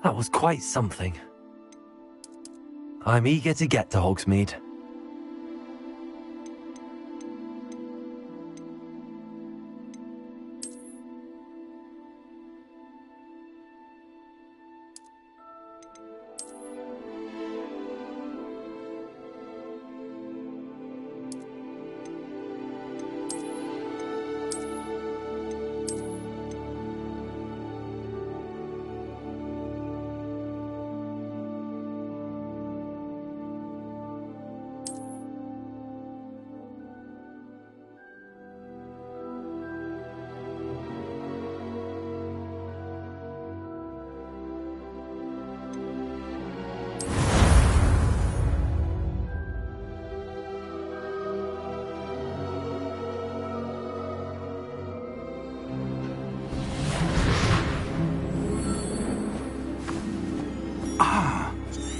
That was quite something. I'm eager to get to Hogsmeade.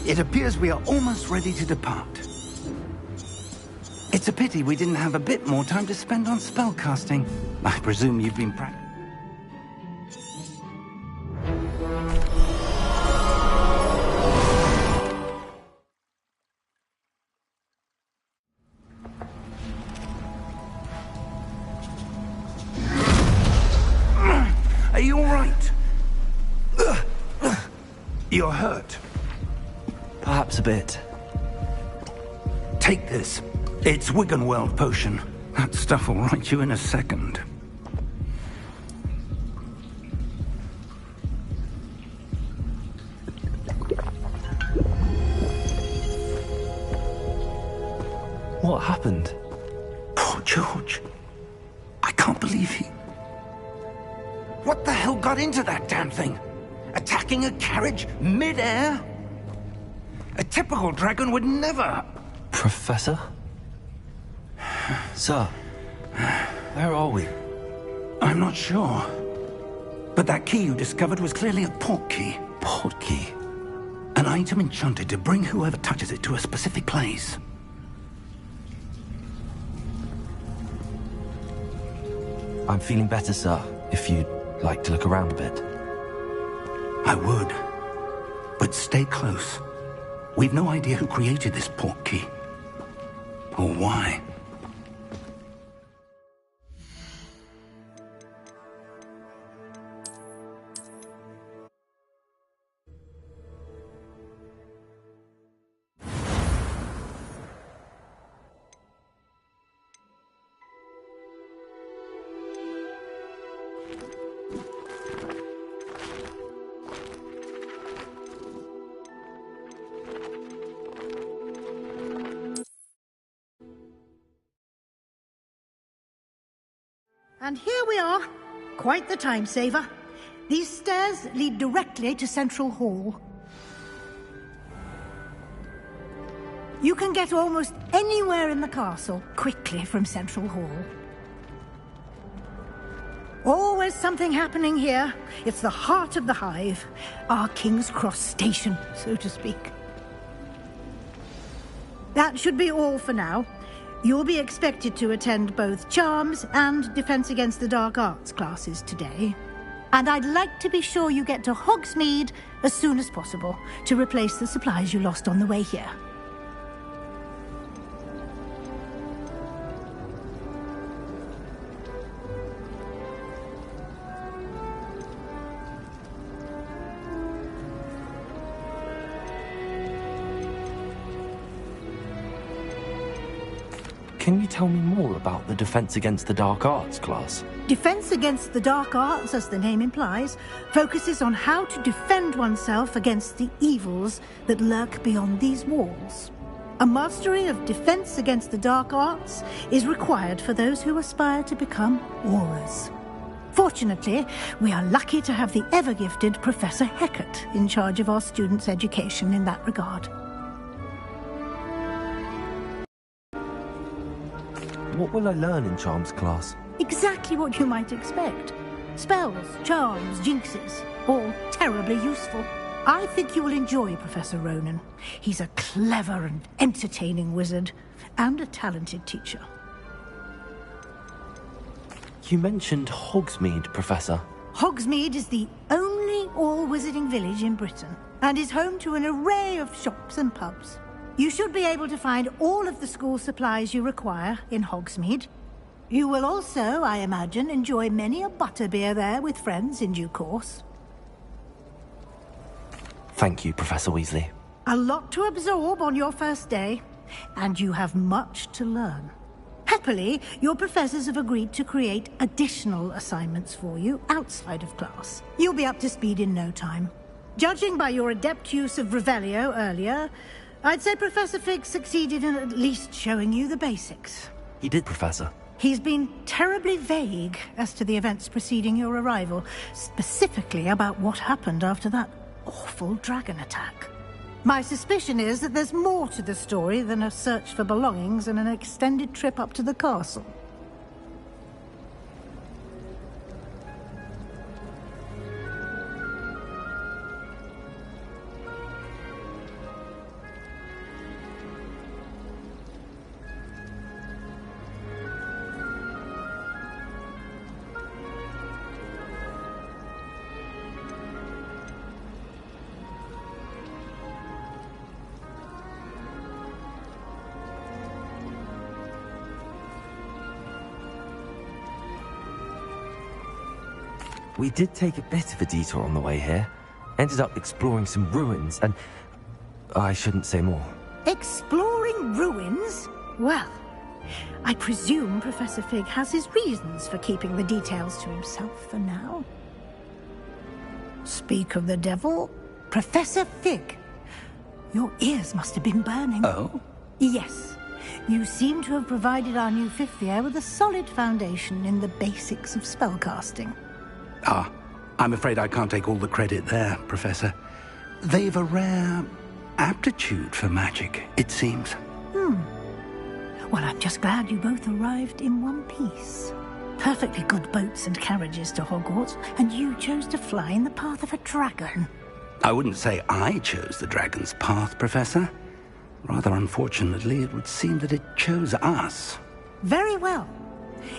It appears we are almost ready to depart. It's a pity we didn't have a bit more time to spend on spellcasting. I presume you've been practicing. Are you all right? You're hurt. Perhaps a bit. Take this. It's Wiggenweld potion. That stuff will right you in a second. What happened? Poor George. I can't believe he... What the hell got into that damn thing? Attacking a carriage mid-air? A typical dragon would never... Professor? Sir, where are we? I'm not sure. But that key you discovered was clearly a portkey. Portkey? An item enchanted to bring whoever touches it to a specific place. I'm feeling better, sir, if you'd like to look around a bit. I would. But stay close. We've no idea who created this portkey. Or why. And here we are. Quite the time saver. These stairs lead directly to Central Hall. You can get almost anywhere in the castle quickly from Central Hall. Always something happening here. It's the heart of the hive. Our King's Cross station, so to speak. That should be all for now. You'll be expected to attend both Charms and Defense Against the Dark Arts classes today. And I'd like to be sure you get to Hogsmeade as soon as possible to replace the supplies you lost on the way here. Can you tell me more about the Defense Against the Dark Arts class? Defense Against the Dark Arts, as the name implies, focuses on how to defend oneself against the evils that lurk beyond these walls. A mastery of Defense Against the Dark Arts is required for those who aspire to become Aurors. Fortunately, we are lucky to have the ever-gifted Professor Hecat in charge of our students' education in that regard. What will I learn in Charms class? Exactly what you might expect. Spells, charms, jinxes, all terribly useful. I think you will enjoy Professor Ronan. He's a clever and entertaining wizard, and a talented teacher. You mentioned Hogsmeade, Professor. Hogsmeade is the only all-wizarding village in Britain, and is home to an array of shops and pubs. You should be able to find all of the school supplies you require in Hogsmeade. You will also, I imagine, enjoy many a butterbeer there with friends in due course. Thank you, Professor Weasley. A lot to absorb on your first day, and you have much to learn. Happily, your professors have agreed to create additional assignments for you outside of class. You'll be up to speed in no time. Judging by your adept use of Revelio earlier, I'd say Professor Fig succeeded in at least showing you the basics. He did, Professor. He's been terribly vague as to the events preceding your arrival, specifically about what happened after that awful dragon attack. My suspicion is that there's more to the story than a search for belongings and an extended trip up to the castle. We did take a bit of a detour on the way here. Ended up exploring some ruins and... I shouldn't say more. Exploring ruins? Well, I presume Professor Fig has his reasons for keeping the details to himself for now. Speak of the devil, Professor Fig. Your ears must have been burning. Oh? Yes. You seem to have provided our new fifth year with a solid foundation in the basics of spellcasting. Ah, I'm afraid I can't take all the credit there, Professor. They've a rare aptitude for magic, it seems. Well, I'm just glad you both arrived in one piece. Perfectly good boats and carriages to Hogwarts, and you chose to fly in the path of a dragon. I wouldn't say I chose the dragon's path, Professor. Rather unfortunately, it would seem that it chose us. Very well.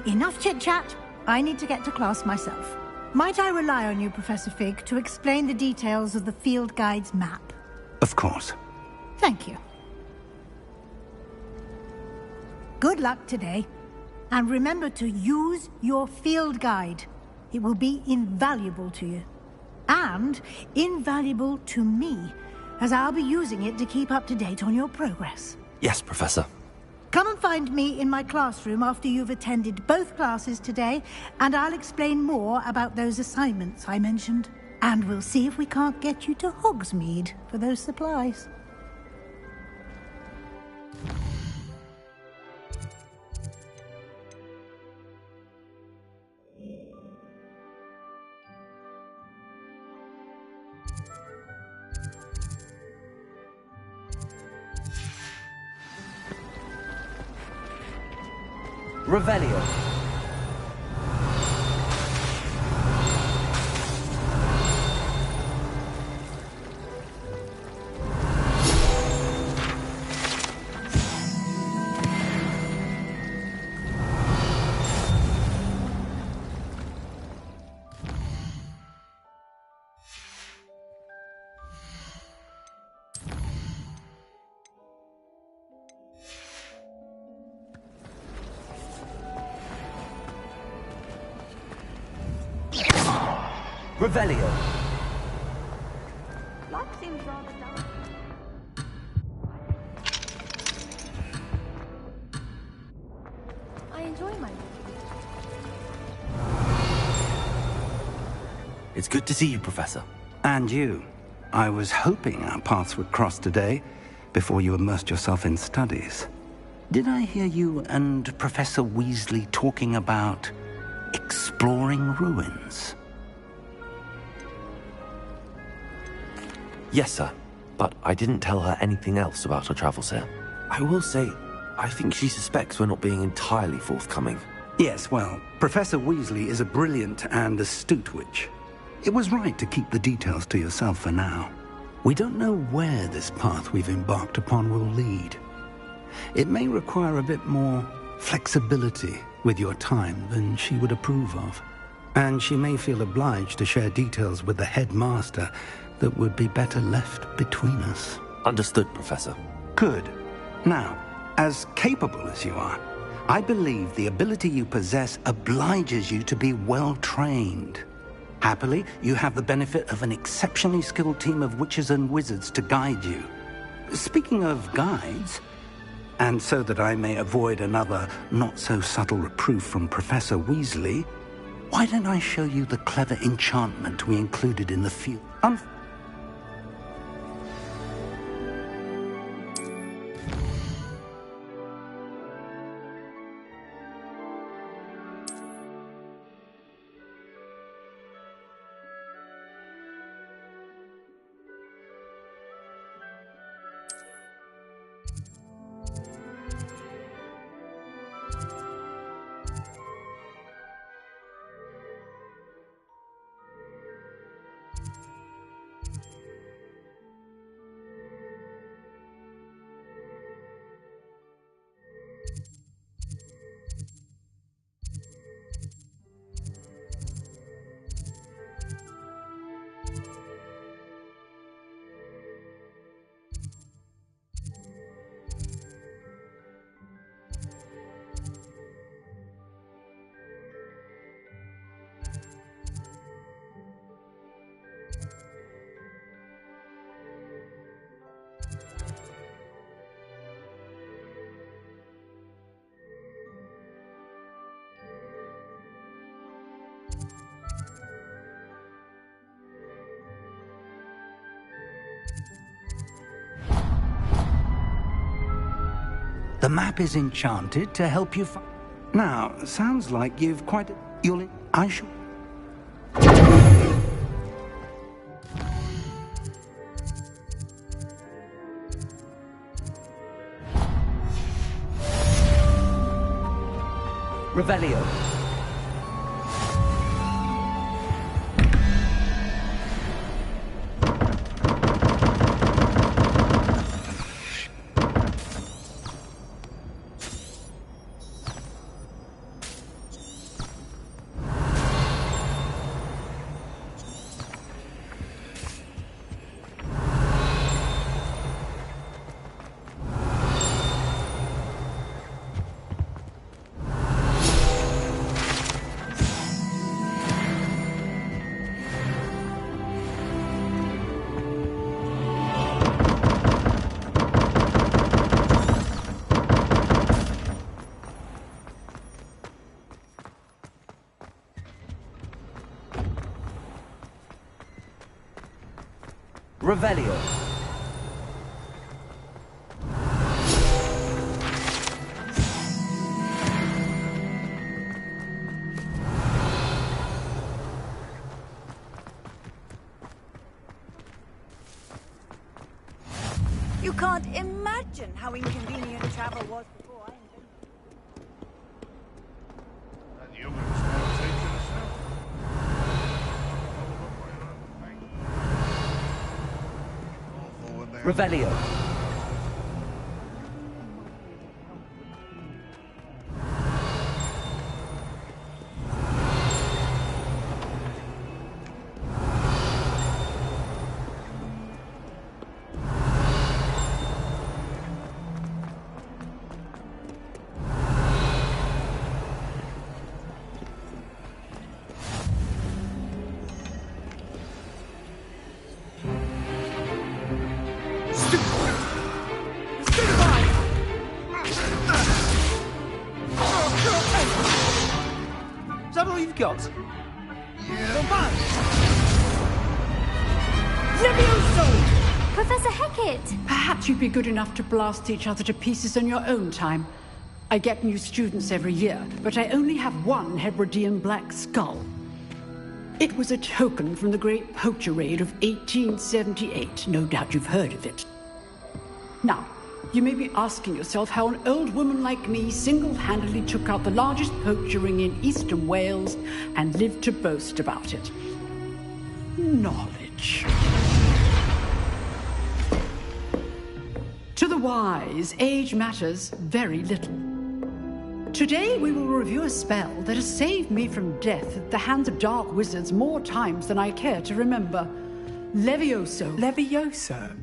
Enough chit-chat. I need to get to class myself. Might I rely on you, Professor Fig, to explain the details of the field guide's map? Of course. Thank you. Good luck today. And remember to use your field guide. It will be invaluable to you. And invaluable to me, as I'll be using it to keep up to date on your progress. Yes, Professor. Come and find me in my classroom after you've attended both classes today, and I'll explain more about those assignments I mentioned. And we'll see if we can't get you to Hogsmeade for those supplies. Revelio. Revelio. Life seems rather dull. I enjoy my work. It's good to see you, Professor. And you. I was hoping our paths would cross today, before you immersed yourself in studies. Did I hear you and Professor Weasley talking about exploring ruins? Yes, sir. But I didn't tell her anything else about our travels here. I will say, I think she suspects we're not being entirely forthcoming. Yes, well, Professor Weasley is a brilliant and astute witch. It was right to keep the details to yourself for now. We don't know where this path we've embarked upon will lead. It may require a bit more flexibility with your time than she would approve of. And she may feel obliged to share details with the headmaster that would be better left between us. Understood, Professor. Good. Now, as capable as you are, I believe the ability you possess obliges you to be well-trained. Happily, you have the benefit of an exceptionally skilled team of witches and wizards to guide you. Speaking of guides, and so that I may avoid another not-so-subtle reproof from Professor Weasley, why don't I show you the clever enchantment we included in the field? The map is enchanted to help you find... Now, sounds like you've quite... You'll... I should... Revelio. Revelio. You can't imagine how inconvenient travel was before I Revelio. Is that all you've got? Yeah. Levioso! Professor Hecat! Perhaps you'd be good enough to blast each other to pieces in your own time. I get new students every year, but I only have one Hebridean black skull. It was a token from the Great Poacher Raid of 1878. No doubt you've heard of it. Now, you may be asking yourself how an old woman like me single-handedly took out the largest poacher ring in eastern Wales and lived to boast about it. Knowledge. To the wise, age matters very little. Today we will review a spell that has saved me from death at the hands of dark wizards more times than I care to remember. Levioso. Levioso?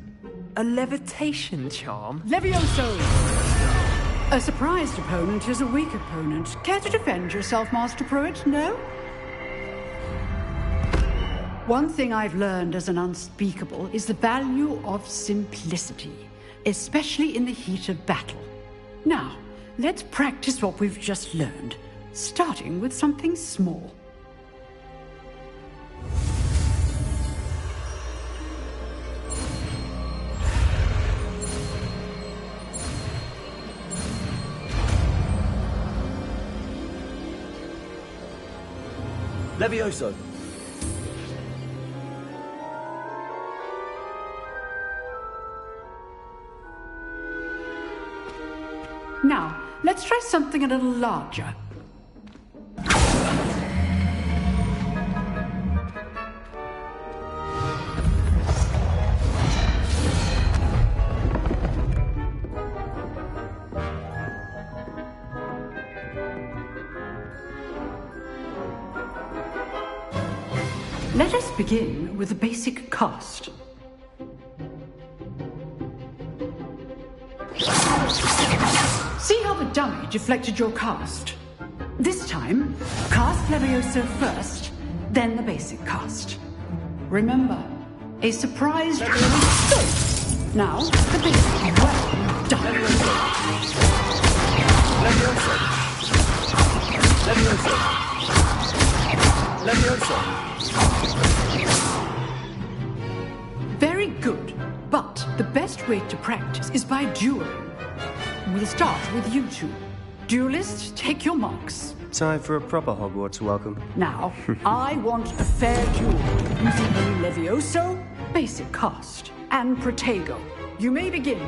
A levitation charm? Levioso! A surprised opponent is a weak opponent. Care to defend yourself, Master Pruitt? No? One thing I've learned as an unspeakable is the value of simplicity, especially in the heat of battle. Now, let's practice what we've just learned, starting with something small. Levioso. Now, let's try something a little larger. Let us begin with the basic cast. See how the dummy deflected your cast? This time, cast Levioso first, then the basic cast. Remember, a surprised early start. Now, the basic. Well done. Levioso. Levioso. Levioso. Very good, but the best way to practice is by dueling. We'll start with you two. Duelists, take your marks. Time for a proper Hogwarts welcome. Now, I want a fair duel using only Levioso, basic cast, and Protego. You may begin.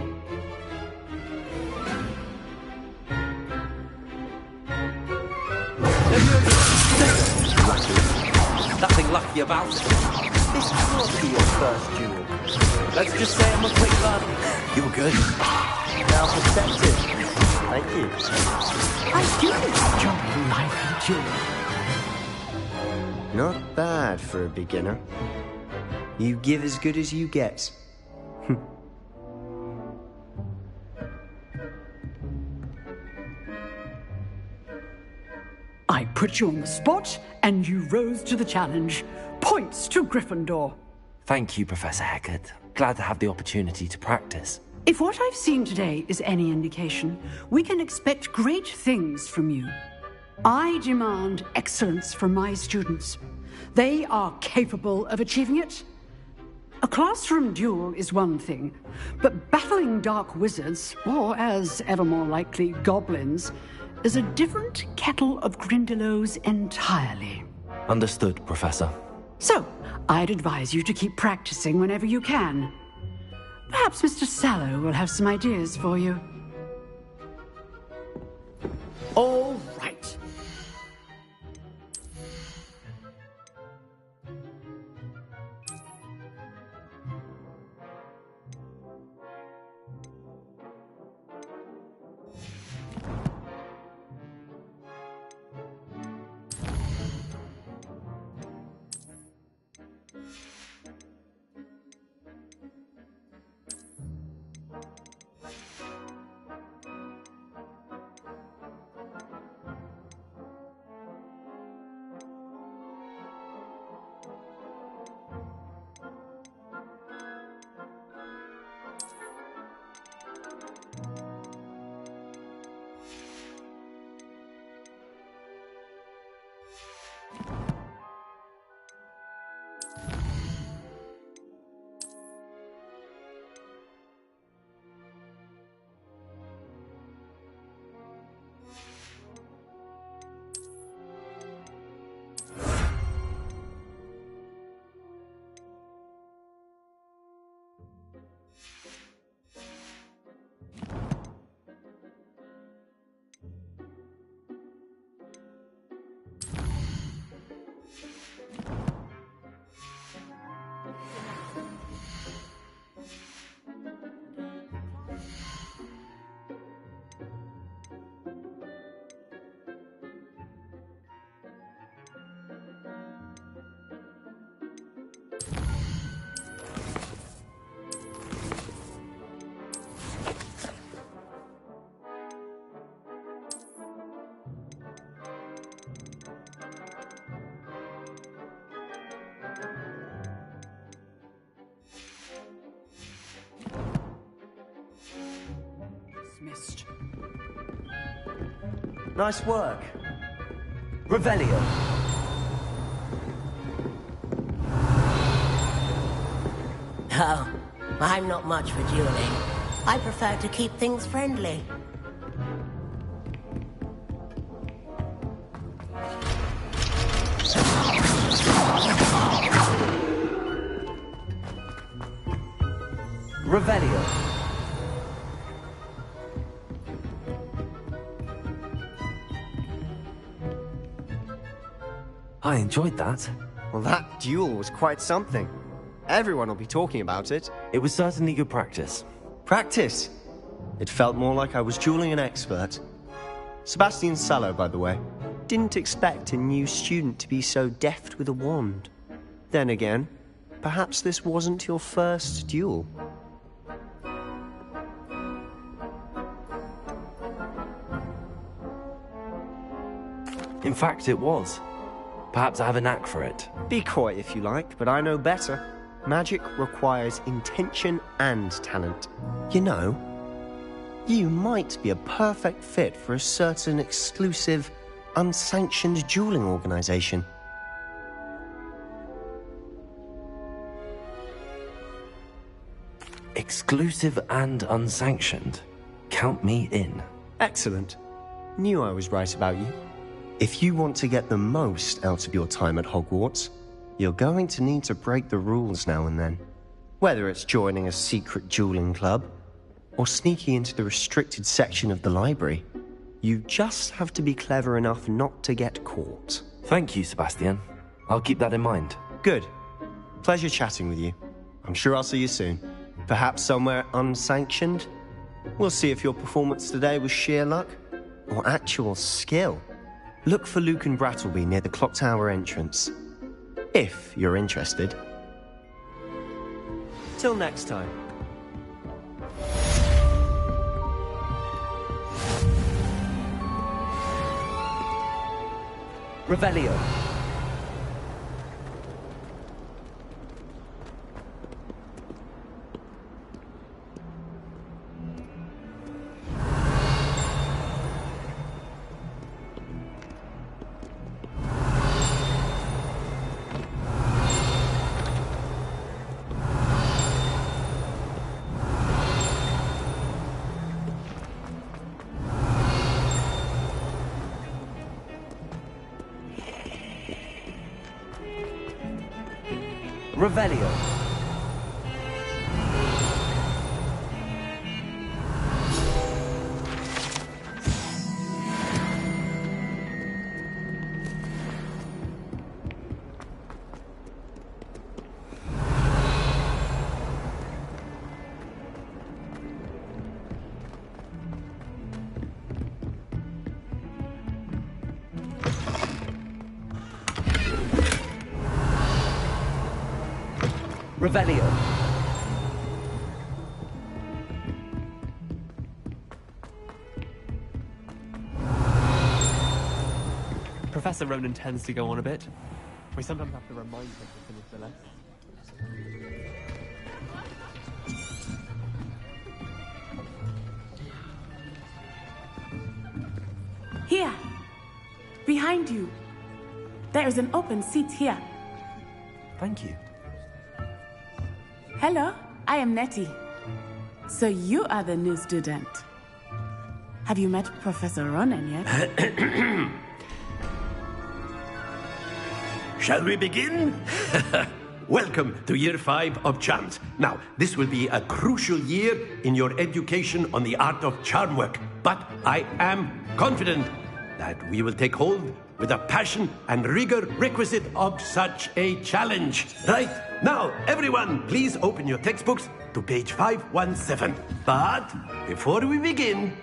Nothing lucky about it. This can't be your first duel. Let's just say I'm a quick learner. You're good. Now perspective. Thank you. I do enjoy lively duel. Not bad for a beginner. You give as good as you get. I put you on the spot, and you rose to the challenge. Points to Gryffindor. Thank you, Professor Hecat. Glad to have the opportunity to practice. If what I've seen today is any indication, we can expect great things from you. I demand excellence from my students. They are capable of achieving it. A classroom duel is one thing, but battling dark wizards, or as ever more likely, goblins, is a different kettle of Grindylows entirely. Understood, Professor. So, I'd advise you to keep practicing whenever you can. Perhaps Mr. Sallow will have some ideas for you. All right. lost. Nice work. Revelio. Oh, I'm not much for dueling. I prefer to keep things friendly. Revelio. I enjoyed that. Well, that duel was quite something. Everyone will be talking about it. It was certainly good practice. Practice? It felt more like I was dueling an expert. Sebastian Sallow, by the way. Didn't expect a new student to be so deft with a wand. Then again, perhaps this wasn't your first duel. In fact, it was. Perhaps I have a knack for it. Be coy if you like, but I know better. Magic requires intention and talent. You know, you might be a perfect fit for a certain exclusive, unsanctioned dueling organization. Exclusive and unsanctioned. Count me in. Excellent. Knew I was right about you. If you want to get the most out of your time at Hogwarts, you're going to need to break the rules now and then. Whether it's joining a secret dueling club, or sneaking into the restricted section of the library, you just have to be clever enough not to get caught. Thank you, Sebastian. I'll keep that in mind. Good. Pleasure chatting with you. I'm sure I'll see you soon. Perhaps somewhere unsanctioned? We'll see if your performance today was sheer luck, or actual skill. Look for Luke and Brattleby near the clock tower entrance. If you're interested. Till next time. Revelio. Revelio. Revelio. Professor Ronan tends to go on a bit. We sometimes have to remind him to finish the lesson. Here! Behind you! There is an open seat here. Thank you. Hello, I am Nettie. So you are the new student. Have you met Professor Ronan yet? Shall we begin? Welcome to Year 5 of Charms. Now, this will be a crucial year in your education on the art of charm work. But I am confident that we will take hold with the passion and rigor requisite of such a challenge. Right, now, everyone, please open your textbooks to page 517. But before we begin,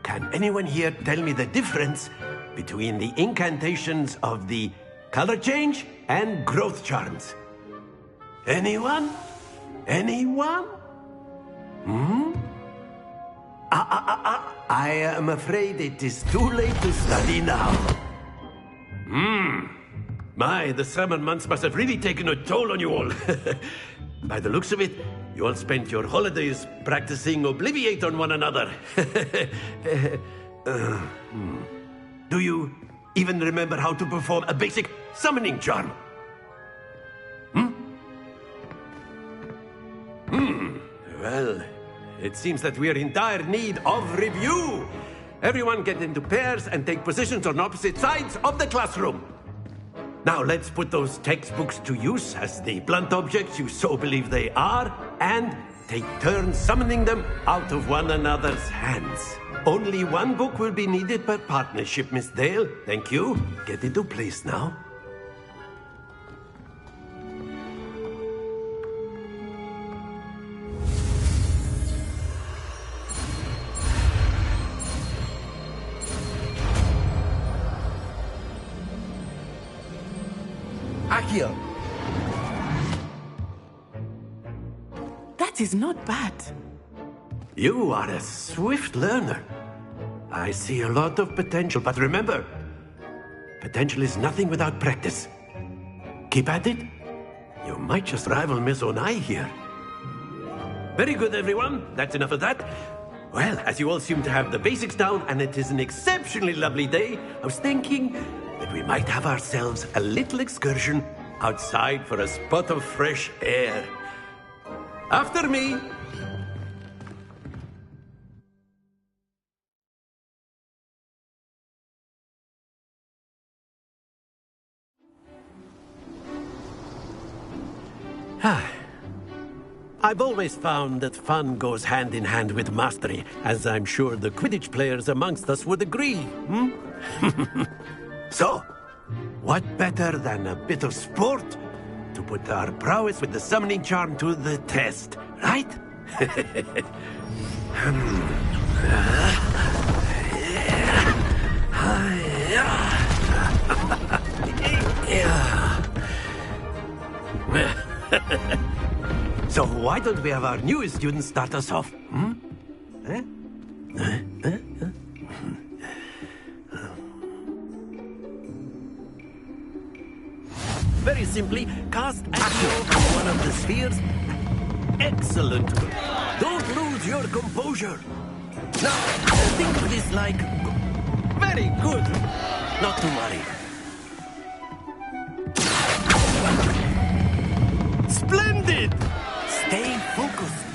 can anyone here tell me the difference between the incantations of the color change and growth charms? Anyone? Anyone? I am afraid it is too late to study now. My, the summer months must have really taken a toll on you all. By the looks of it, You all spent your holidays practicing Obliviate on one another. Do you even remember how to perform a basic summoning charm? Well, it seems that we are in dire need of review. Everyone get into pairs and take positions on opposite sides of the classroom. Now let's put those textbooks to use as the blunt objects you so believe they are, and take turns summoning them out of one another's hands. Only one book will be needed per partnership, Miss Dale. Thank you. Get into place now. Accio! That is not bad. You are a swift learner. I see a lot of potential, but remember, potential is nothing without practice. Keep at it. You might just rival Miss Onai here. Very good, everyone. That's enough of that. Well, as you all seem to have the basics down, and it is an exceptionally lovely day, I was thinking that we might have ourselves a little excursion outside for a spot of fresh air. After me. I've always found that fun goes hand in hand with mastery, as I'm sure the Quidditch players amongst us would agree. So, what better than a bit of sport to put our prowess with the summoning charm to the test, right? So why don't we have our newest student start us off? Very simply, cast Accio on one of the spheres. Excellent. Don't lose your composure. Now, think of this like... Very good. Not to worry. Splendid! Stay focused.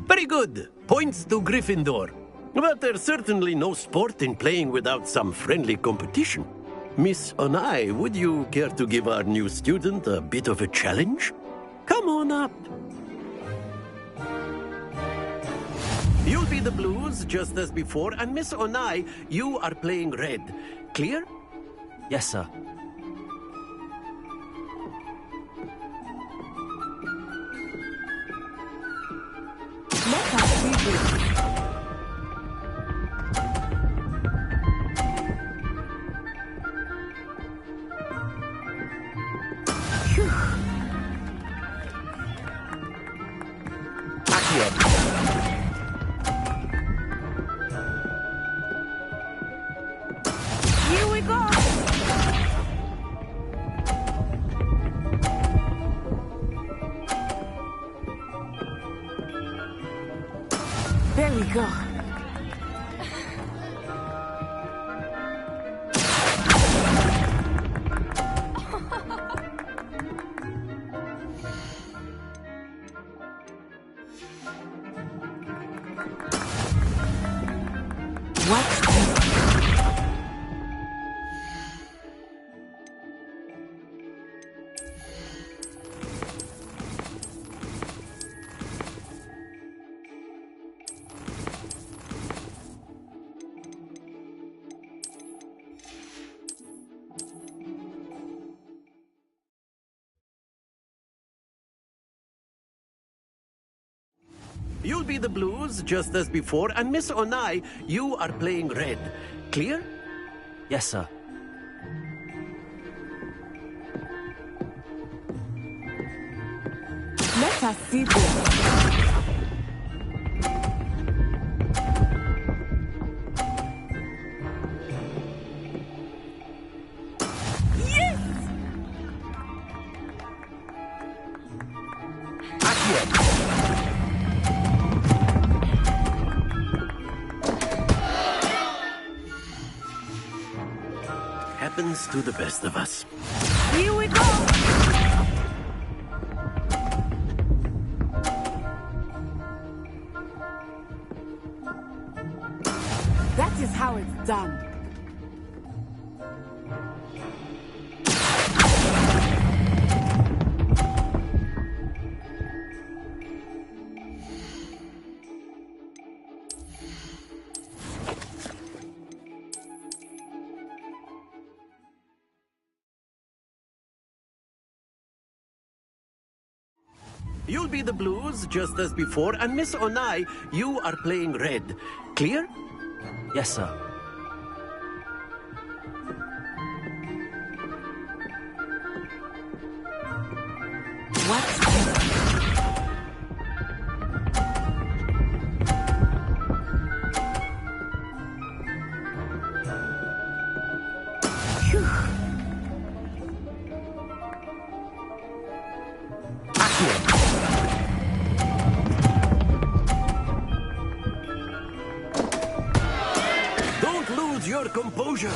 Very good. Points to Gryffindor. But there's certainly no sport in playing without some friendly competition. Miss Onai, would you care to give our new student a bit of a challenge? Come on up. You'll be the blues, just as before, and Miss Onai, you are playing red. Clear? Yes, sir. Let us see this. Here we go! There we go. What's this? You'll be the blues, just as before, and Miss Onai, you are playing red. Clear? Yes, sir. Let us see this. happens to the best of us. Here we go! That is how it's done. You'll be the blues, just as before, and Miss Onai, you are playing red. Clear? Yes, sir. What's this? Don't lose your composure.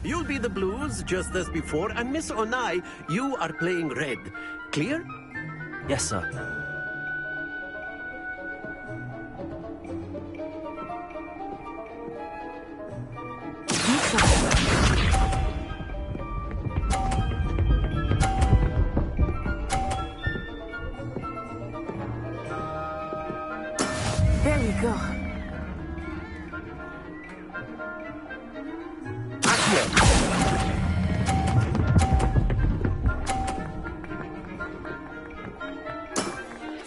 You'll be the blues, just as before, and Miss Onai, you are playing red. Clear? Yes, sir. There we go.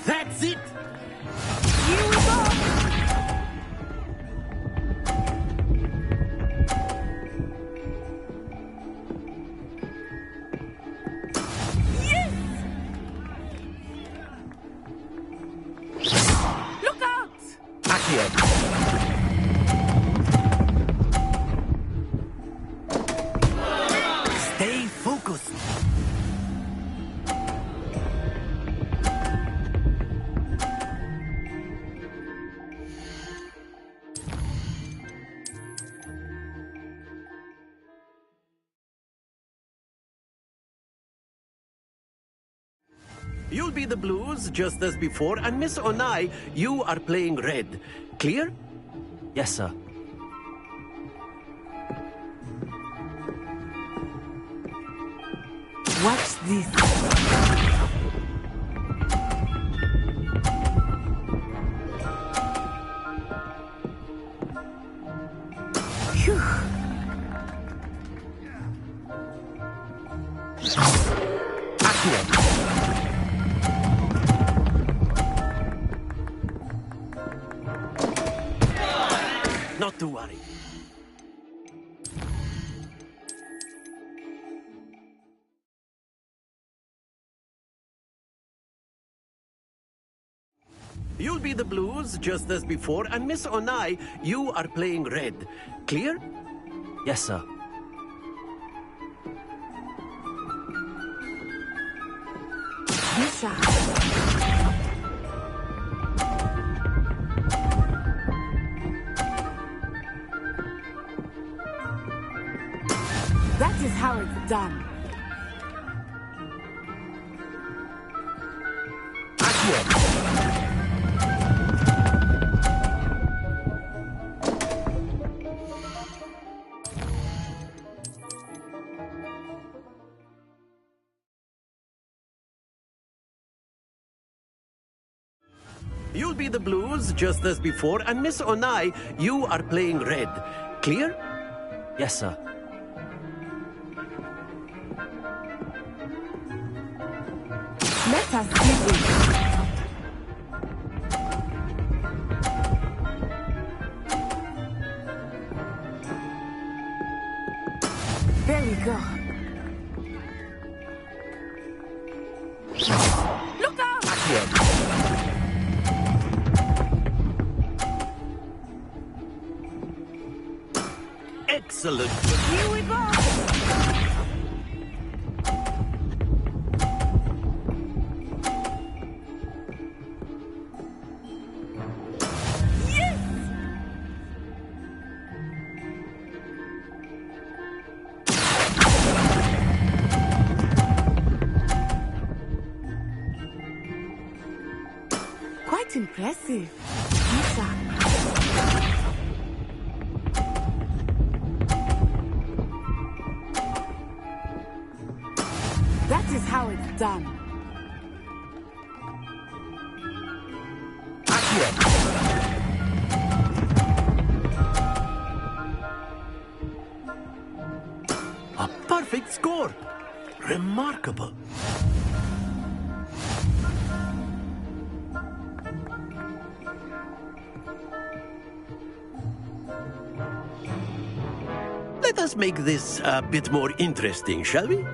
That's it! Here we go! Yes! Look out! Stay focused. You'll be the blues, just as before, and Miss Onai, you are playing red. Clear? Yes, sir. Watch this. to worry. You'll be the blues, just as before, and Miss Onai, you are playing red. Clear? Yes, sir. Lisa. That is how it's done. You'll be the blues, just as before, and Miss Onai, you are playing red. Clear? Yes, sir. Let us see this. There we go. Look out! Excellent. Here we go! Quite impressive. Lisa. That is how it's done. A perfect score. Remarkable. Let us make this a bit more interesting, shall we?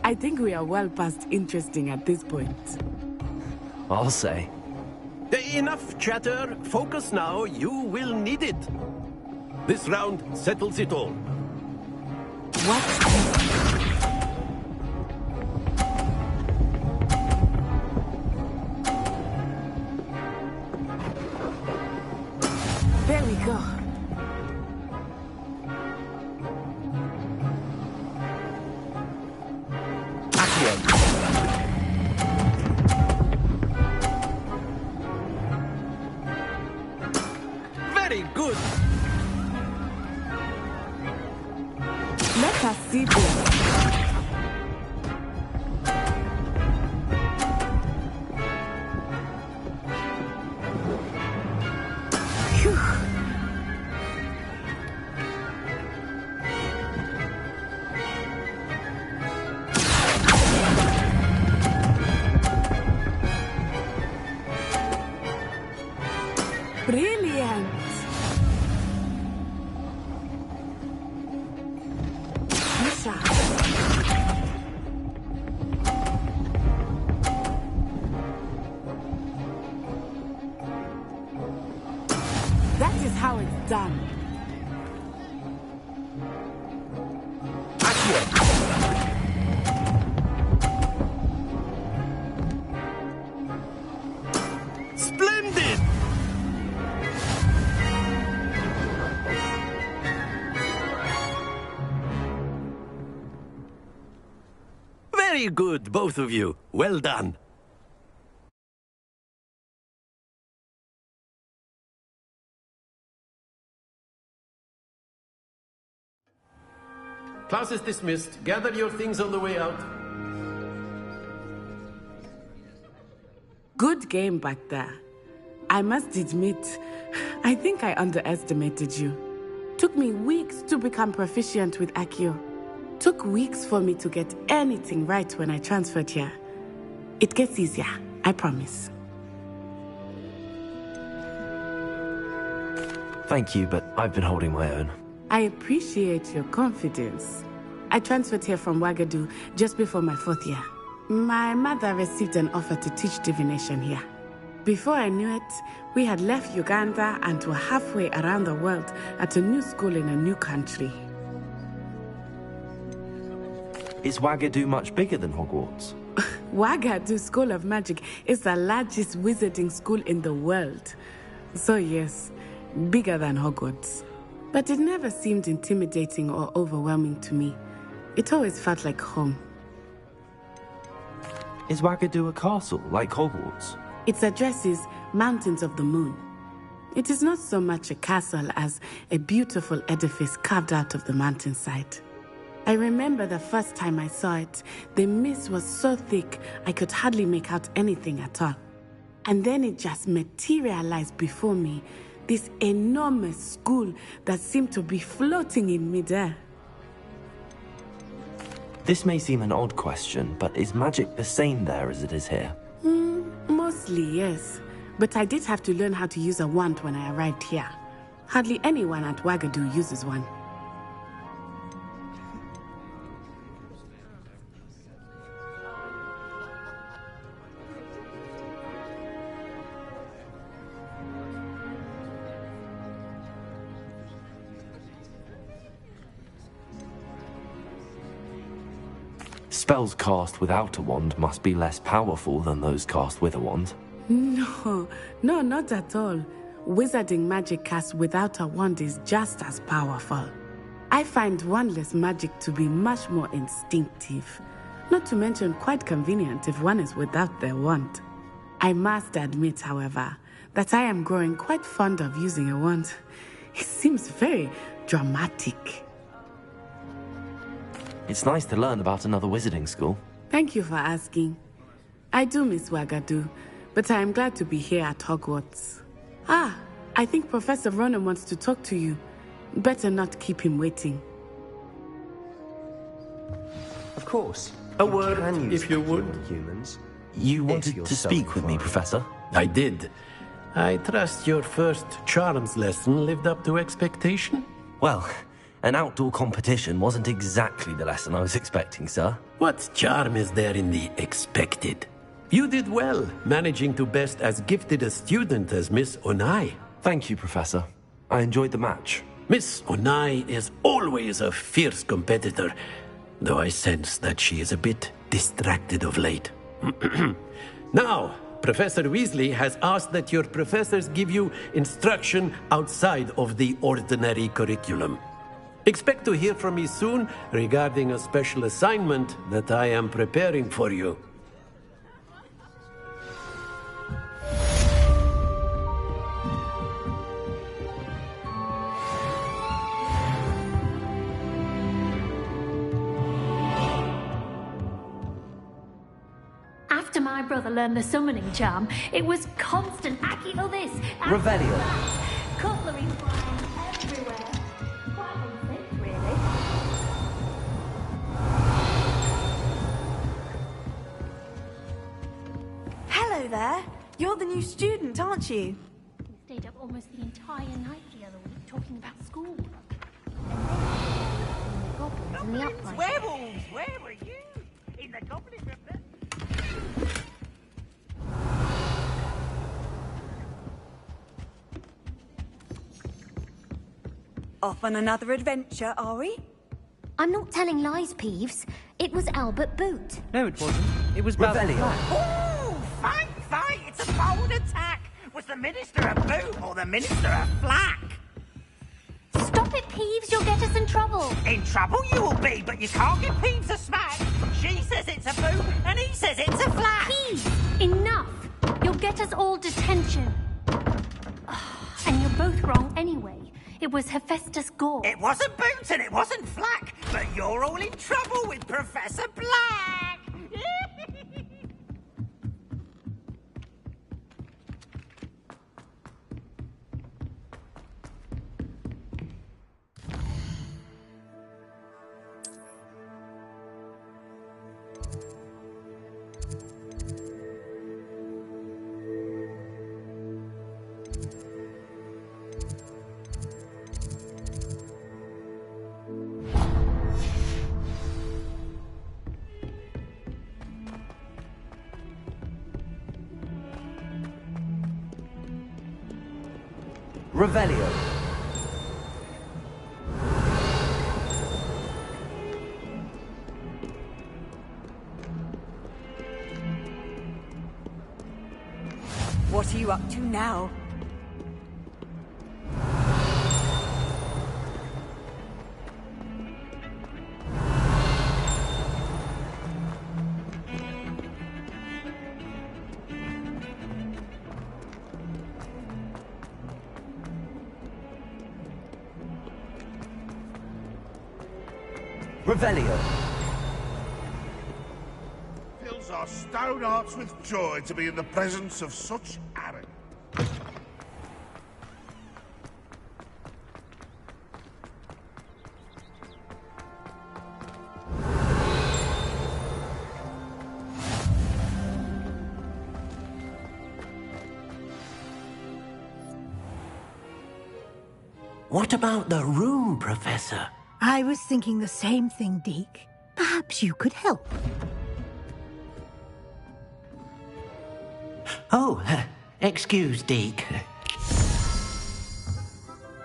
I think we are well past interesting at this point. I'll say. Enough chatter. Focus now. You will need it. This round settles it all. What? There we go. Very good. Let us see this. Phew. Brilliant. Lisa. That is how it's done. Splendid! Very good, both of you. Well done. Class is dismissed. Gather your things on the way out. Good game back there. I must admit, I think I underestimated you. Took me weeks to become proficient with Accio. took weeks for me to get anything right when I transferred here. It gets easier, I promise. Thank you, but I've been holding my own. I appreciate your confidence. I transferred here from Wagadu just before my 4th year. My mother received an offer to teach divination here. Before I knew it, we had left Uganda and were halfway around the world at a new school in a new country. Is Wagadu much bigger than Hogwarts? Wagadu School of Magic is the largest wizarding school in the world. So yes, bigger than Hogwarts. But it never seemed intimidating or overwhelming to me. It always felt like home. Is Wagadu a castle, like Hogwarts? Its address is Mountains of the Moon. It is not so much a castle as a beautiful edifice carved out of the mountainside. I remember the first time I saw it, the mist was so thick I could hardly make out anything at all. And then it just materialized before me, this enormous school that seemed to be floating in midair. This may seem an odd question, but is magic the same there as it is here? Mostly, yes. But I did have to learn how to use a wand when I arrived here. Hardly anyone at Wagadu uses one. Spells cast without a wand must be less powerful than those cast with a wand. No, not at all. Wizarding magic cast without a wand is just as powerful. I find wandless magic to be much more instinctive. Not to mention quite convenient if one is without their wand. I must admit, however, that I am growing quite fond of using a wand. It seems very dramatic. It's nice to learn about another wizarding school. Thank you for asking. I do miss Wagadu, but I am glad to be here at Hogwarts. I think Professor Ronan wants to talk to you. Better not keep him waiting. Of course. A word, if you would. Humans. You wanted to speak with me, Professor? I did. I trust your first charms lesson lived up to expectation? Well, an outdoor competition wasn't exactly the lesson I was expecting, sir. What charm is there in the expected? You did well, managing to best as gifted a student as Miss Onai. Thank you, Professor. I enjoyed the match. Miss Onai is always a fierce competitor, though I sense that she is a bit distracted of late. Now, Professor Weasley has asked that your professors give you instruction outside of the ordinary curriculum. Expect to hear from me soon regarding a special assignment that I am preparing for you. After my brother learned the summoning charm, it was constant Accio this, Accio Revelio. that. Cutlery flying everywhere. Quite unsafe, really. Hello there. You're the new student, aren't you? We stayed up almost the entire night the other week talking about schoolwork. And then the goblins and the uprising. Werewolves! Where were you? In the goblin rebellion? Off on another adventure, are we? I'm not telling lies, Peeves. It was Albert Boot. No, it wasn't. It was Revelio. Ooh, fight! It's a bold attack! Was the Minister a boot or the Minister a flack? Stop it, Peeves. You'll get us in trouble. In trouble you will be, but you can't give Peeves a smack. She says it's a boot and he says it's a flack. Peeves, enough. You'll get us all detention. And you're both wrong anyway. It was Hephaestus Gore. It wasn't boot and it wasn't flack, but you're all in trouble with Professor Black. Revelio. What are you up to now? Revelio. Fills our stone hearts with joy to be in the presence of such arrogance. What about the room, Professor? I was thinking the same thing, Deke. Perhaps you could help. Oh, excuse, Deke.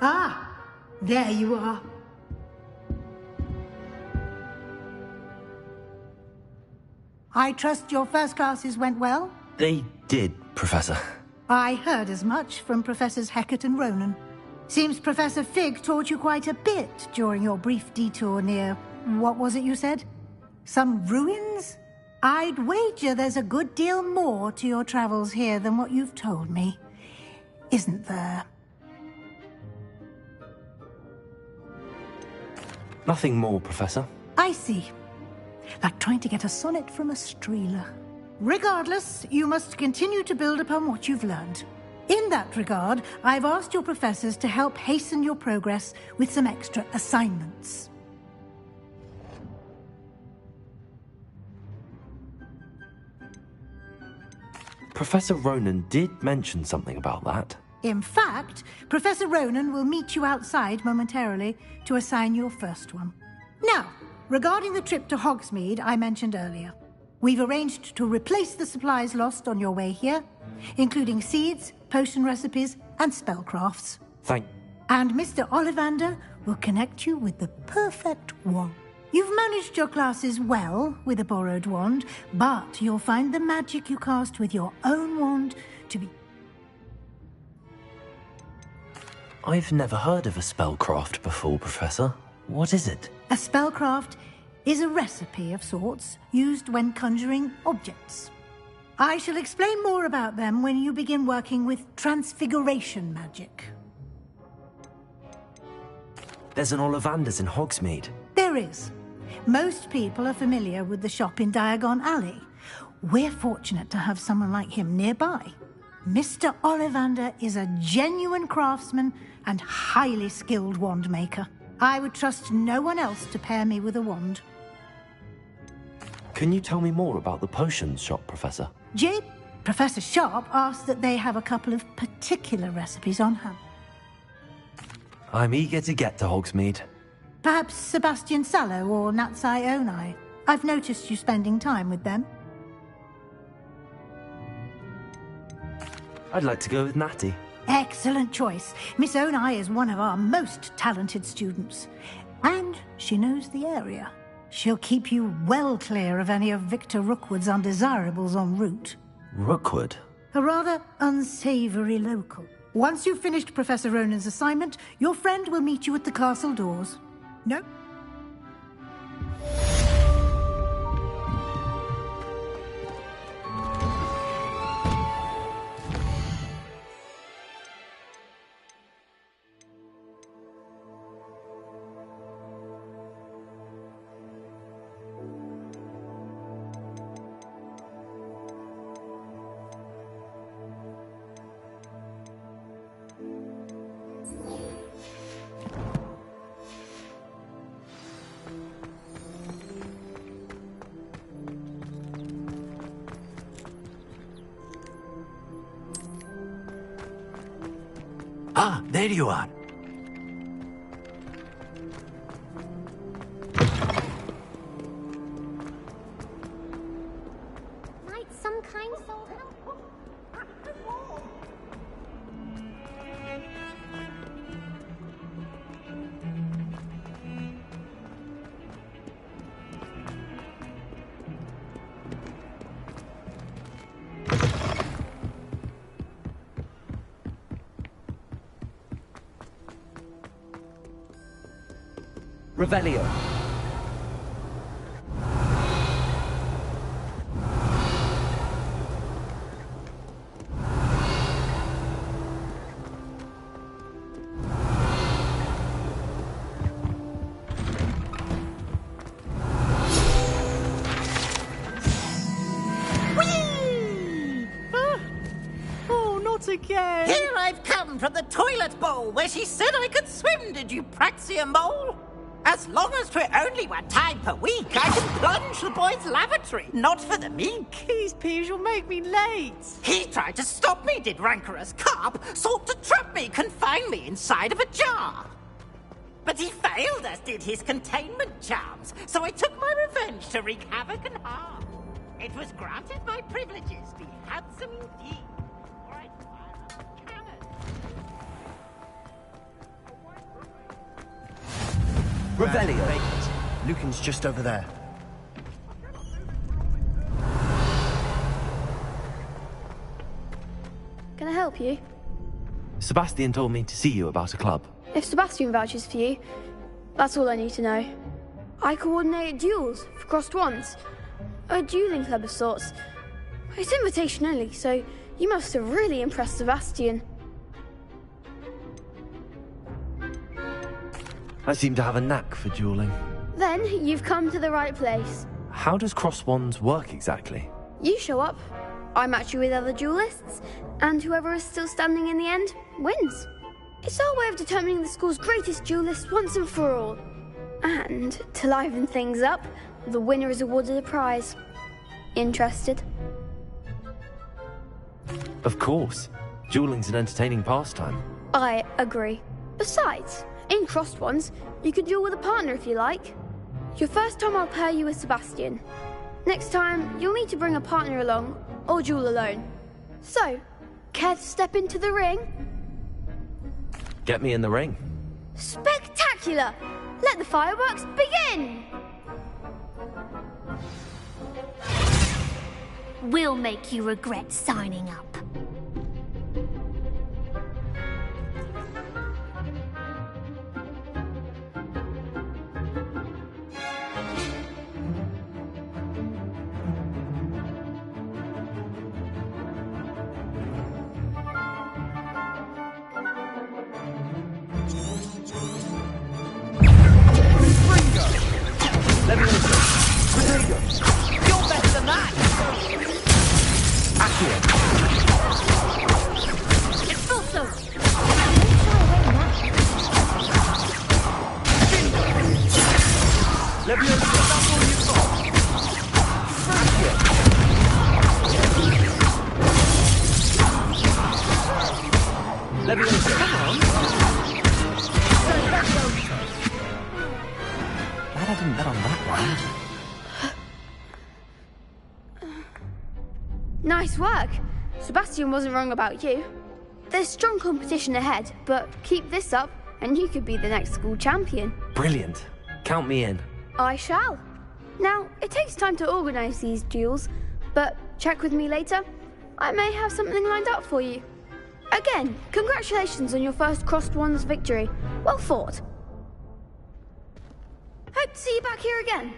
Ah, there you are. I trust your first classes went well? They did, Professor. I heard as much from Professors Hecat and Ronan. Seems Professor Fig taught you quite a bit during your brief detour near... what was it you said? Some ruins? I'd wager there's a good deal more to your travels here than what you've told me. Isn't there? Nothing more, Professor. I see. Like trying to get a sonnet from a streeler. Regardless, you must continue to build upon what you've learned. In that regard, I've asked your professors to help hasten your progress with some extra assignments. Professor Ronan did mention something about that. In fact, Professor Ronan will meet you outside momentarily to assign your first one. Now, regarding the trip to Hogsmeade I mentioned earlier, we've arranged to replace the supplies lost on your way here, including seeds, potion recipes, and spellcrafts. And Mr. Ollivander will connect you with the perfect wand. You've managed your classes well with a borrowed wand, but you'll find the magic you cast with your own wand to be... I've never heard of a spellcraft before, Professor. What is it? A spellcraft is a recipe of sorts used when conjuring objects. I shall explain more about them when you begin working with transfiguration magic. There's an Ollivander's in Hogsmeade. There is. Most people are familiar with the shop in Diagon Alley. We're fortunate to have someone like him nearby. Mr. Ollivander is a genuine craftsman and highly skilled wand maker. I would trust no one else to pair me with a wand. Can you tell me more about the potions shop, Professor? Jade, Professor Sharp asked that they have a couple of particular recipes on hand. I'm eager to get to Hogsmeade. Perhaps Sebastian Sallow or Natsai Onai. I've noticed you spending time with them. I'd like to go with Natty. Excellent choice. Miss Onai is one of our most talented students. And she knows the area. She'll keep you well clear of any of Victor Rookwood's undesirables en route. Rookwood? A rather unsavory local. Once you've finished Professor Ronan's assignment, your friend will meet you at the castle doors. No? Ah, there you are. Might some kind of... Revelio. Oh, not again! Here I've come from the toilet bowl where she said I could swim, did you praxia mole? As long as 'twere only one time per week, I can plunge the boy's lavatory, not for the meek. These peas will make me late. He tried to stop me, did rancorous carp, sought to trap me, confine me inside of a jar. But he failed, as did his containment charms, so I took my revenge to wreak havoc and harm. It was granted my privileges, be handsome indeed. Or I'd fire up a cannon. Revelio. Lucan's just over there. Can I help you? Sebastian told me to see you about a club. If Sebastian vouches for you, that's all I need to know. I coordinate duels for crossed wands. A dueling club of sorts. It's invitation only, so you must have really impressed Sebastian. I seem to have a knack for dueling. Then you've come to the right place. How does cross wands work exactly? You show up, I match you with other duelists, and whoever is still standing in the end wins. It's our way of determining the school's greatest duelist once and for all. And to liven things up, the winner is awarded a prize. Interested? Of course. Dueling's an entertaining pastime. I agree. Besides, in crossed ones, you can duel with a partner if you like. Your first time I'll pair you with Sebastian. Next time, you'll need to bring a partner along, or duel alone. So, care to step into the ring? Get me in the ring. Spectacular! Let the fireworks begin! We'll make you regret signing up. Let me listen. Potato. You're better than that! Accio. It's full so. Let me listen. That's all you've got. Accio. Let me listen. Come on. Glad I didn't bet on that one. Nice work. Sebastian wasn't wrong about you. There's strong competition ahead, but keep this up and you could be the next school champion. Brilliant. Count me in. I shall. Now, it takes time to organise these duels, but check with me later. I may have something lined up for you. Again, congratulations on your first crossed wands victory. Well fought. Hope to see you back here again.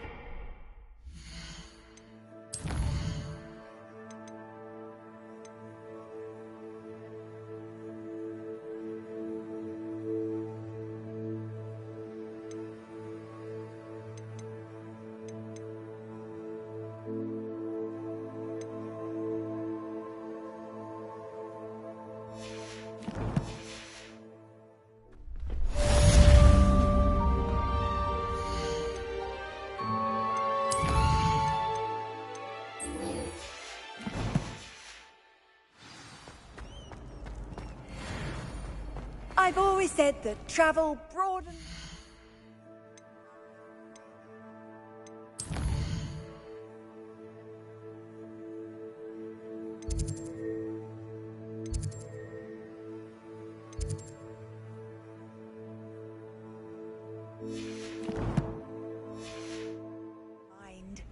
I've always said that travel broadens... mind.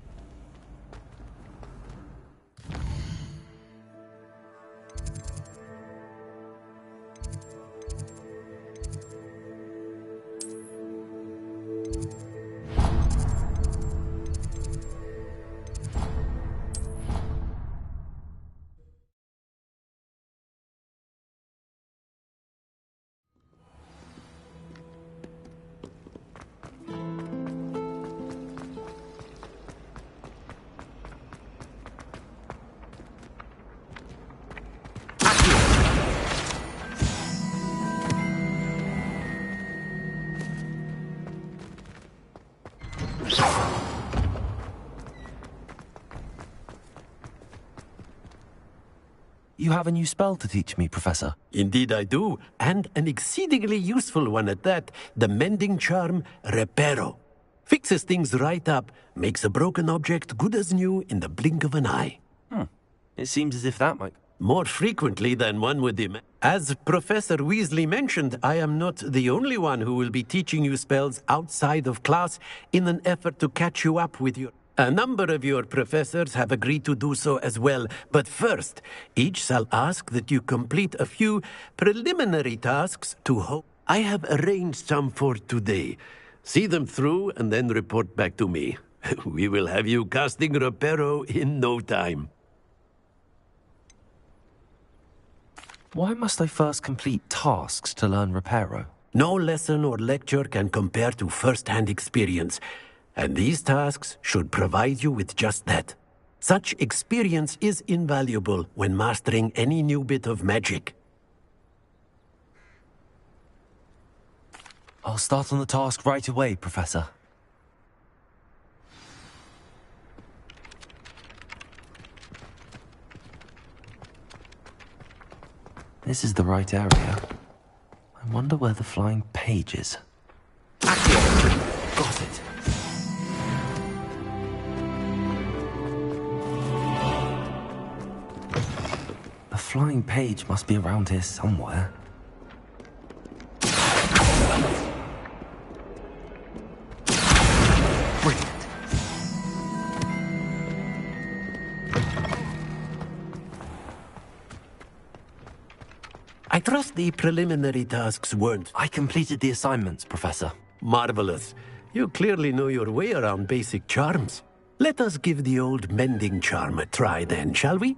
You have a new spell to teach me, Professor. Indeed I do, and an exceedingly useful one at that. The mending charm, Reparo. Fixes things right up, makes a broken object good as new in the blink of an eye. It seems as if that might... More frequently than one would imagine. As Professor Weasley mentioned, I am not the only one who will be teaching you spells outside of class in an effort to catch you up with your... A number of your professors have agreed to do so as well, but first, each shall ask that you complete a few preliminary tasks to I have arranged some for today. See them through and then report back to me. We will have you casting Reparo in no time. Why must I first complete tasks to learn Reparo? No lesson or lecture can compare to first-hand experience. And these tasks should provide you with just that. Such experience is invaluable when mastering any new bit of magic. I'll start on the task right away, Professor. This is the right area. I wonder where the flying page is. Got it. The flying page must be around here somewhere. Brilliant. I trust the preliminary tasks weren't... I completed the assignments, Professor. Marvelous. You clearly know your way around basic charms. Let us give the old mending charm a try then, shall we?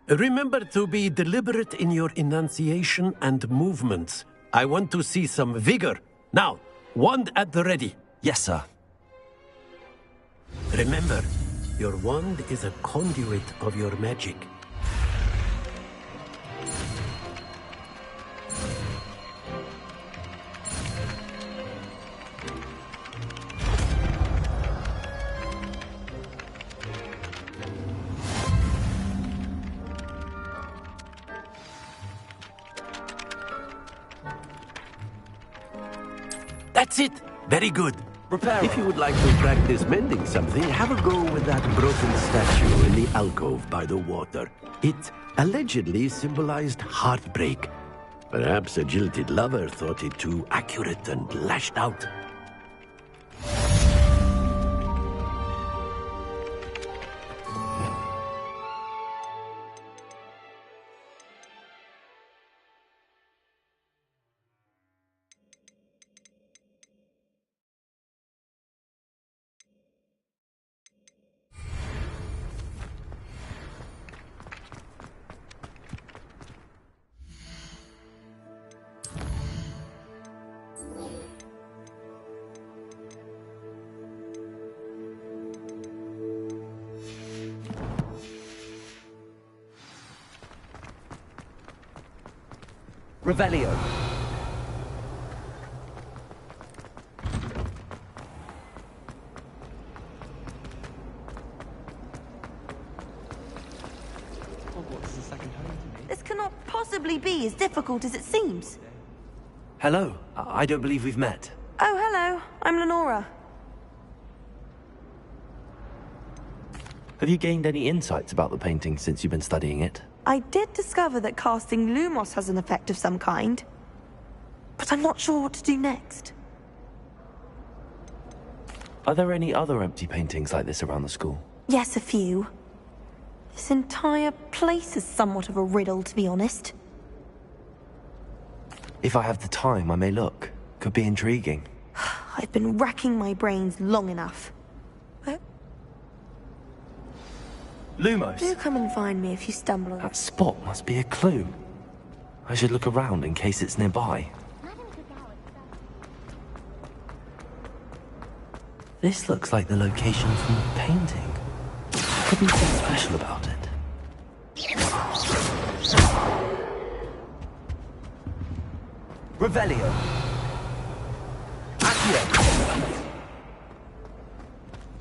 Remember to be deliberate in your enunciation and movements. I want to see some vigor. Now, wand at the ready. Yes, sir. Remember, your wand is a conduit of your magic. That's it! Very good. Reparo. If you would like to practice mending something, have a go with that broken statue in the alcove by the water. It allegedly symbolized heartbreak. Perhaps a jilted lover thought it too accurate and lashed out. Revelio. This cannot possibly be as difficult as it seems. Hello. I don't believe we've met. Oh, hello. I'm Lenora. Have you gained any insights about the painting since you've been studying it? I did discover that casting Lumos has an effect of some kind, but I'm not sure what to do next. Are there any other empty paintings like this around the school? Yes, a few. This entire place is somewhat of a riddle, to be honest. If I have the time, I may look. Could be intriguing. I've been racking my brains long enough. Lumos! Do come and find me if you stumble on That spot must be a clue. I should look around in case it's nearby. This looks like the location from the painting. Could be something special about it. Revelio. Accio.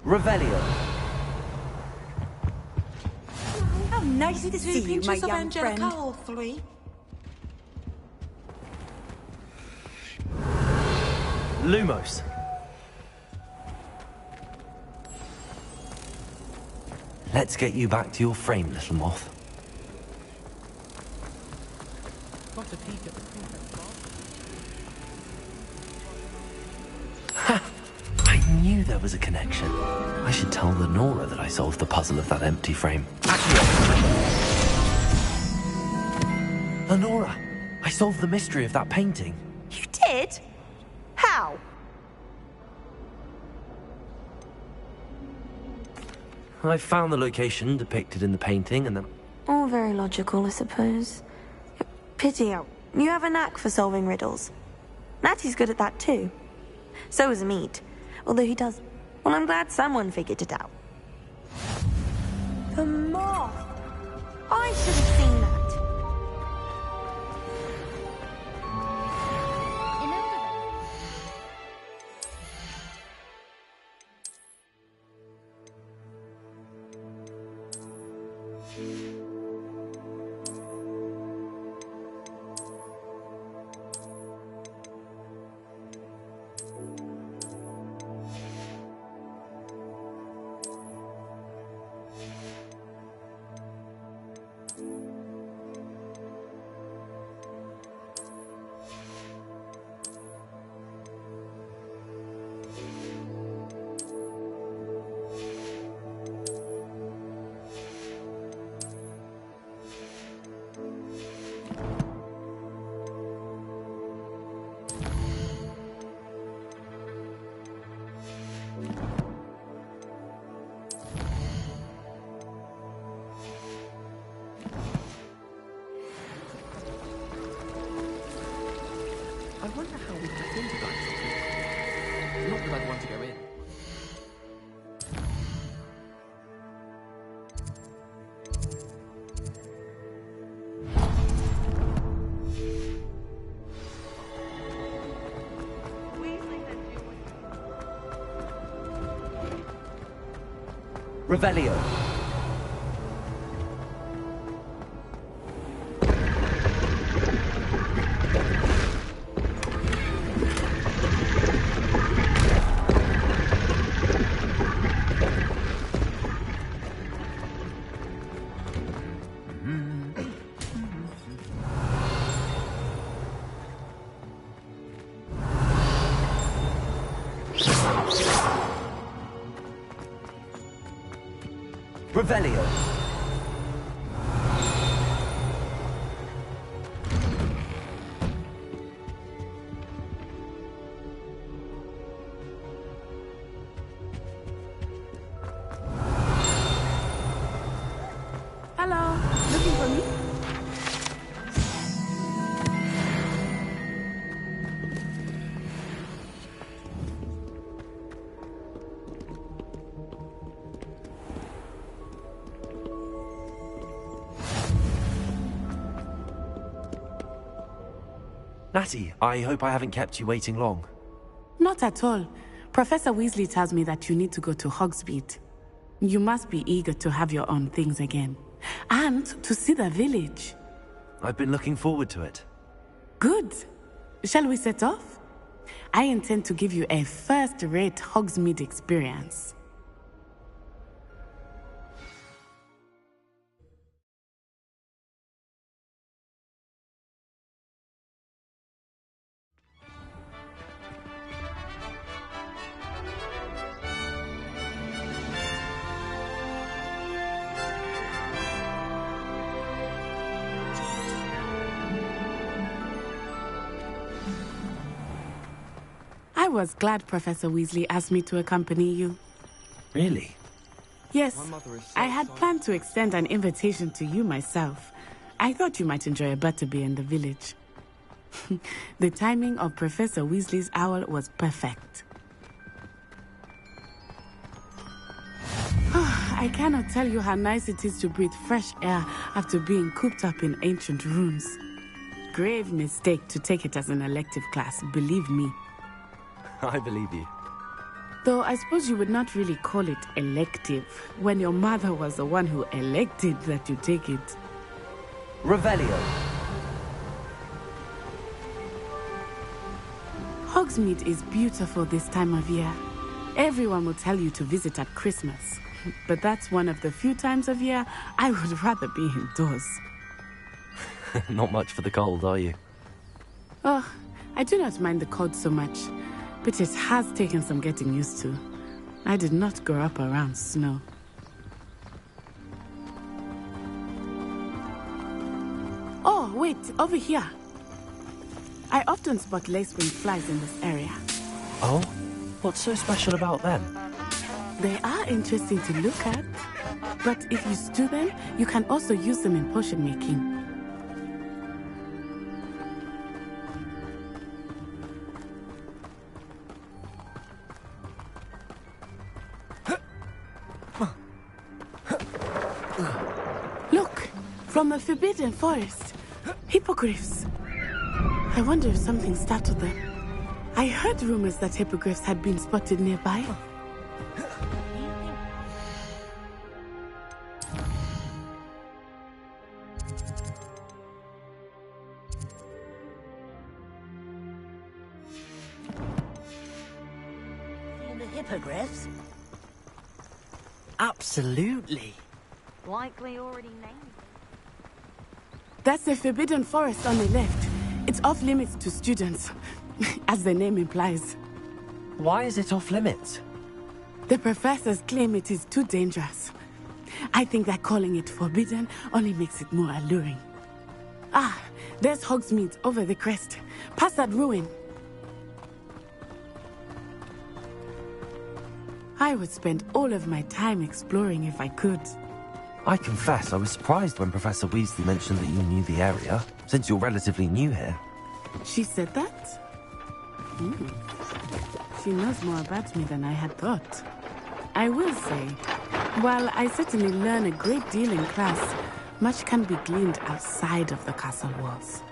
Revelio. How nice to see you, my young friend. Or 3? Lumos. Let's get you back to your frame, little moth. Got a peek at the prefect bar. Ha! I knew there was a connection. I should tell Lenora that I solved the puzzle of that empty frame. Lenora, I solved the mystery of that painting. You did? How? I found the location depicted in the painting and then... All very logical, I suppose. Pity you have a knack for solving riddles. Natty's good at that too. So is Mead. Although he does... Well, I'm glad someone figured it out. The moth! I should have seen that. I wonder how we got into that. Not that I'd want to go in. Revelio. Revelio. Hello, looking for me? Natty, I hope I haven't kept you waiting long. Not at all. Professor Weasley tells me that you need to go to Hogsmeade. You must be eager to have your own things again. And to see the village. I've been looking forward to it. Good. Shall we set off? I intend to give you a first-rate Hogsmeade experience. I I was glad Professor Weasley asked me to accompany you. Really? Yes, I had planned to extend an invitation to you myself. I thought you might enjoy a butterbeer in the village. The timing of Professor Weasley's owl was perfect. I cannot tell you how nice it is to breathe fresh air after being cooped up in ancient rooms. Grave mistake to take it as an elective class, believe me. I believe you. Though I suppose you would not really call it elective when your mother was the one who elected that you take it. Revelio. Hogsmeade is beautiful this time of year. Everyone will tell you to visit at Christmas. But that's one of the few times of year I would rather be indoors. Not much for the cold, are you? Oh, I do not mind the cold so much, but it has taken some getting used to. I did not grow up around snow. Oh, wait, over here. I often spot lacewing flies in this area. Oh? What's so special about them? They are interesting to look at, but if you stew them, you can also use them in potion making. Look, from the Forbidden Forest, hippogriffs. I wonder if something startled them. I heard rumors that hippogriffs had been spotted nearby. Seen the hippogriffs? Absolutely. Likely already named. That's the Forbidden Forest on the left. It's off limits to students, as the name implies. Why is it off limits? The professors claim it is too dangerous. I think that calling it forbidden only makes it more alluring. Ah, there's Hogsmeade over the crest. Past that ruin. I would spend all of my time exploring if I could. I confess, I was surprised when Professor Weasley mentioned that you knew the area, since you're relatively new here. She said that? She knows more about me than I had thought. I will say, while I certainly learn a great deal in class, much can be gleaned outside of the castle walls.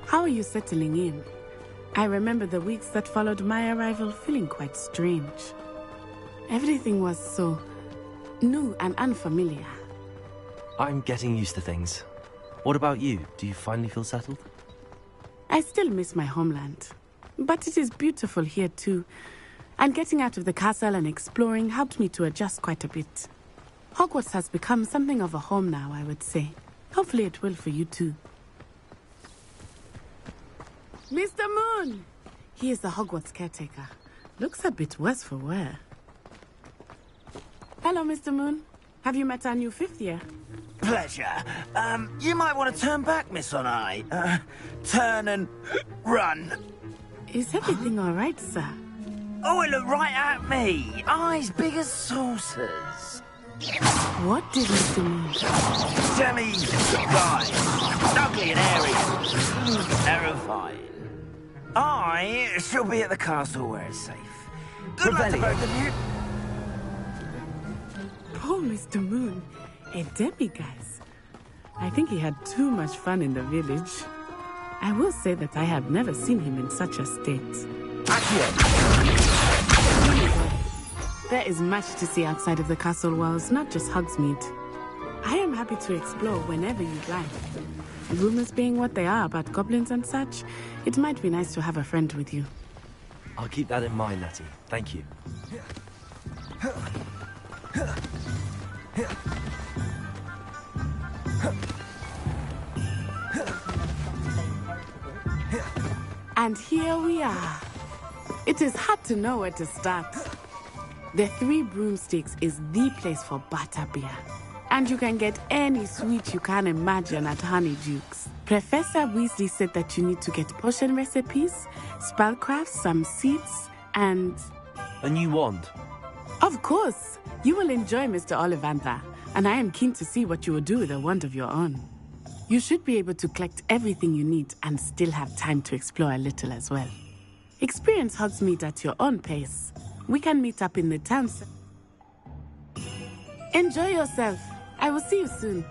How are you settling in? I remember the weeks that followed my arrival feeling quite strange. Everything was so new and unfamiliar. I'm getting used to things. What about you? Do you finally feel settled? I still miss my homeland, but it is beautiful here too. And getting out of the castle and exploring helped me to adjust quite a bit. Hogwarts has become something of a home now, I would say. Hopefully it will for you too. Mr. Moon! He is the Hogwarts caretaker. Looks a bit worse for wear. Hello, Mr. Moon. Have you met our new fifth year? Pleasure. You might want to turn back, Miss On-Eye. Turn and run. Is everything all right, sir? Oh, it looked right at me. Eyes big as saucers. What did Mr. Moon? Demi guy. Ugly and hairy. Terrifying. I shall be at the castle where it's safe. Good luck to both of you. Poor Mr. Moon. A demiguise. I think he had too much fun in the village. I will say that I have never seen him in such a state. There is much to see outside of the castle walls, not just Hogsmeade. I am happy to explore whenever you'd like. Rumors being what they are about goblins and such, it might be nice to have a friend with you. I'll keep that in mind, Natty. Thank you. And here we are. It is hard to know where to start. The Three Broomsticks is the place for butterbeer. And you can get any sweet you can imagine at Honeyduke's. Professor Weasley said that you need to get potion recipes, spellcrafts, some seeds, and... A new wand? Of course! You will enjoy Mr. Ollivander, and I am keen to see what you will do with a wand of your own. You should be able to collect everything you need and still have time to explore a little as well. Experience Hogsmeade at your own pace. We can meet up in the town. Enjoy yourself. I will see you soon.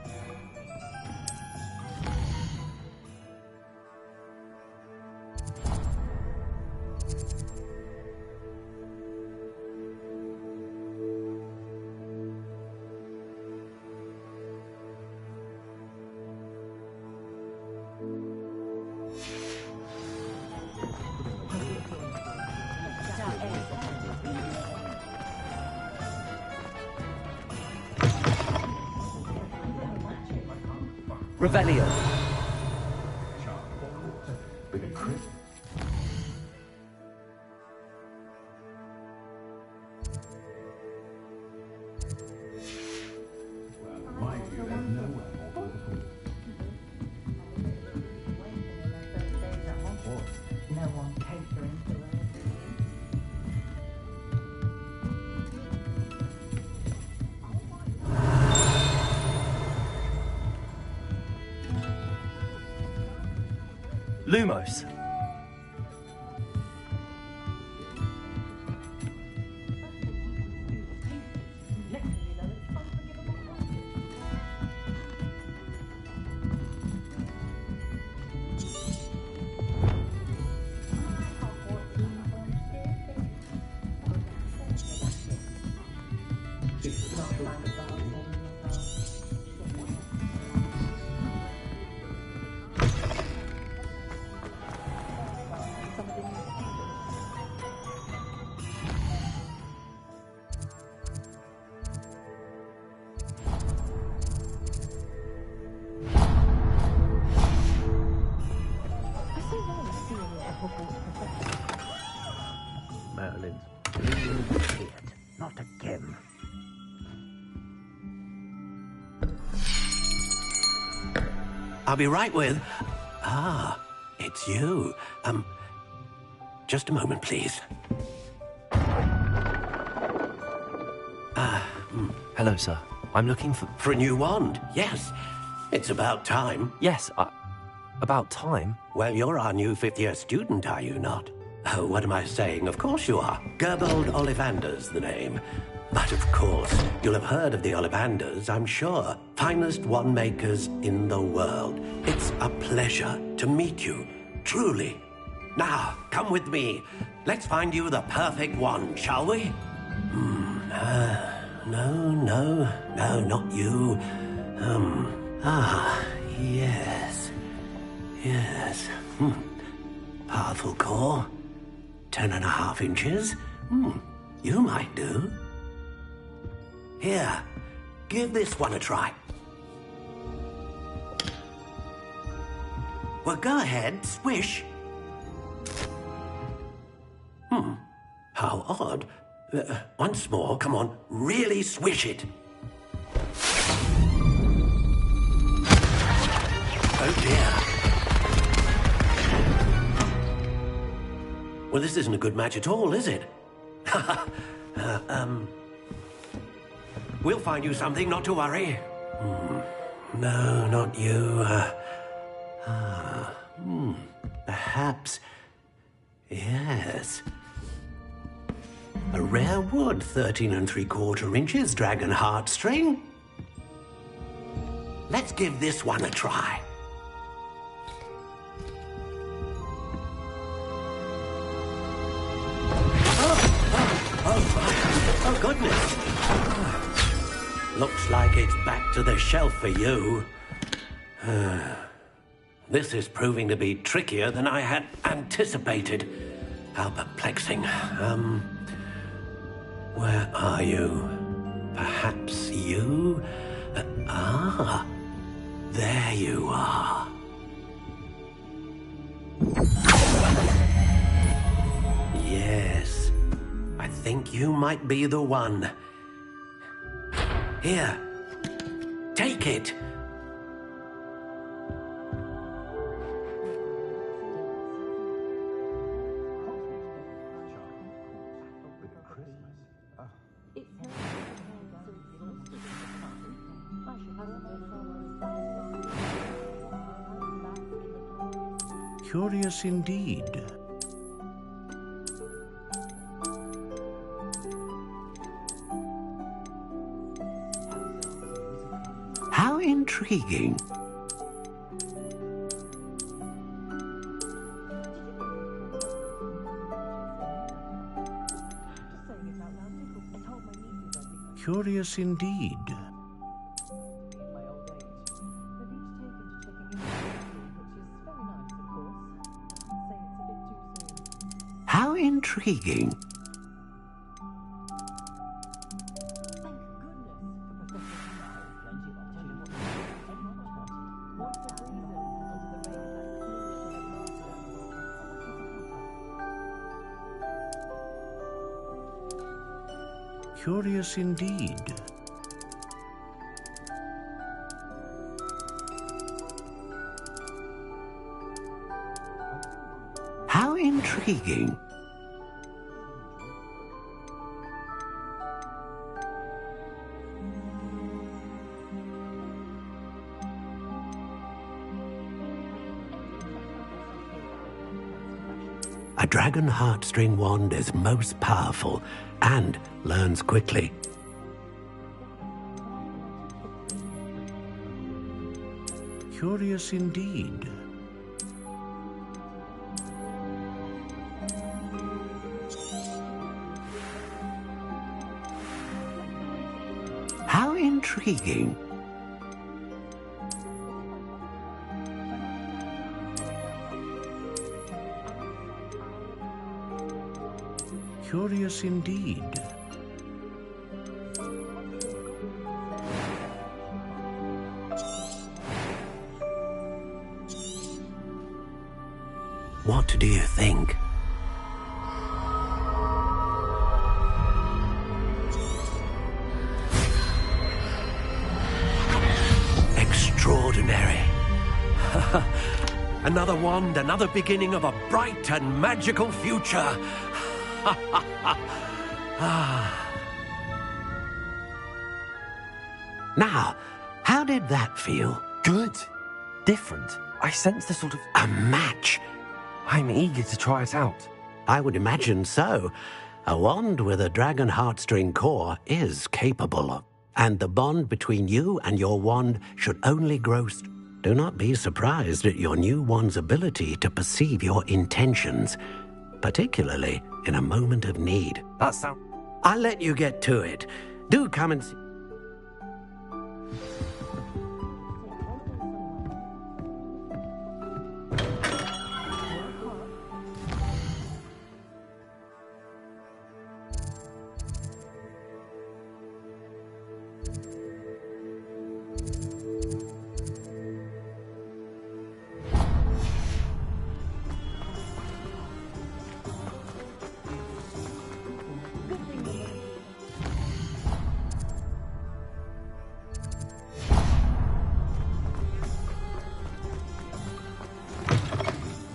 Revelio. Lumos. Merlin's bleeding kid. Not again. I'll be right with... Ah, it's you. Just a moment, please. Hello, sir. I'm looking for... For a new wand, yes. It's about time. Yes, about time? Well, you're our new fifth-year student, are you not? Oh, what am I saying? Of course you are. Gerbold Ollivander's the name. But of course, you'll have heard of the Ollivanders, I'm sure. Finest wand makers in the world. It's a pleasure to meet you, truly. Now, come with me. Let's find you the perfect wand, shall we? No, not you. Yes. Powerful core. 10.5 inches. You might do. Here, give this one a try. Well, go ahead, swish. How odd. Once more, come on, really swish it. Oh dear. Well, this isn't a good match at all, is it? We'll find you something, not to worry. No, not you. Perhaps... Yes. A rare wood, 13 3/4 inches, dragon heartstring. Let's give this one a try. Oh, goodness. Looks like it's back to the shelf for you. This is proving to be trickier than I had anticipated. How perplexing. Where are you? Perhaps you? There you are. Yeah. think you might be the one. Here, take it. Curious indeed. How intriguing. Curious indeed. How intriguing. Curious indeed. How intriguing. A dragon heartstring wand is most powerful and learns quickly. Curious indeed. How intriguing. Curious indeed. What do you think? Extraordinary. Another wand, another beginning of a bright and magical future. Now, how did that feel? Good. Different. I sense a sort of... A match. I'm eager to try it out. I would imagine so. A wand with a dragon heartstring core is capable of, and the bond between you and your wand should only grow. Do not be surprised at your new wand's ability to perceive your intentions, particularly in a moment of need. That sounds... I'll let you get to it. Do come and see.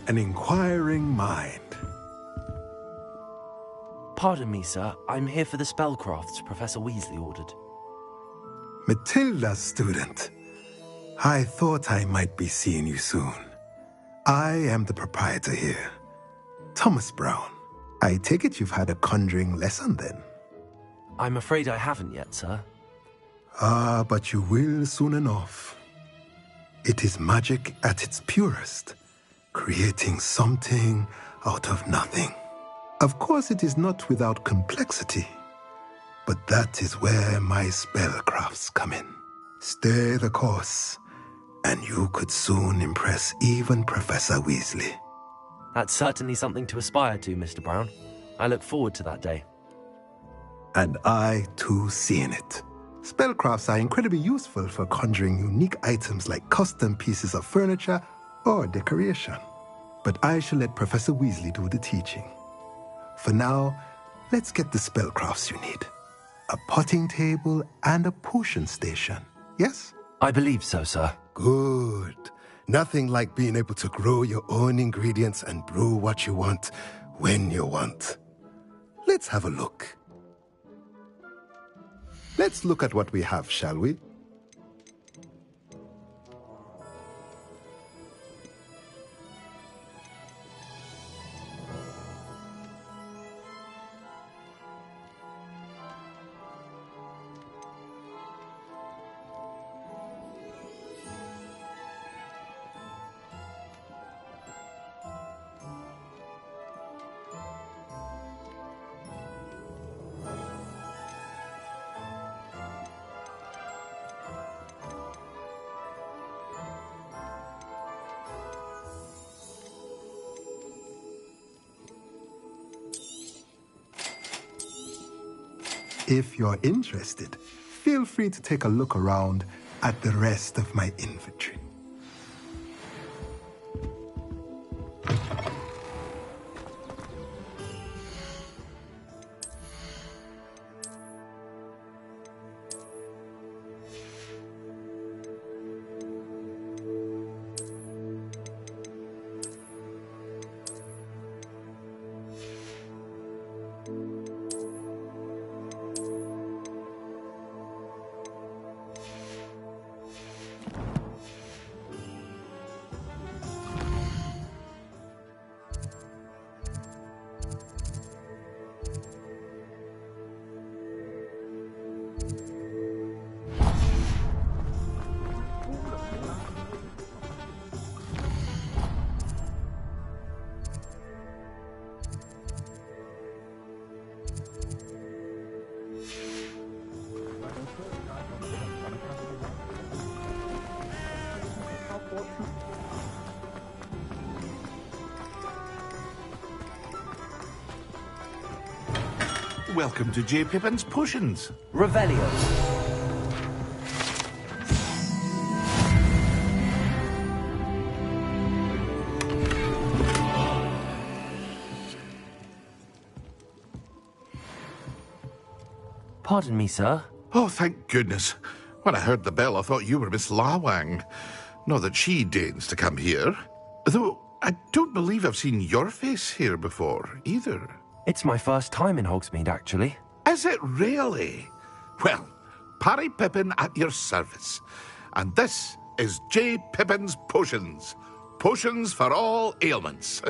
An inquiring mind. Pardon me, sir. I'm here for the spellcrafts Professor Weasley ordered. Matilda's student. I thought I might be seeing you soon. I am the proprietor here, Thomas Brown. I take it you've had a conjuring lesson then? I'm afraid I haven't yet, sir. Ah, but you will soon enough. It is magic at its purest, creating something out of nothing. Of course, it is not without complexity, but that is where my spellcrafts come in. Stay the course, and you could soon impress even Professor Weasley. That's certainly something to aspire to, Mr. Brown. I look forward to that day. And I, too, seeing it. Spellcrafts are incredibly useful for conjuring unique items like custom pieces of furniture or decoration. But I shall let Professor Weasley do the teaching. For now, Let's get the spellcrafts you need. A potting table and a potion station, yes? I believe so, sir. Good. Nothing like being able to grow your own ingredients and brew what you want, when you want. Let's have a look. Let's look at what we have, shall we? If you're interested, feel free to take a look around at the rest of my inventory. Welcome to J. Pippin's Potions. Revelio. Pardon me, sir. Oh, thank goodness. When I heard the bell, I thought you were Miss Lawang. Not that she deigns to come here. Though I don't believe I've seen your face here before, either. It's my first time in Hogsmeade, actually. Is it really? Well, Parry Pippin at your service. And this is J. Pippin's Potions. Potions for all ailments.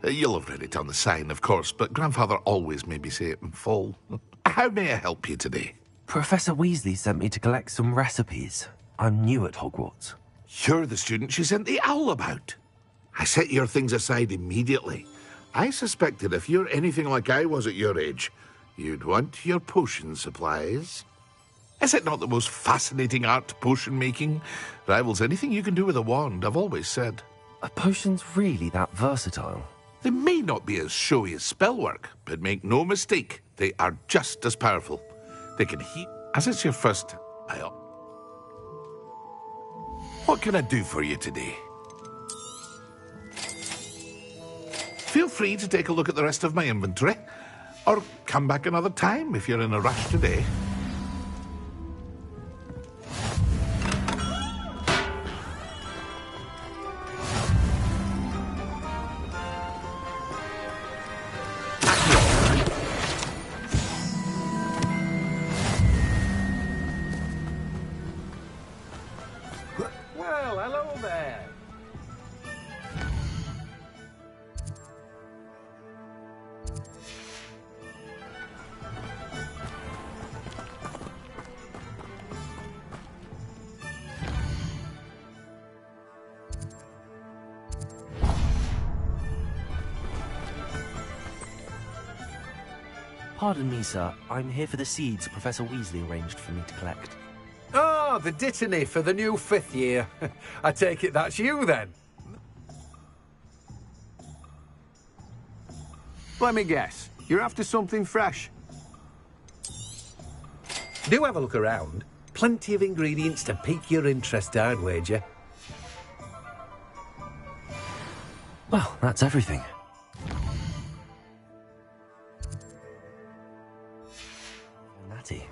You'll have read it on the sign, of course, but Grandfather always made me say it in full. How may I help you today? Professor Weasley sent me to collect some recipes. I'm new at Hogwarts. You're the student she sent the owl about. I set your things aside immediately. I suspected if you're anything like I was at your age, you'd want your potion supplies. Is it not the most fascinating art, potion making? Rivals anything you can do with a wand, I've always said. Are potions really that versatile? They may not be as showy as spellwork, but make no mistake, they are just as powerful. They can heal. As it's your first... What can I do for you today? Feel free to take a look at the rest of my inventory, or come back another time if you're in a rush today. Well, hello there. Pardon me, sir. I'm here for the seeds Professor Weasley arranged for me to collect. Oh, the dittany for the new 5th year. I take it that's you, then? Let me guess. You're after something fresh? Do have a look around. Plenty of ingredients to pique your interest, I'd wager. Well, that's everything. Natty.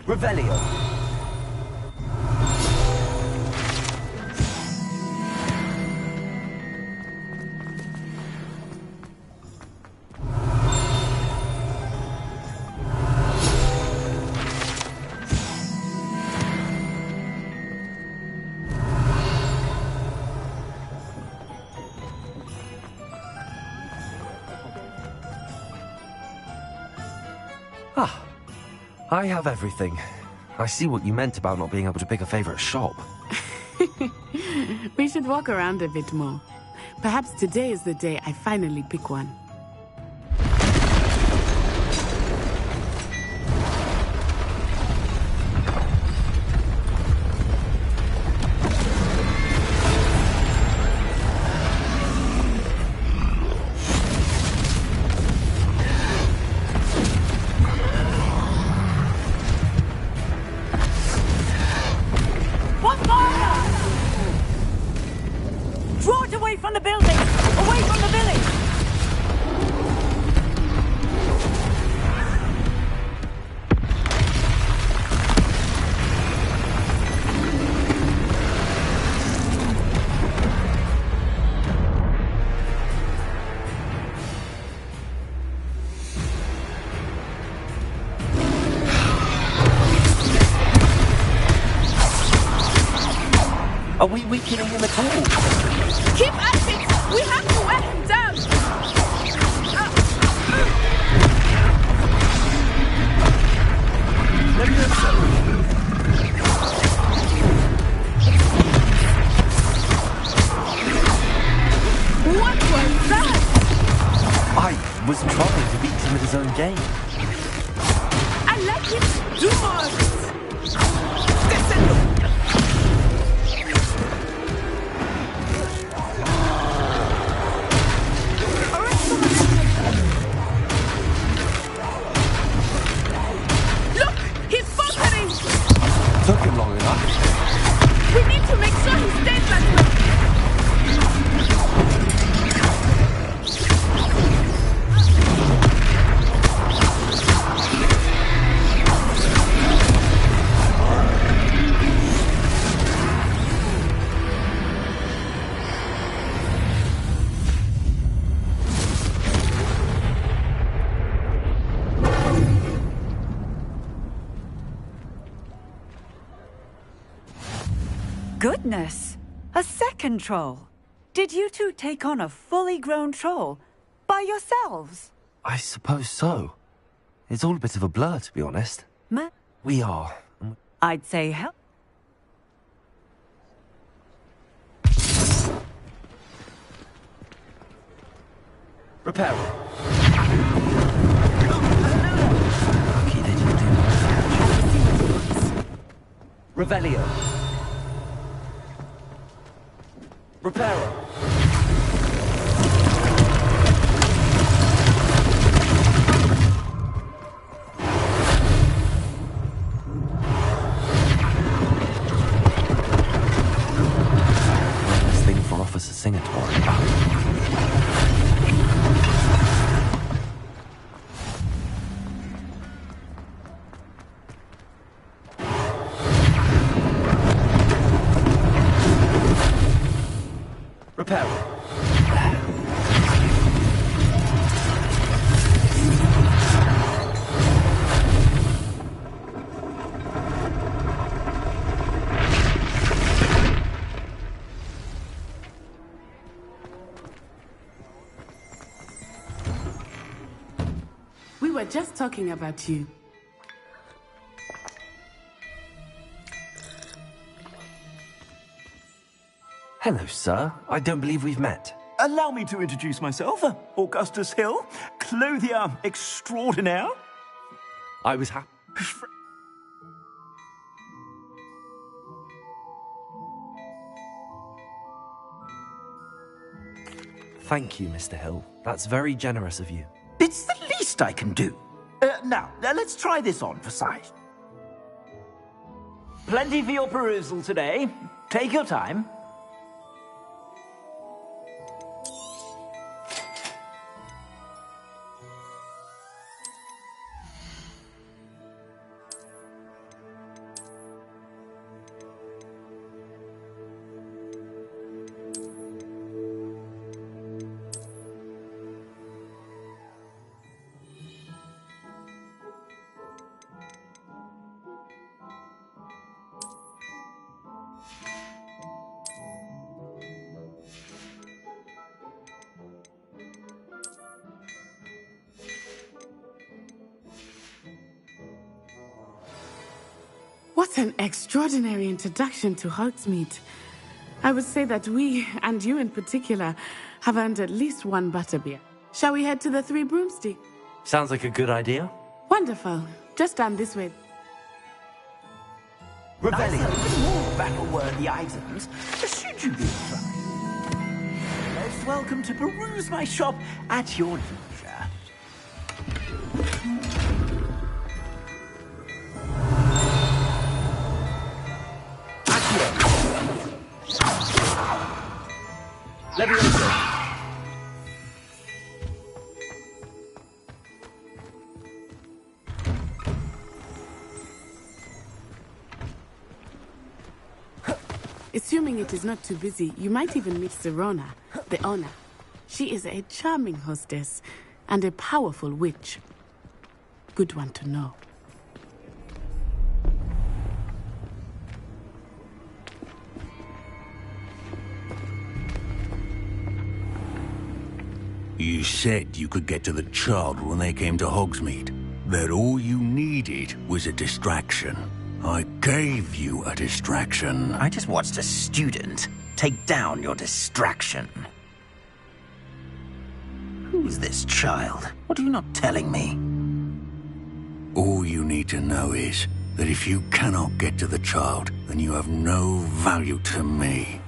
Revelio. Ah, I have everything. I see what you meant about not being able to pick a favorite shop. We should walk around a bit more. Perhaps today is the day I finally pick one. Draw it away from the building! Away from the village! Are we weakening him at all? Keep at it! We have to wear him down! What was that? I was trying to beat him at his own game. I like it! Do more of it! Descendo! Took him long enough. We need to make sure he stays that way. Goodness! A second troll! Did you two take on a fully grown troll by yourselves? I suppose so. It's all a bit of a blur, to be honest. We are. I'd say help. Repair. Lucky they didn't do that. Revelio. Reparo. This thing for Officer Singatory. were just talking about you. Hello, sir. I don't believe we've met. Allow me to introduce myself. Augustus Hill, clothier extraordinaire. I was happy. Thank you, Mr. Hill. That's very generous of you. It's the least I can do. Now, let's try this on for size. Plenty for your perusal today. Take your time. What an extraordinary introduction to Hogsmeade. I would say that we, and you in particular, have earned at least one butterbeer. Shall we head to the Three Broomsticks? Sounds like a good idea. Wonderful. Just down this way. Revelling more battle-worthy items, should you be inclined. Most welcome to peruse my shop at your leisure. Assuming it is not too busy, you might even meet Serona, the owner. She is a charming hostess and a powerful witch. Good one to know. You said you could get to the child when they came to Hogsmeade. That all you needed was a distraction. I gave you a distraction. I just watched a student take down your distraction. Who's this child? What are you not telling me? All you need to know is that if you cannot get to the child, then you have no value to me.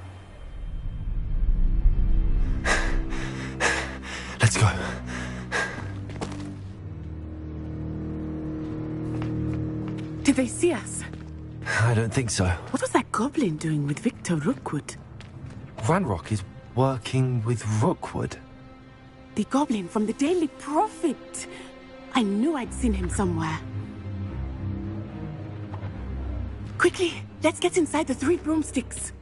Let's go. Did they see us? I don't think so. What was that goblin doing with Victor Rookwood? Ranrock is working with Rookwood. The goblin from the Daily Prophet. I knew I'd seen him somewhere. Quickly, let's get inside the Three Broomsticks.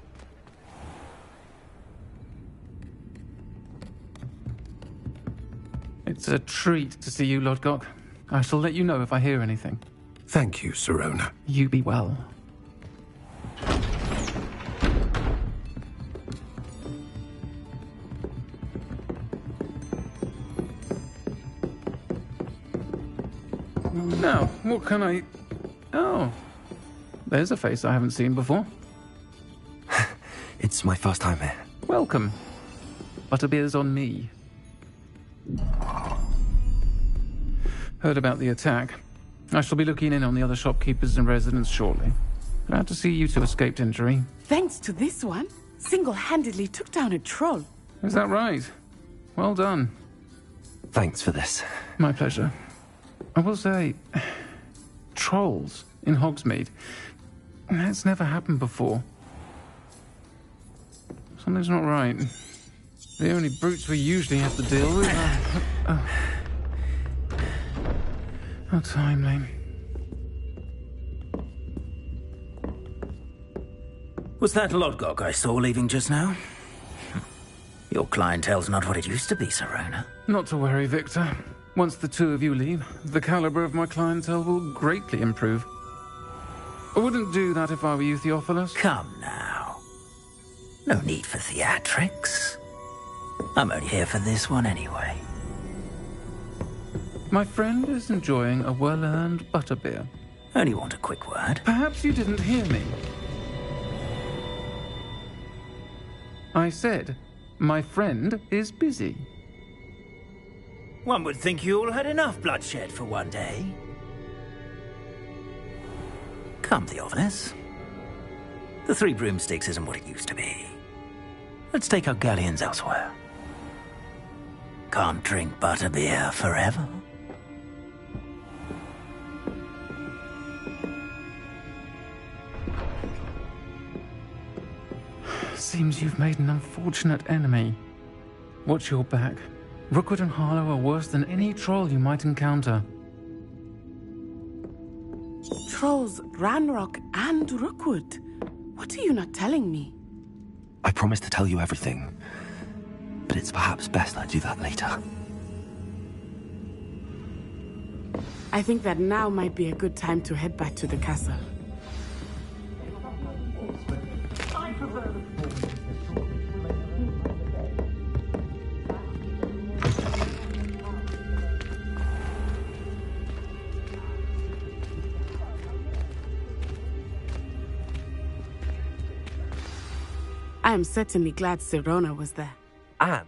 It's a treat to see you, Lodgok. I shall let you know if I hear anything. Thank you, Serona. You be well. Now, what can I... Oh, there's a face I haven't seen before. It's my first time here. Welcome. Butterbeer's on me. Heard about the attack. I shall be looking in on the other shopkeepers and residents shortly. Glad to see you two escaped injury. Thanks to this one, single-handedly took down a troll. Is that right? Well done. Thanks for this. My pleasure. I will say, trolls in Hogsmeade. That's never happened before. Something's not right. The only brutes we usually have to deal with are... How timely. Was that Lodgok I saw leaving just now? Your clientele's not what it used to be, Serona. Not to worry, Victor. Once the two of you leave, the caliber of my clientele will greatly improve. I wouldn't do that if I were you, Theophilus. Come now. No need for theatrics. I'm only here for this one anyway. My friend is enjoying a well-earned butterbeer. Only want a quick word. Perhaps you didn't hear me. I said, my friend is busy. One would think you all had enough bloodshed for one day. Come, Theophilus. The Three Broomsticks isn't what it used to be. Let's take our galleons elsewhere. Can't drink butterbeer forever. Seems you've made an unfortunate enemy. Watch your back. Rookwood and Harlow are worse than any troll you might encounter. Trolls, Ranrock, and Rookwood. What are you not telling me? I promised to tell you everything, but it's perhaps best I do that later. I think that now might be a good time to head back to the castle. I am certainly glad Sirona was there. Anne.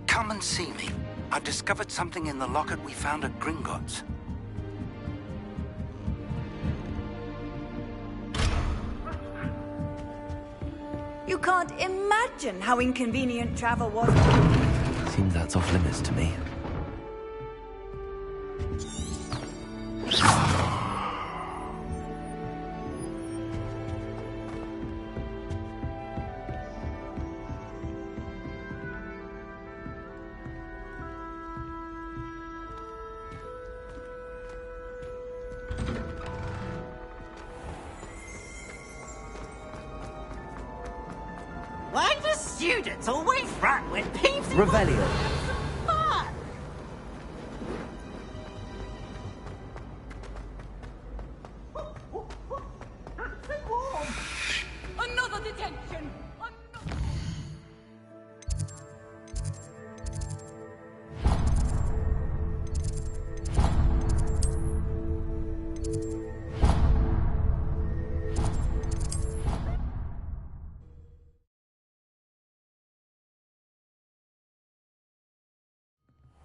Come and see me. I've discovered something in the locket we found at Gringotts. You can't imagine how inconvenient travel was. Seems that's off limits to me. Why do students always run when peeps... Revelio.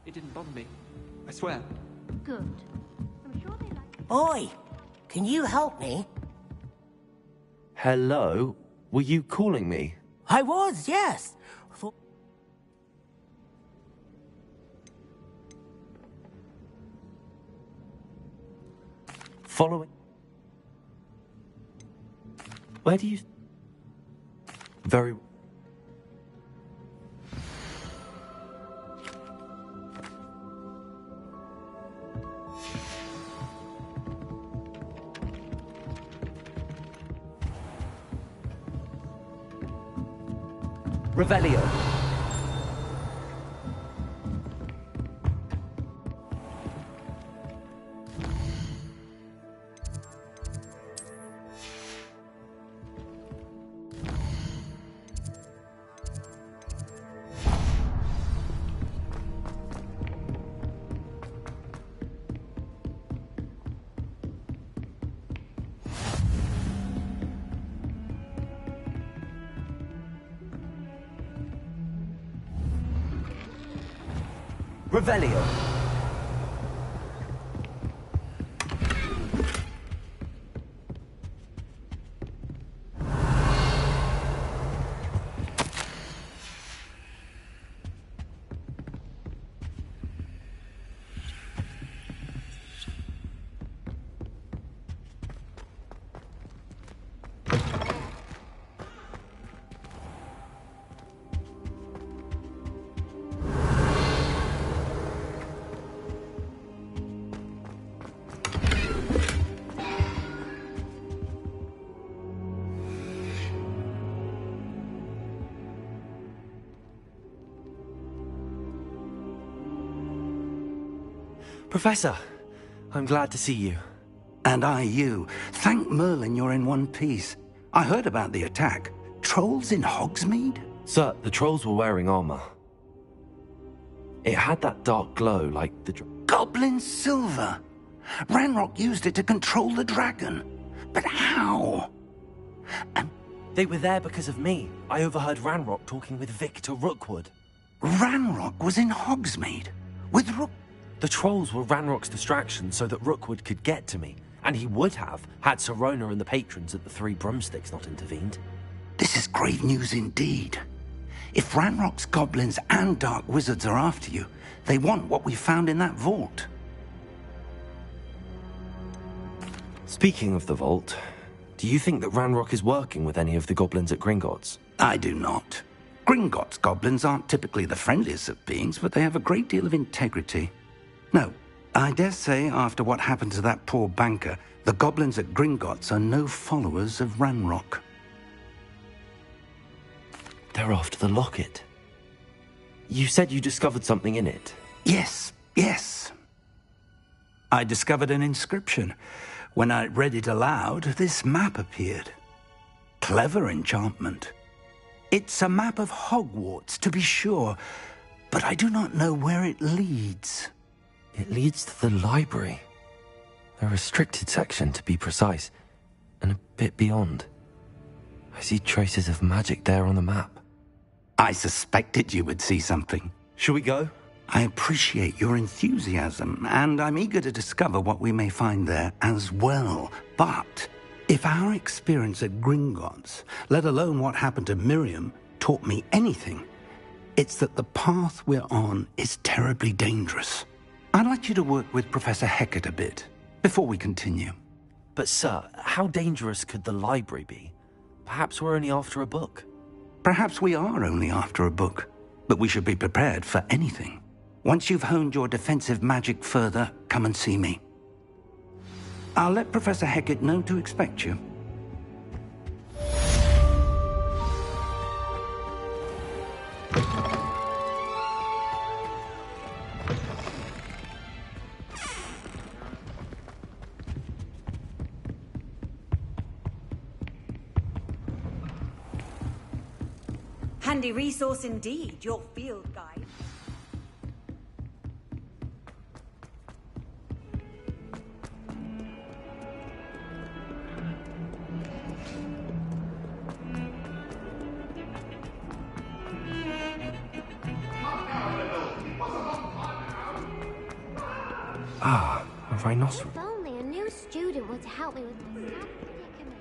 It didn't bother me. I swear. Good. I'm sure they like... Boy, can you help me? Hello? Were you calling me? I was, yes. Following... Where do you... Very... Revelio. Revelio. Professor, I'm glad to see you. And I you. Thank Merlin you're in one piece. I heard about the attack. Trolls in Hogsmeade? Sir, the trolls were wearing armor. It had that dark glow like the... Goblin silver! Ranrock used it to control the dragon. But how? And they were there because of me. I overheard Ranrock talking with Victor Rookwood. Ranrock was in Hogsmeade? With Rook... The trolls were Ranrock's distraction so that Rookwood could get to me. And he would have, had Sirona and the patrons at the Three Broomsticks not intervened. This is grave news indeed. If Ranrock's goblins and dark wizards are after you, they want what we found in that vault. Speaking of the vault, do you think that Ranrock is working with any of the goblins at Gringotts? I do not. Gringotts goblins aren't typically the friendliest of beings, but they have a great deal of integrity. No, I dare say after what happened to that poor banker, the goblins at Gringotts are no followers of Ranrock. They're after the locket. You said you discovered something in it. Yes. I discovered an inscription. When I read it aloud, this map appeared. Clever enchantment. It's a map of Hogwarts, to be sure, but I do not know where it leads. It leads to the library. A restricted section, to be precise, and a bit beyond. I see traces of magic there on the map. I suspected you would see something. Shall we go? I appreciate your enthusiasm, and I'm eager to discover what we may find there as well. But if our experience at Gringotts, let alone what happened to Miriam, taught me anything, it's that the path we're on is terribly dangerous. I'd like you to work with Professor Hecat a bit, before we continue. But sir, how dangerous could the library be? Perhaps we're only after a book. Perhaps we are only after a book, but we should be prepared for anything. Once you've honed your defensive magic further, come and see me. I'll let Professor Hecat know to expect you. Handy resource indeed, your field guide. Ah, a rhinoceros. If only a new student were to help me with my sad predicament.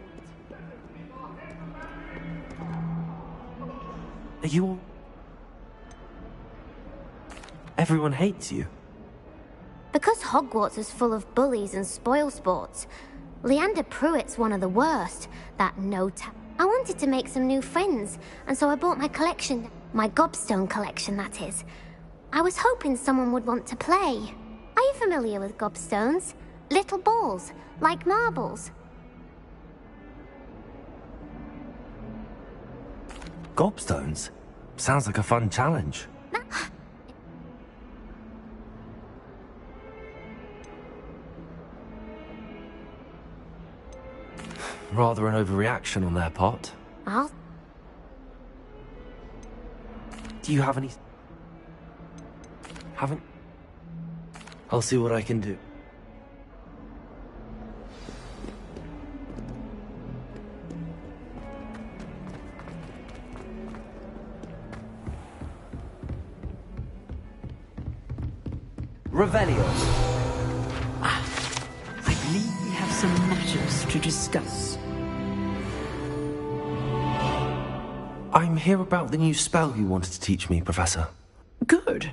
Are you all... Everyone hates you. Because Hogwarts is full of bullies and spoilsports, Leander Pruitt's one of the worst. That I wanted to make some new friends, and so I bought my collection. My gobstone collection, that is. I was hoping someone would want to play. Are you familiar with gobstones? Little balls, like marbles. Gobstones? Sounds like a fun challenge. Rather an overreaction on their part. I'll... Do you have any... Haven't... I'll see what I can do. Revelio. I believe we have some matters to discuss. I'm here about the new spell you wanted to teach me, Professor. Good.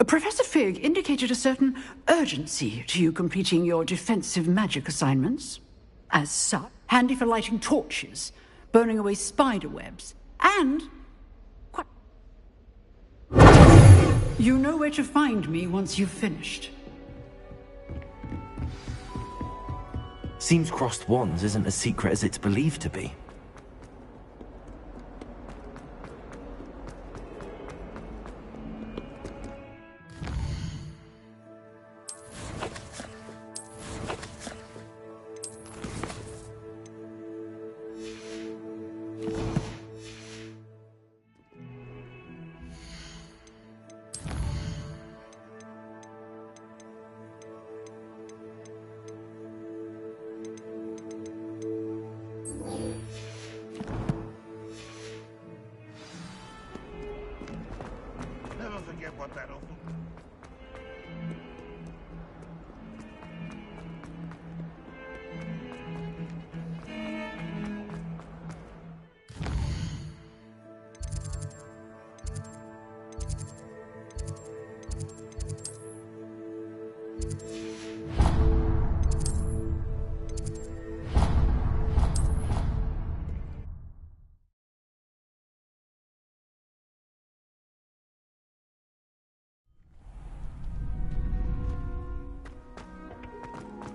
Professor Fig indicated a certain urgency to you completing your defensive magic assignments. As such, handy for lighting torches, burning away spider webs, and... You know where to find me once you've finished. Seems crossed wands isn't as secret as it's believed to be.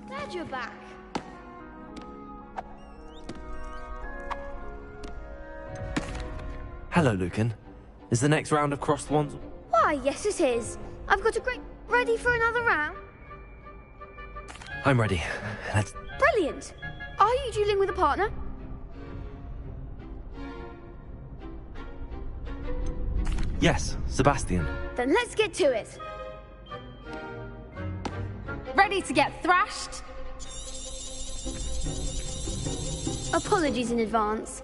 Glad you're back. Hello, Lucan. Is the next round of crossed wands... Why, yes it is. I've got a great... Ready for another round? I'm ready. Let's... Brilliant. Are you dueling with a partner? Yes, Sebastian. Then let's get to it. Ready to get thrashed? Apologies in advance.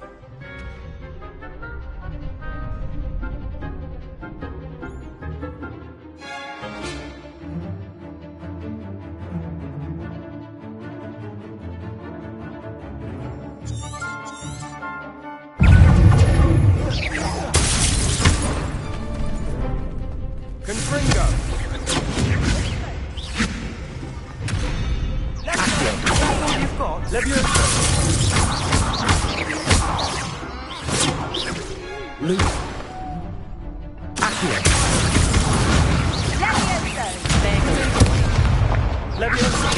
Confringo. You've got Leviosa. Luke. Accio. Leviosa.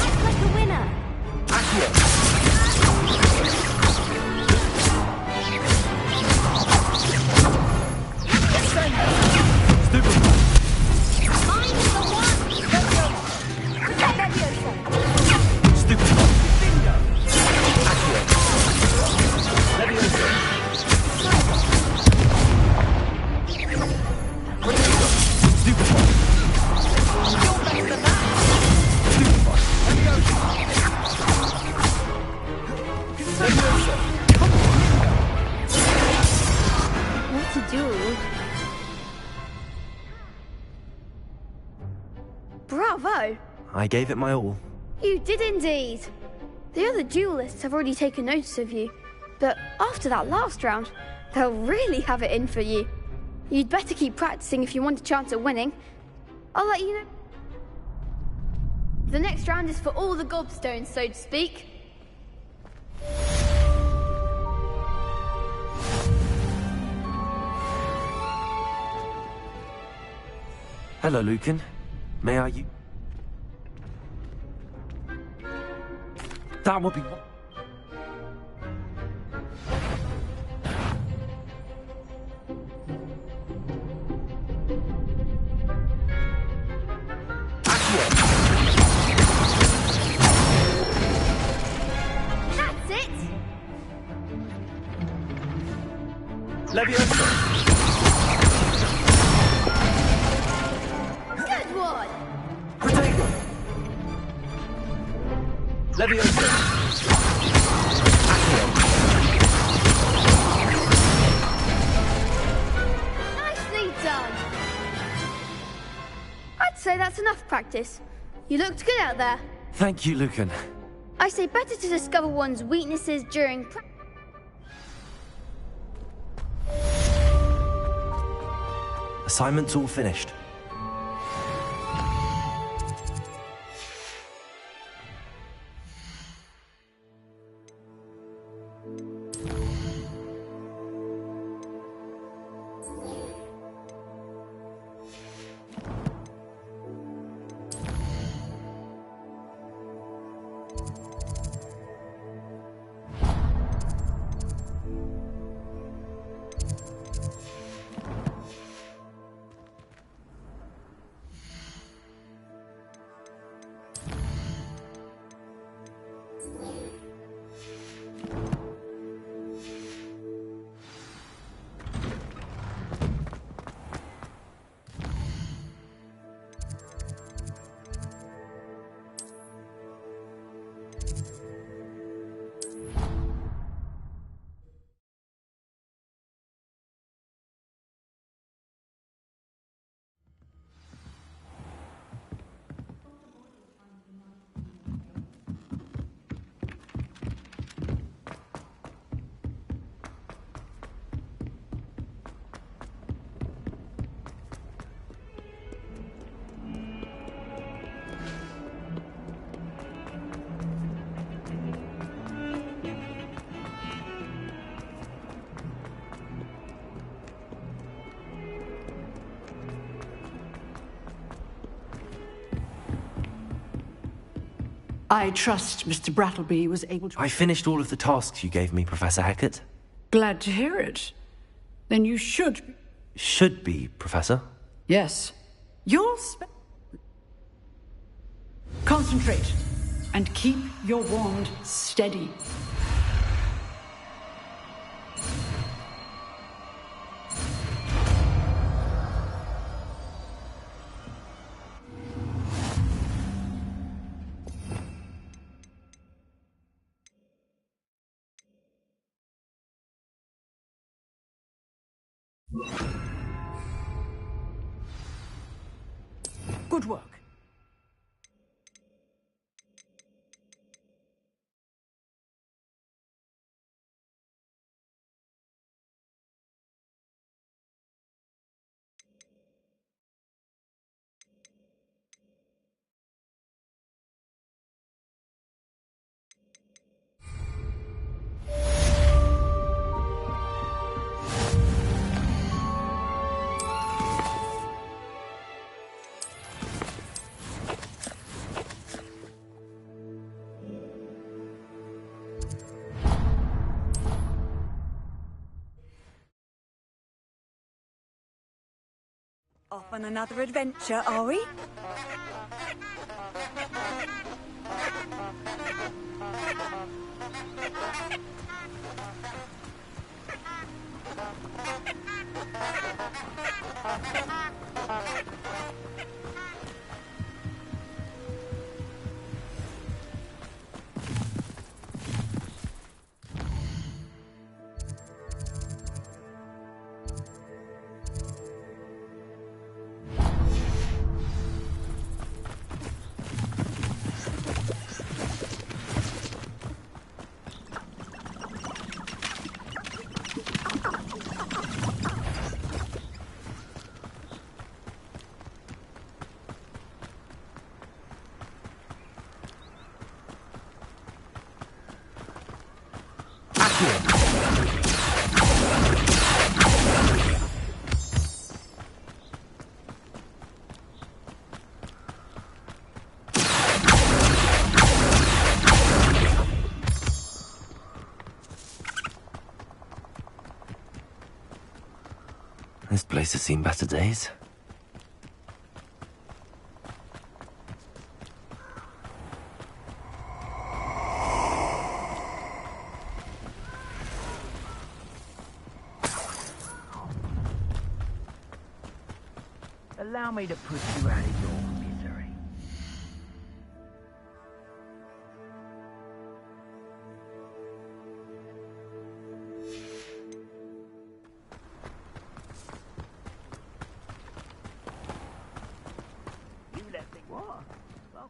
Act like a winner. Bravo! I gave it my all. You did indeed. The other duelists have already taken notice of you, but after that last round, they'll really have it in for you. You'd better keep practicing if you want a chance at winning. I'll let you know. The next round is for all the gobstones, so to speak. Hello, Lucan. May I That would be... That's it! Leviosa! Good one! Protego! Leviosa! Nicely done! I'd say that's enough practice. You looked good out there. Thank you, Lucan. I say better to discover one's weaknesses during Assignment's all finished. I trust Mr. Brattleby was able to... I finished all of the tasks you gave me, Professor Hackett. Glad to hear it. Then you should... Should be, Professor. Yes. You'll concentrate and keep your wand steady. Good work. Off on another adventure, are we? This place has seen better days. Allow me to put you out of your misery. You left me what? Well,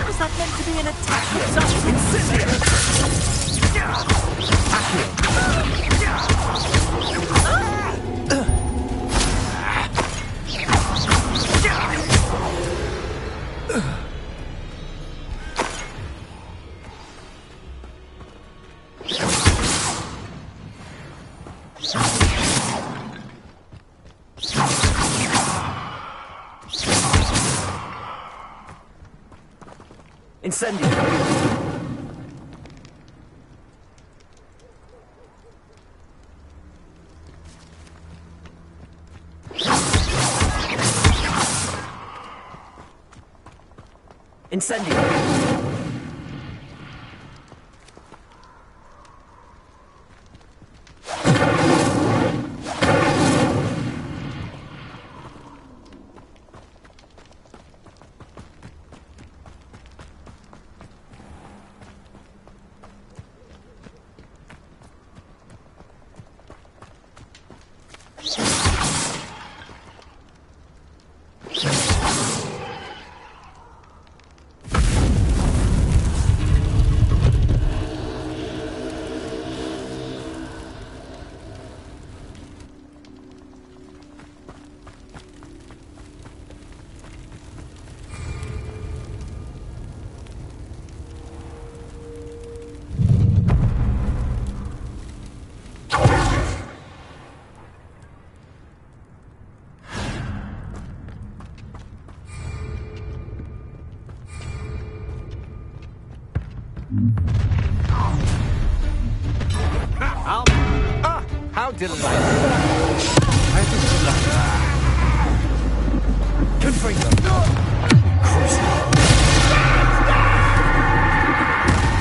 was that meant to be an attack or something? Incendio. Incendio. How delightful. I think you love it. Confront them.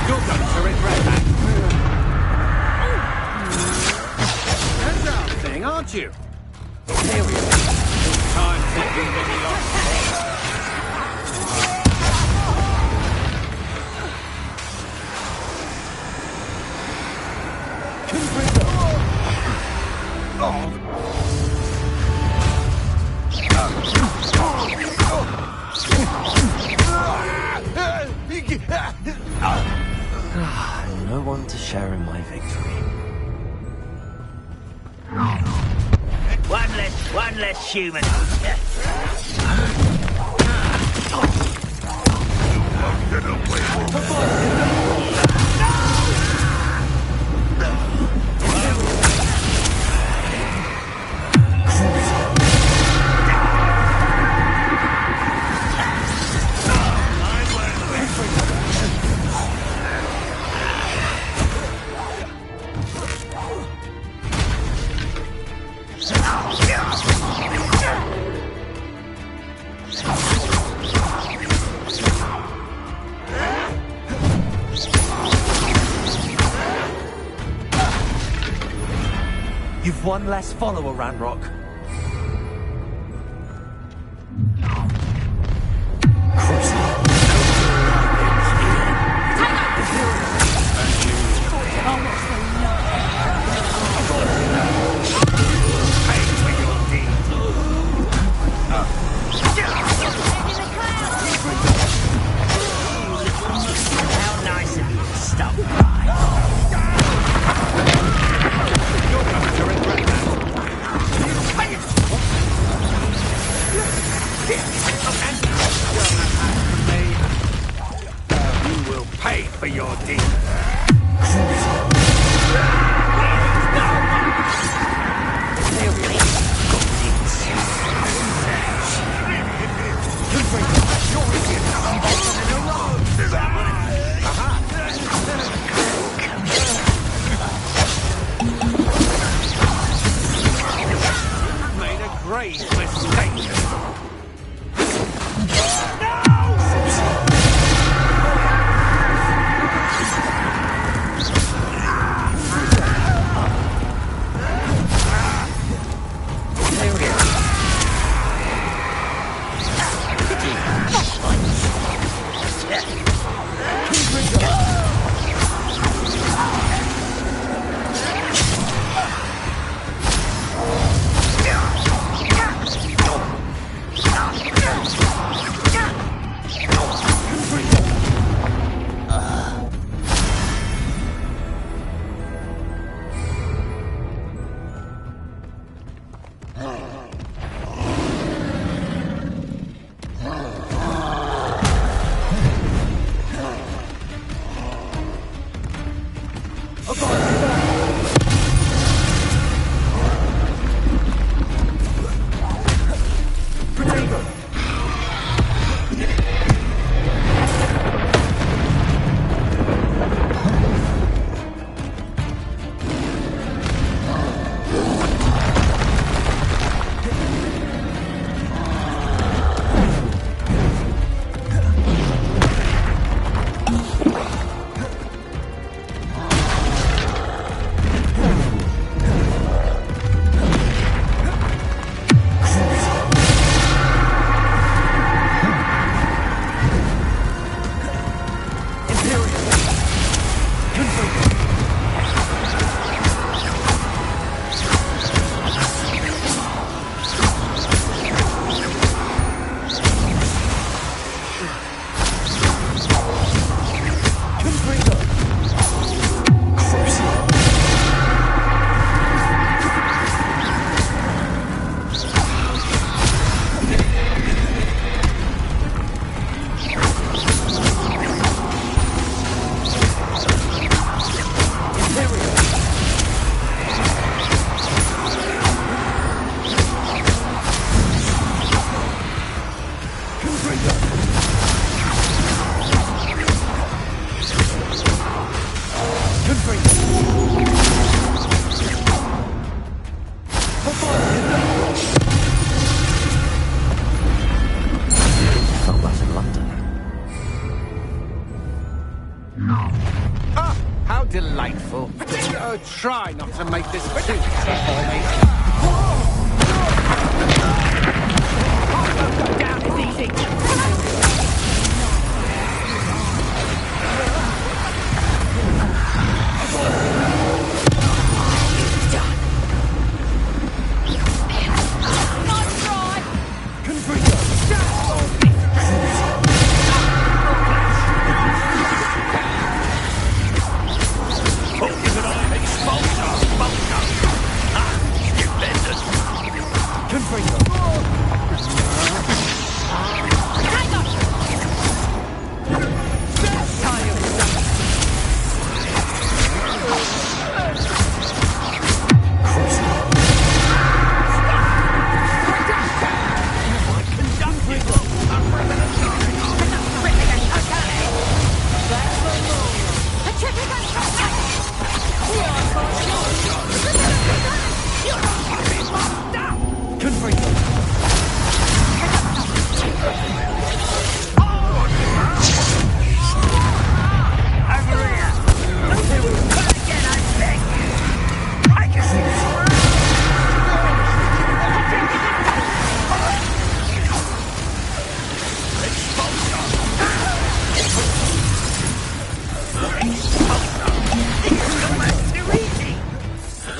You're going to regret that. Hands out thing, aren't you? Here we go. Time taking any longer. No one to share in my victory. One less human. You've one less follower, Ranrock. grave mistake. How delightful. Oh, try not to make this too easy for me. Go down, it's easy.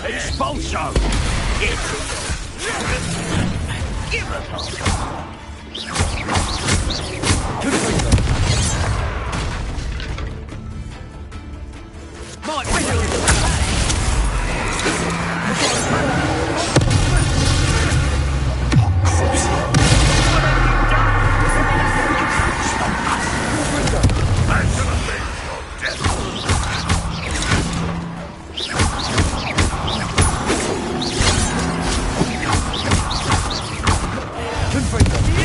Expulso! Give it Confringo!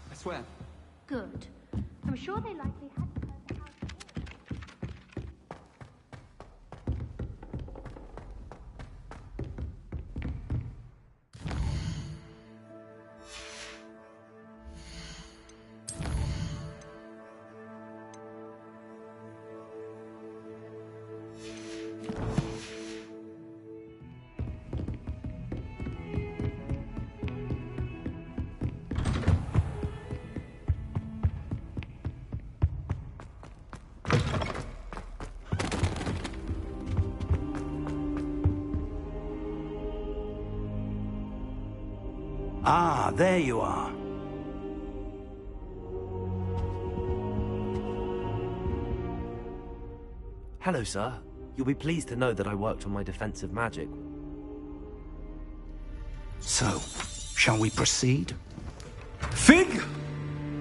I swear. Good. I'm sure they likely had to learn how to walk. Ah, there you are. Hello, sir. You'll be pleased to know that I worked on my defensive magic. So, shall we proceed? Fig!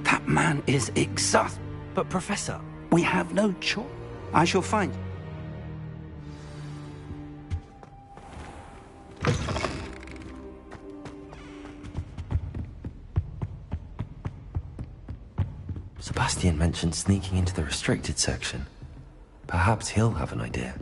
That man is exhausted. But, Professor... We have no choice. I shall find... Sebastian mentioned sneaking into the restricted section. Perhaps he'll have an idea.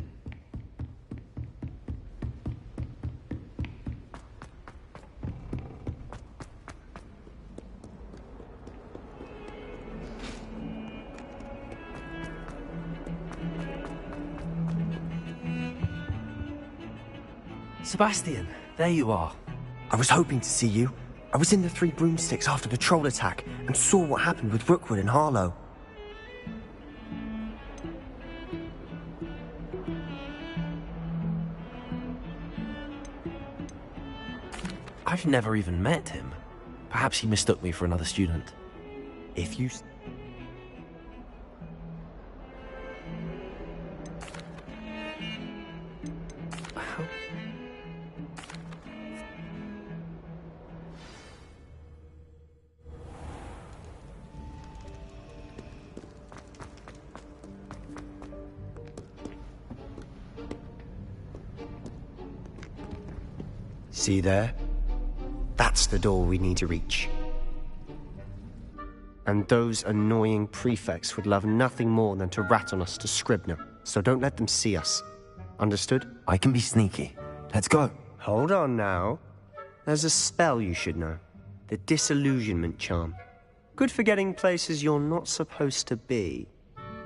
Sebastian, there you are. I was hoping to see you. I was in the Three Broomsticks after the troll attack and saw what happened with Rookwood and Harlow. I've never even met him. Perhaps he mistook me for another student. If you... See there? That's the door we need to reach. And those annoying prefects would love nothing more than to rat on us to Scribner, so don't let them see us. Understood? I can be sneaky. Let's go. Hold on now. There's a spell you should know. The Disillusionment Charm. Good for getting places you're not supposed to be.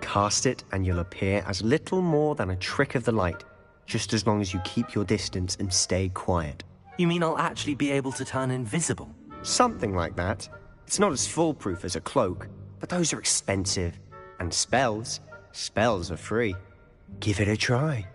Cast it and you'll appear as little more than a trick of the light, just as long as you keep your distance and stay quiet. You mean I'll actually be able to turn invisible? Something like that. It's not as foolproof as a cloak, but those are expensive. And spells are free. Give it a try.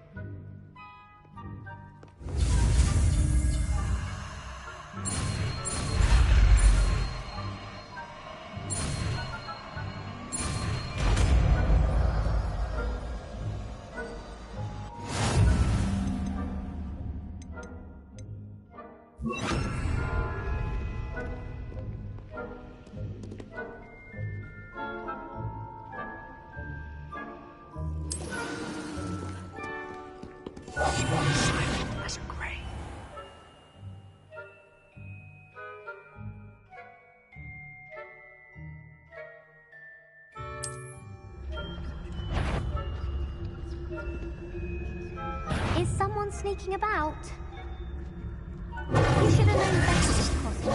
Is someone sneaking about? You should have known better this costume.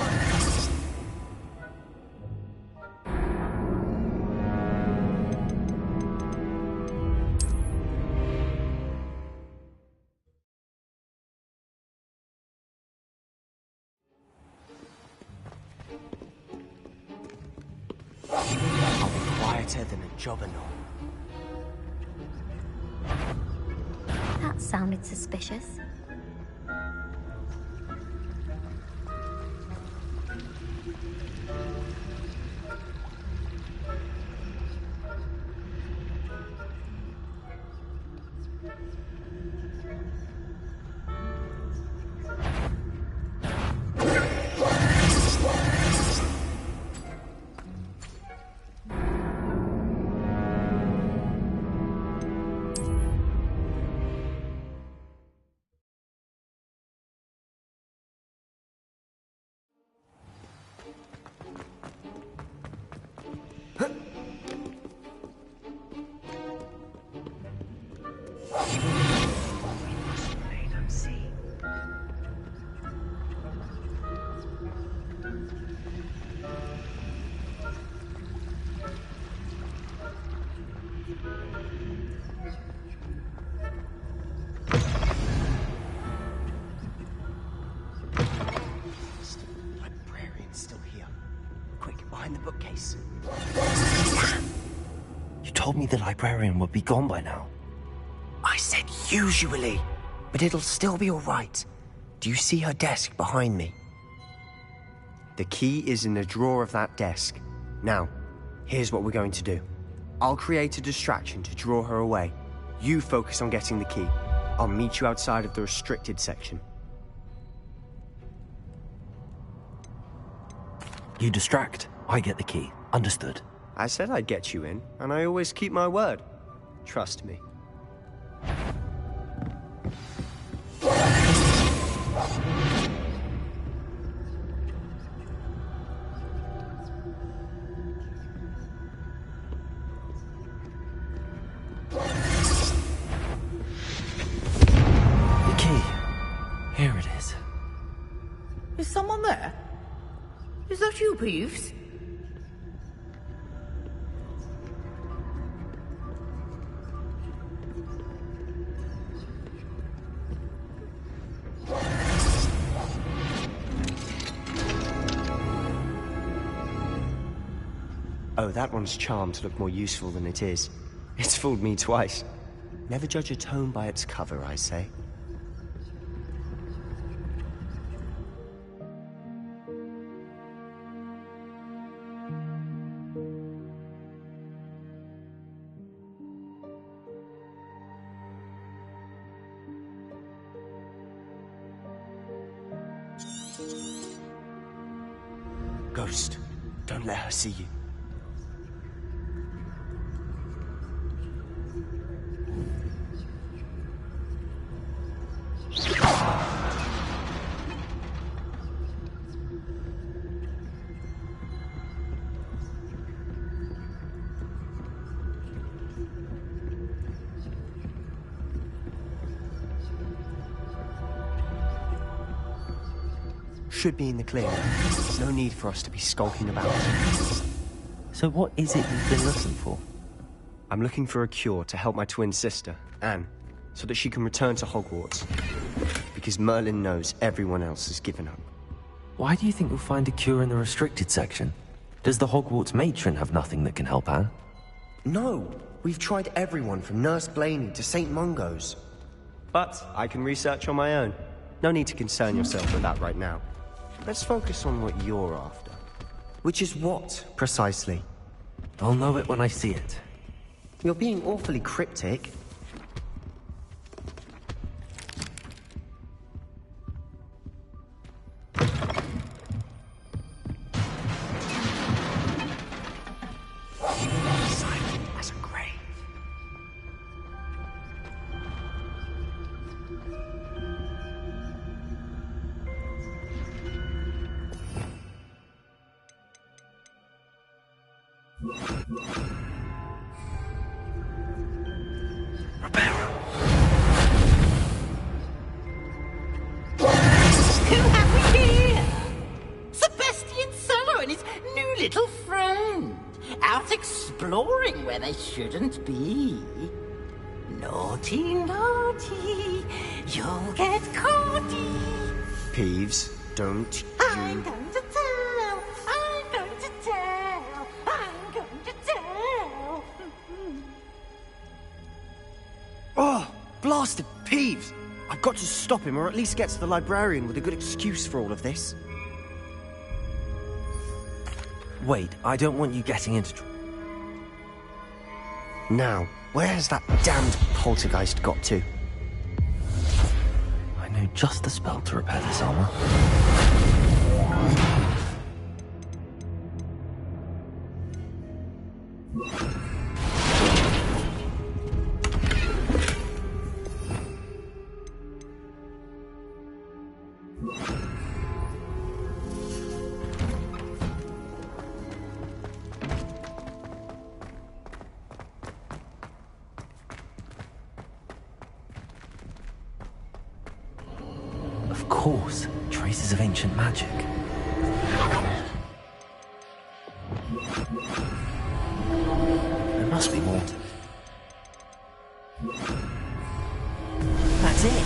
I'll be quieter than a jobberknoll. That sounded suspicious. Librarian's still here. Quick, behind the bookcase. You told me the librarian would be gone by now. I said usually, but it'll still be all right. Do you see her desk behind me? The key is in the drawer of that desk. Now, here's what we're going to do. I'll create a distraction to draw her away. You focus on getting the key. I'll meet you outside of the restricted section. You distract, I get the key. Understood. I said I'd get you in, and I always keep my word. Trust me. The key. Here it is. Is someone there? Is that you, Peeves? Oh, that one's charmed to look more useful than it is. It's fooled me twice. Never judge a tome by its cover, I say. Ghost, don't let her see you. Should be in the clear. No need for us to be skulking about. So what is it you've been looking for? I'm looking for a cure to help my twin sister, Anne, so that she can return to Hogwarts. Because Merlin knows everyone else has given up. Why do you think you'll find a cure in the restricted section? Does the Hogwarts matron have nothing that can help Anne? No! We've tried everyone from Nurse Blaney to St. Mungo's. But I can research on my own. No need to concern yourself with that right now. Let's focus on what you're after. Which is what, precisely? I'll know it when I see it. You're being awfully cryptic. Silent as a grave. Who have we here? Sebastian Cello and his new little friend. Out exploring where they shouldn't be. Naughty, naughty. You'll get caughty. Peeves, don't I'm going to tell. I'm going to tell. I'm going to tell. Oh, blasted Peeves! I've got to stop him, or at least get to the librarian with a good excuse for all of this. Wait, I don't want you getting into trouble. Now, where has that damned poltergeist got to? I know just the spell to repair this armor. Of course, traces of ancient magic. There must be more. That's it.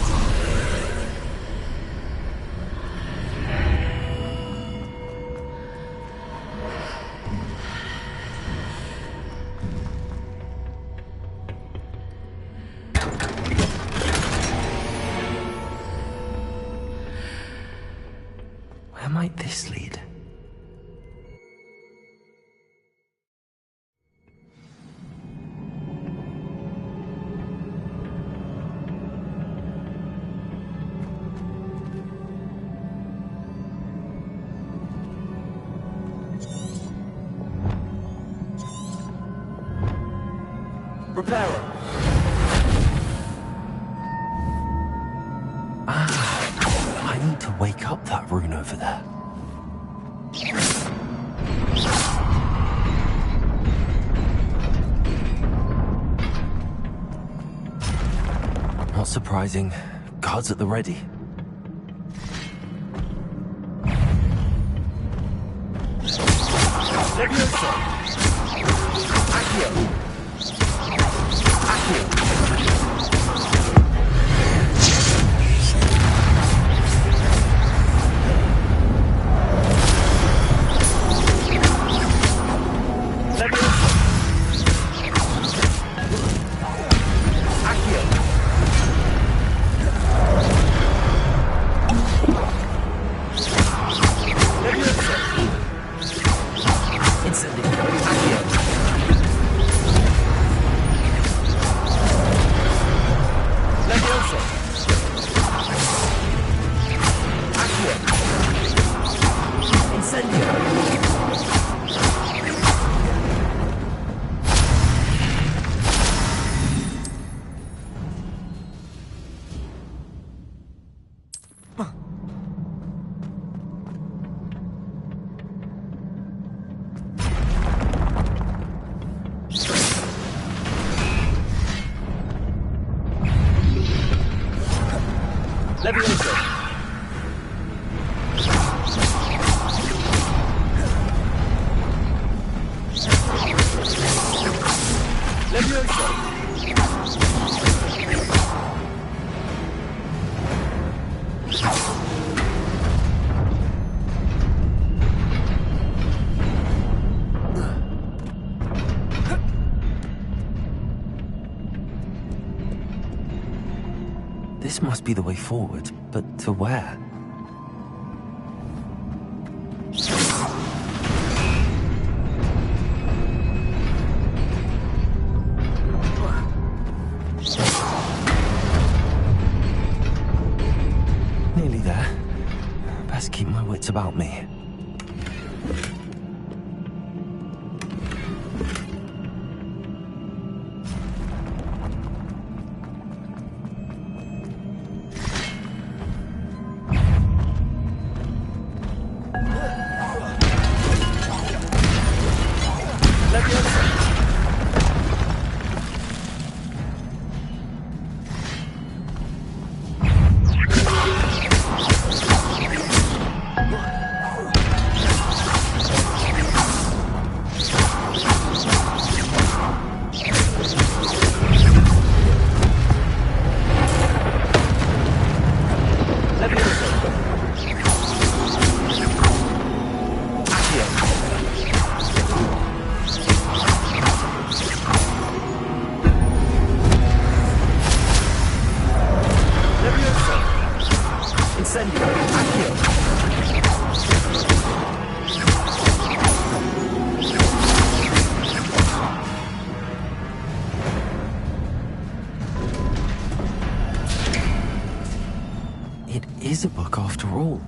Where might this lead? Repairer. I need to wake up that rune over there. Not surprising. Guards at the ready. Levioso. Accio. Levioso. This must be the way forward, but to where? Nearly there. Best keep my wits about me. It is a book after all.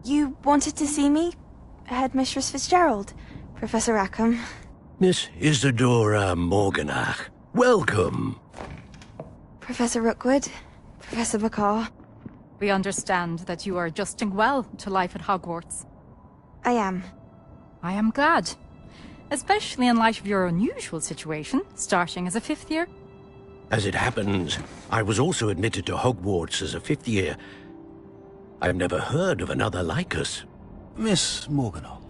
You wanted to see me? Headmistress Fitzgerald, Professor Rackham. Miss Isadora Morganach, welcome. Professor Rookwood, Professor Bakar. We understand that you are adjusting well to life at Hogwarts. I am. I am glad. Especially in light of your unusual situation, starting as a 5th year. As it happens, I was also admitted to Hogwarts as a 5th year. I've never heard of another like us. Miss Morganach,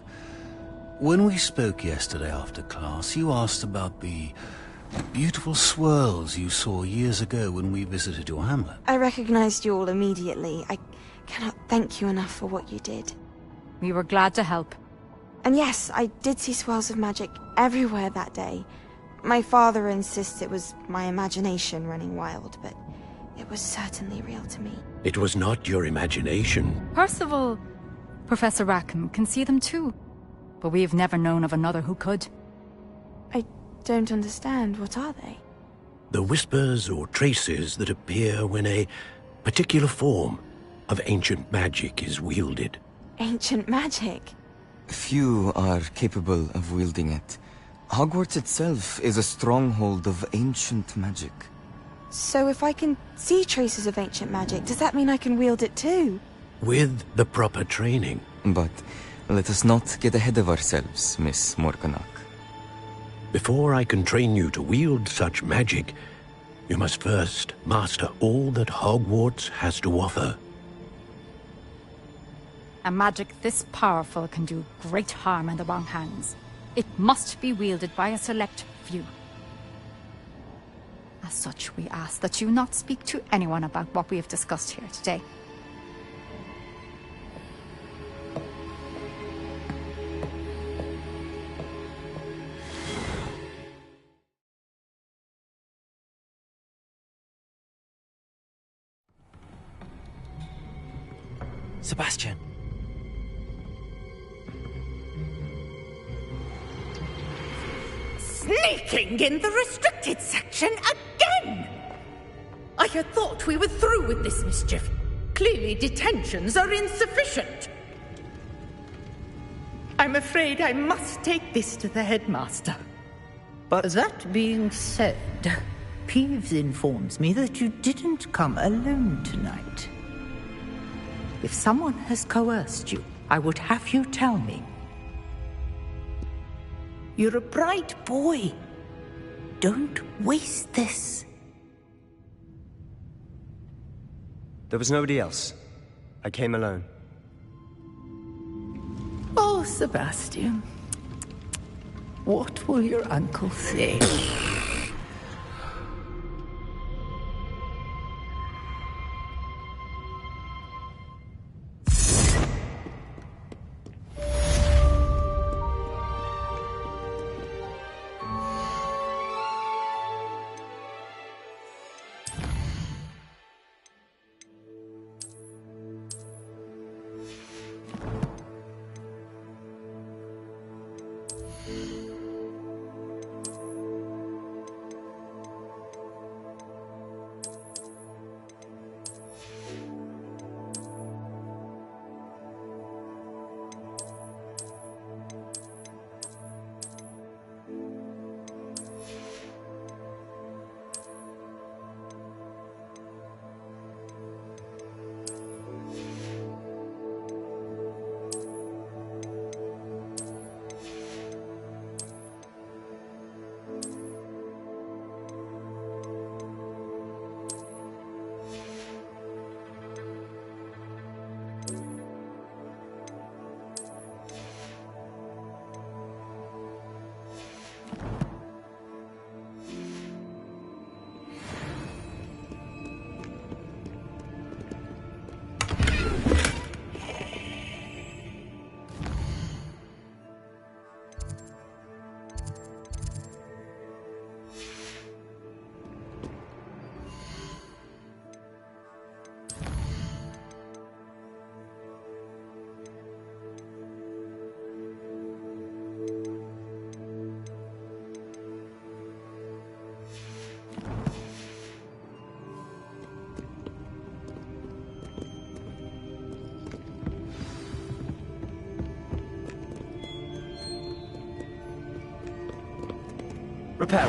when we spoke yesterday after class, you asked about the beautiful swirls you saw years ago when we visited your hamlet. I recognized you all immediately. I cannot thank you enough for what you did. We were glad to help. And yes, I did see swirls of magic everywhere that day. My father insists it was my imagination running wild, but it was certainly real to me. It was not your imagination. Percival, Professor Rackham can see them too. But we have never known of another who could. I don't understand. What are they? The whispers or traces that appear when a particular form of ancient magic is wielded. Ancient magic? Few are capable of wielding it. Hogwarts itself is a stronghold of ancient magic. So if I can see traces of ancient magic, does that mean I can wield it too? With the proper training. But let us not get ahead of ourselves, Miss Morganach. Before I can train you to wield such magic, you must first master all that Hogwarts has to offer. A magic this powerful can do great harm in the wrong hands. It must be wielded by a select few. As such, we ask that you not speak to anyone about what we have discussed here today. Sebastian. Sneaking in the restricted section again! I had thought we were through with this mischief. Clearly detentions are insufficient. I'm afraid I must take this to the headmaster. But that being said, Peeves informs me that you didn't come alone tonight. If someone has coerced you, I would have you tell me. You're a bright boy. Don't waste this. There was nobody else. I came alone. Oh, Sebastian. What will your uncle say? Repair.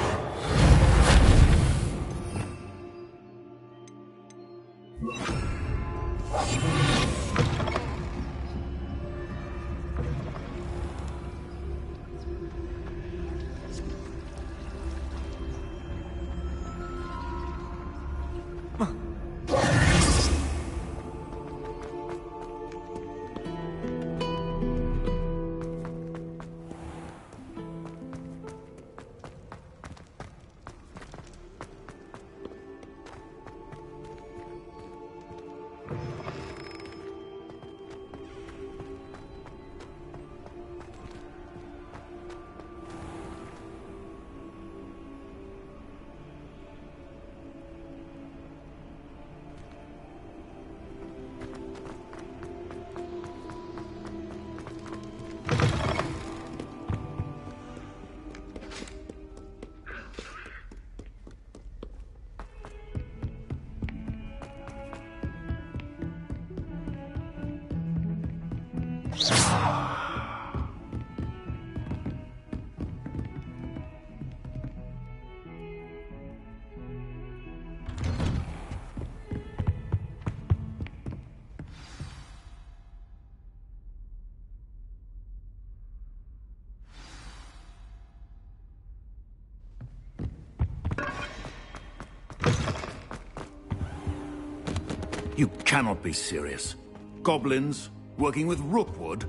You cannot be serious. Goblins working with Rookwood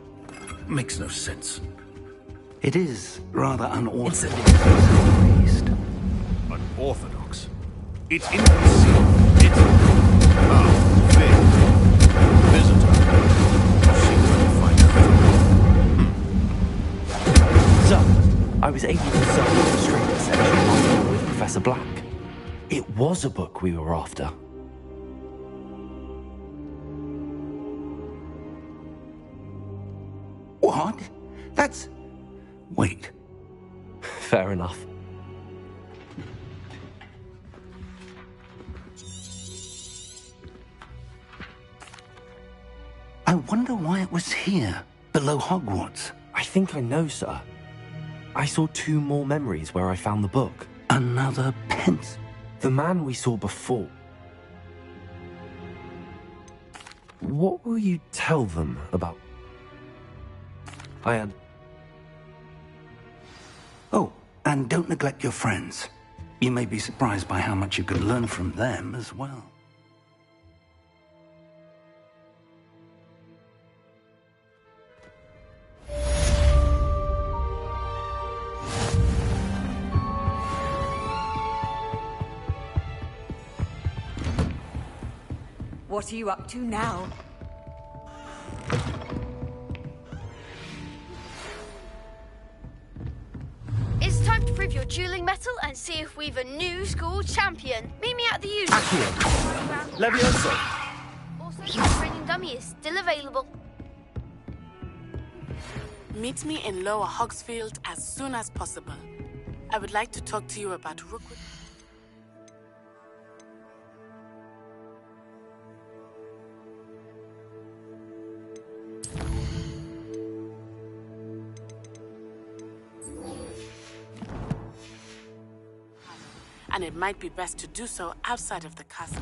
makes no sense. It is rather unorthodox. Unorthodox? It's inconceivable. It's... Fig. Visitor. See where we find out. So, I was able to solve the restricted section with Professor Black. It was a book we were after. What? That's... Wait. Fair enough. I wonder why it was here, below Hogwarts. I think I know, sir. I saw 2 more memories where I found the book. Another pencil. The man we saw before. What will you tell them about... Ian. Oh, and don't neglect your friends. You may be surprised by how much you can learn from them as well. What are you up to now? It's time to prove your dueling mettle and see if we've a new school champion. Meet me at the usual. Levioso. Also, the training dummy is still available. Meet me in Lower Hogsfield as soon as possible. I would like to talk to you about Rookwood. And it might be best to do so outside of the castle.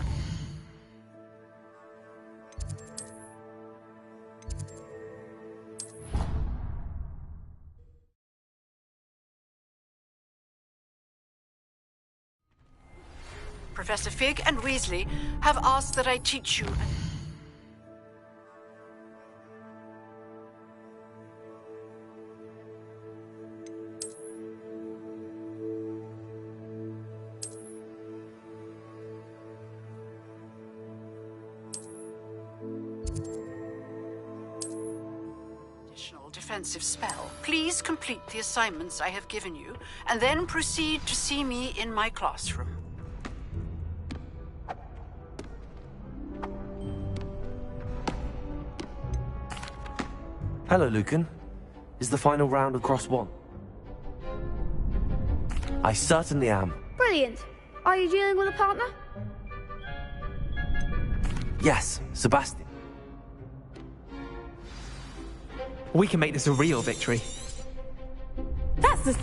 Professor Fig and Weasley have asked that I teach you. Defensive spell. Please complete the assignments I have given you, and then proceed to see me in my classroom. Hello, Lucan. Is the final round across 1? I certainly am. Brilliant. Are you dealing with a partner? Yes, Sebastian. We can make this a real victory. That's the...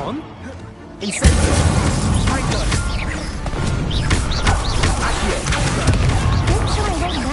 on. Incendio. Strike. Accio. Don't try and run now.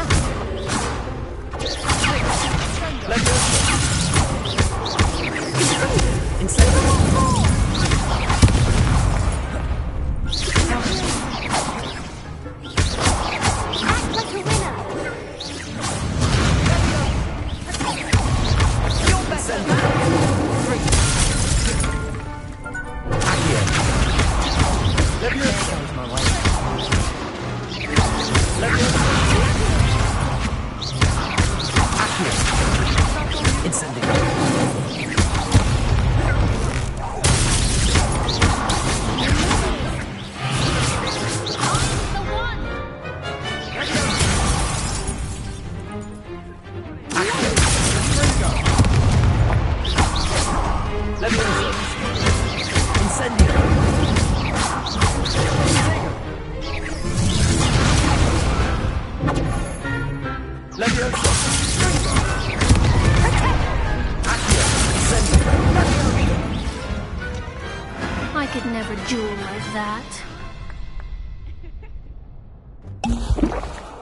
I could never duel like that.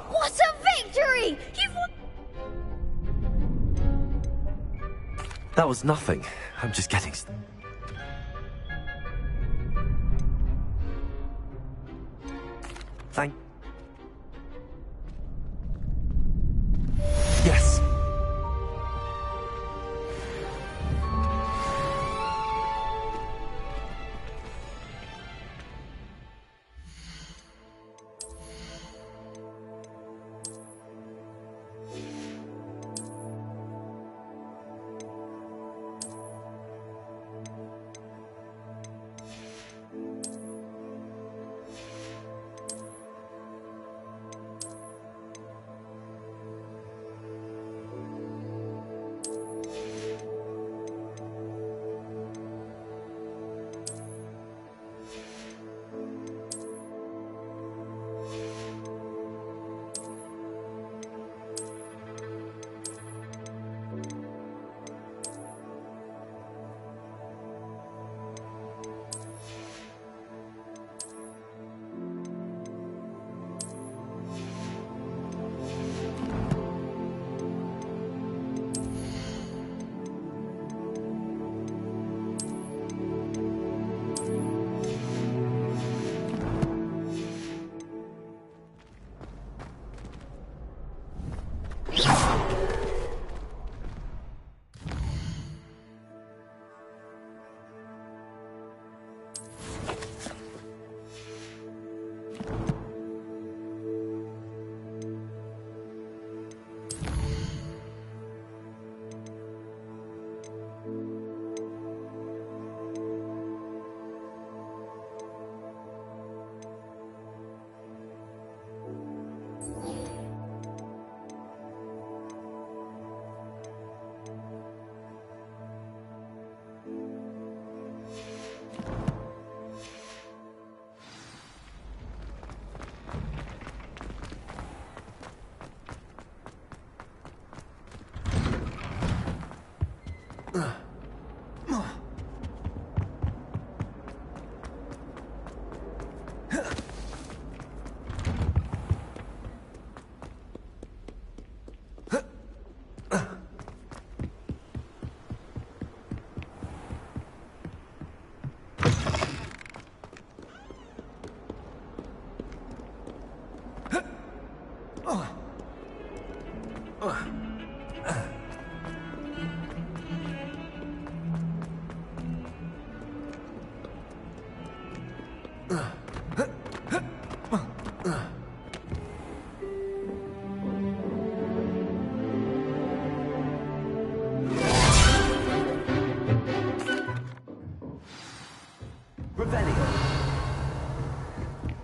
What a victory! You've won. That was nothing. I'm just getting... Thank... Yes.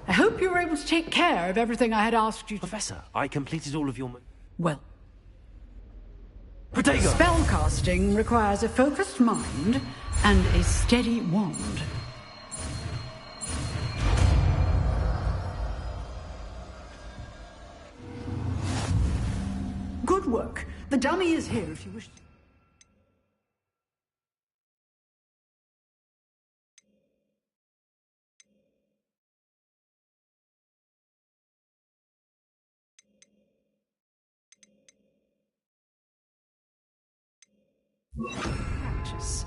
I hope you were able to take care of everything I had asked you to. Professor, I completed all of your... Well. Protego! Spellcasting requires a focused mind and a steady wand. Good work. The dummy is here if you wish to... Practice.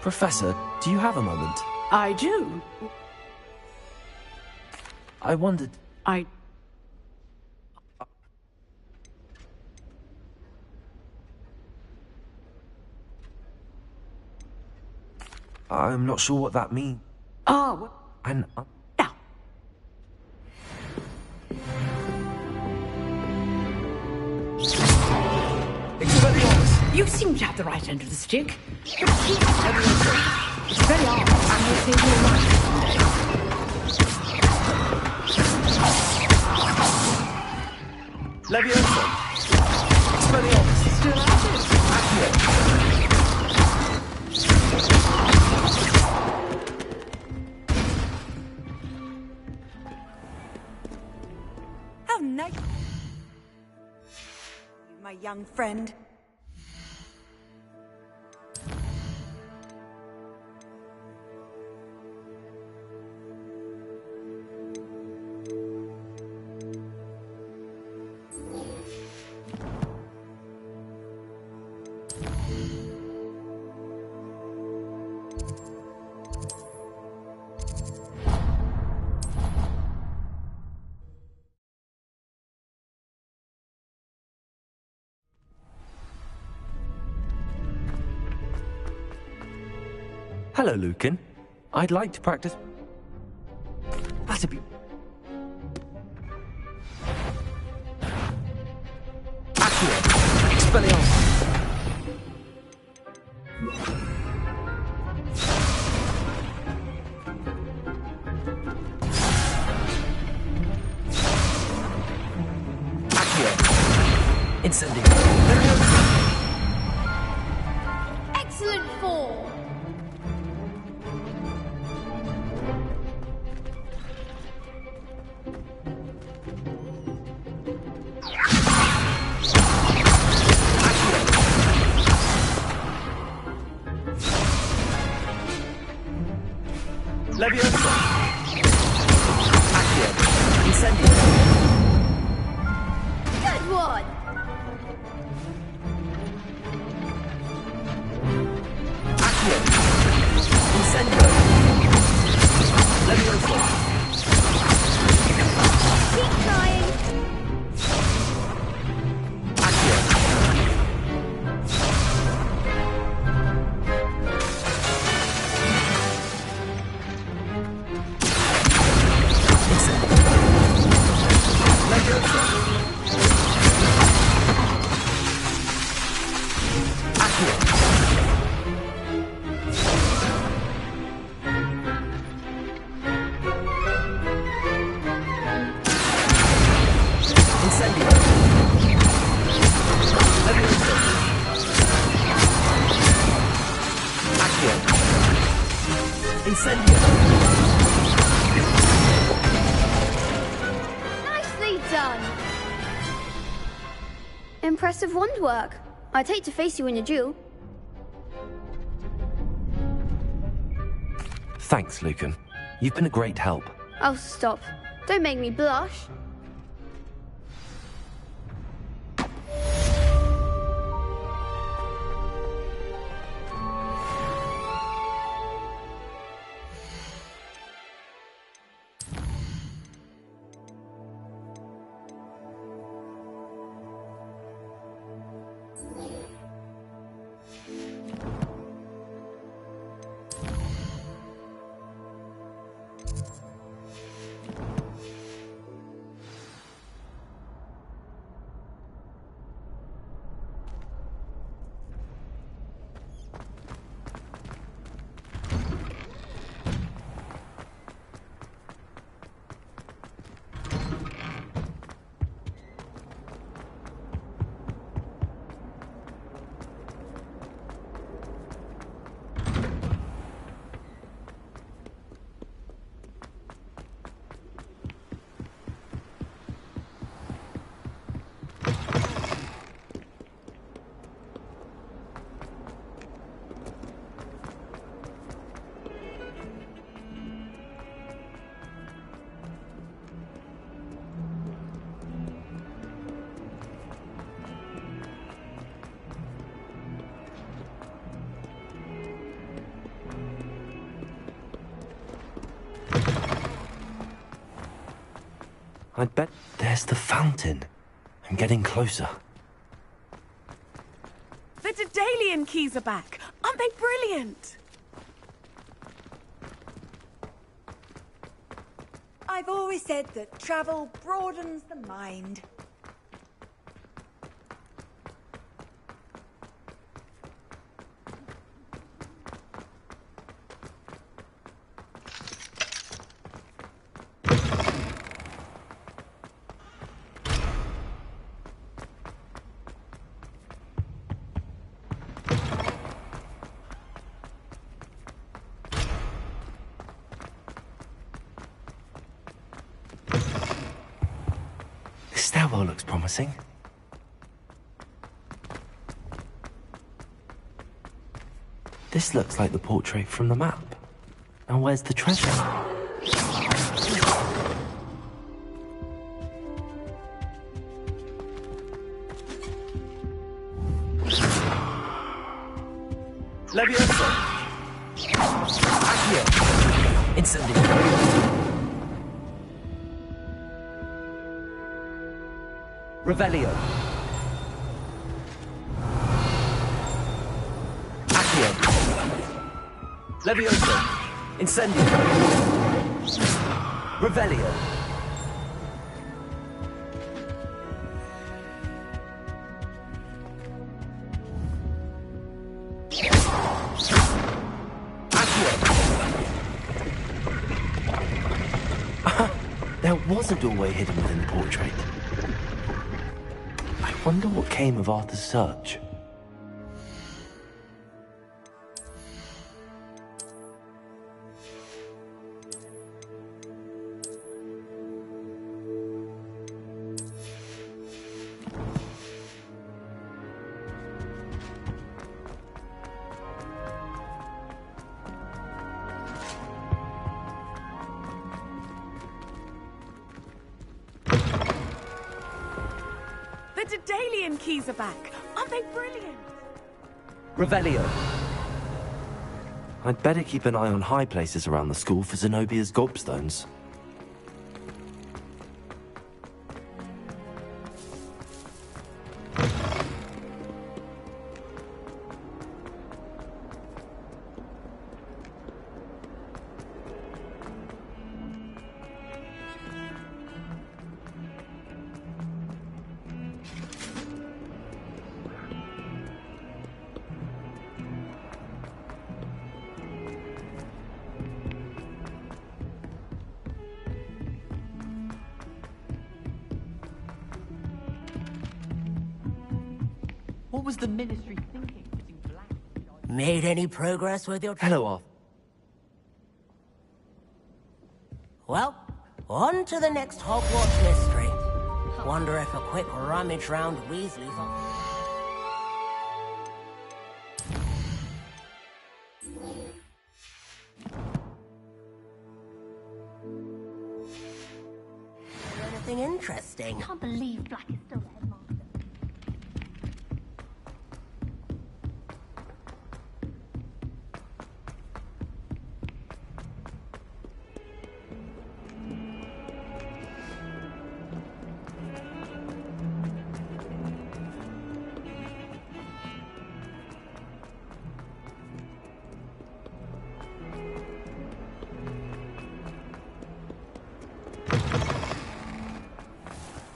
Professor, do you have a moment? I do. I wondered... I'm not sure what that means. Oh, And... you seem to have the right end of the stick. But it's very hard, and will save your life someday. Leviosa! Expelliarmus! Still at it. How nice. My young friend. Hello, Lucan. I'd like to practice... That'd be... Accio! Expelliarmus! Accio! Incendio! Excellent form! Leviosa! Accio! Incendio! Good one! Accio! Incendio! Leviosa! Keep trying! Accio! Nicely done! Impressive wand work. I'd hate to face you in a duel. Thanks, Lucan. You've been a great help. Oh, stop. Don't make me blush. I'd bet there's the fountain. I'm getting closer. The Daedalian keys are back. Aren't they brilliant? I've always said that travel broadens the mind. This stairwell looks promising. This looks like the portrait from the map. Now where's the treasure? Leviosa! Accio! Incendio! Revelio! Accio! Leviosa! Incendio! Revelio! There was a doorway hidden within the portrait. I wonder what came of Arthur's search. The Daedalian keys are back. Aren't they brilliant? Revelio! I'd better keep an eye on high places around the school for Zenobia's gobstones. What was the Ministry thinking? Made any progress with your... Hello, Arthur. Well, on to the next Hogwarts mystery. Wonder if a quick rummage round Weasley's... Anything interesting? Can't believe Black is still the headmaster.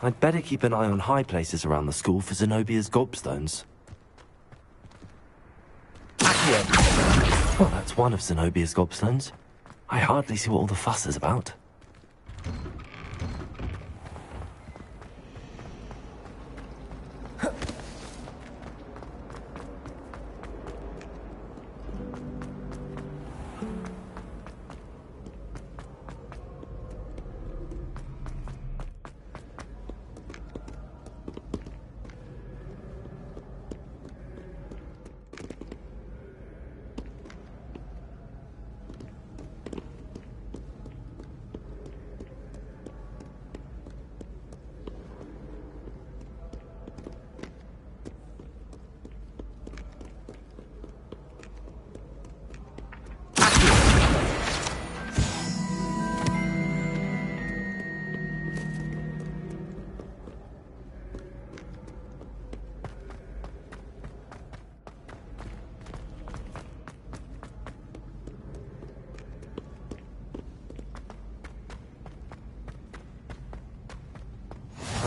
I'd better keep an eye on high places around the school for Zenobia's gobstones. Well, that's one of Zenobia's gobstones. I hardly see what all the fuss is about.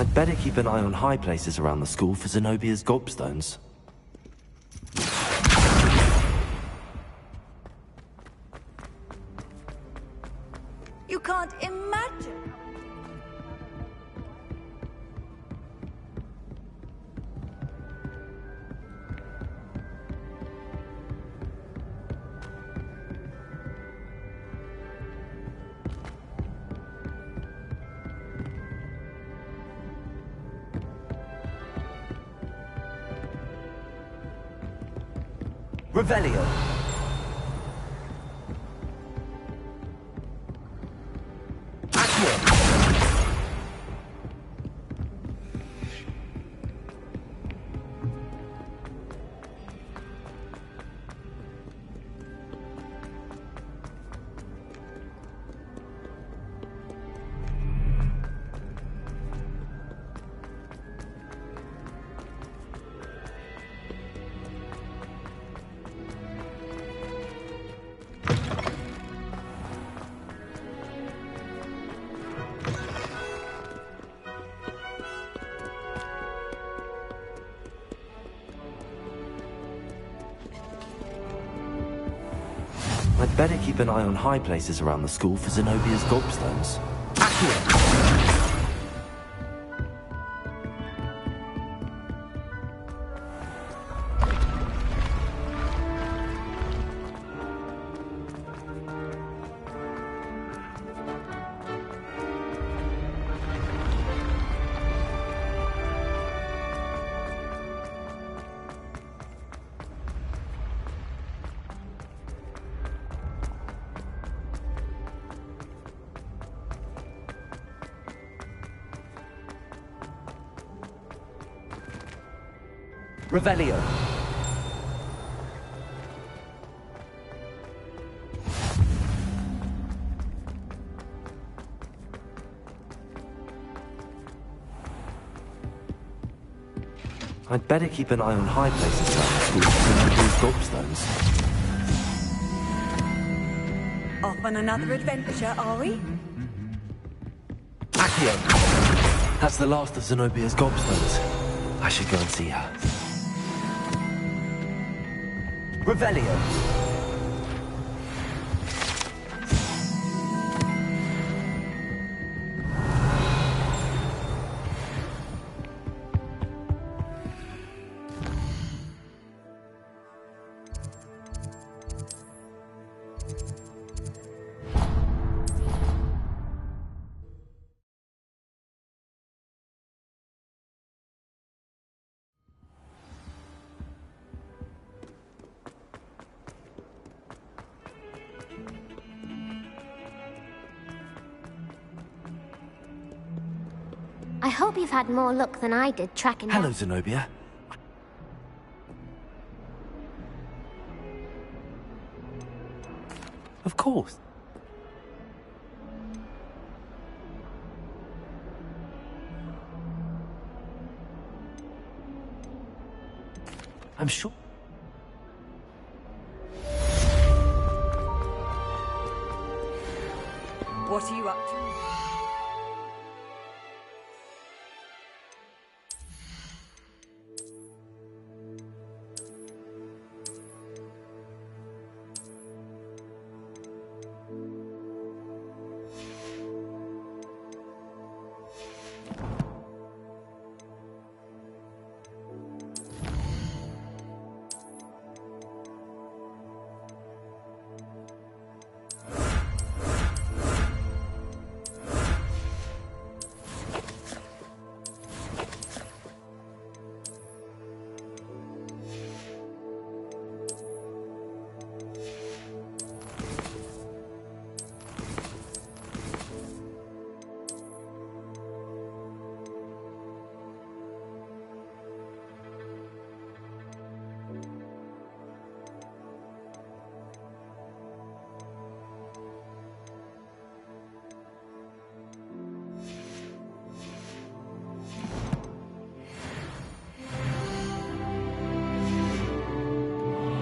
I'd better keep an eye on high places around the school for Zenobia's gobstones. You can't imagine. Revelio. I'd better keep an eye on high places around the school for Zenobia's gobstones. Revelio. I'd better keep an eye on high places around the school for Zenobia's gobstones. Off on another adventure, are we? Accio! That's the last of Zenobia's gobstones. I should go and see her. Revelio. I hope you've had more luck than I did tracking Hello, down... Zenobia. Of course. I'm sure. What are you up to?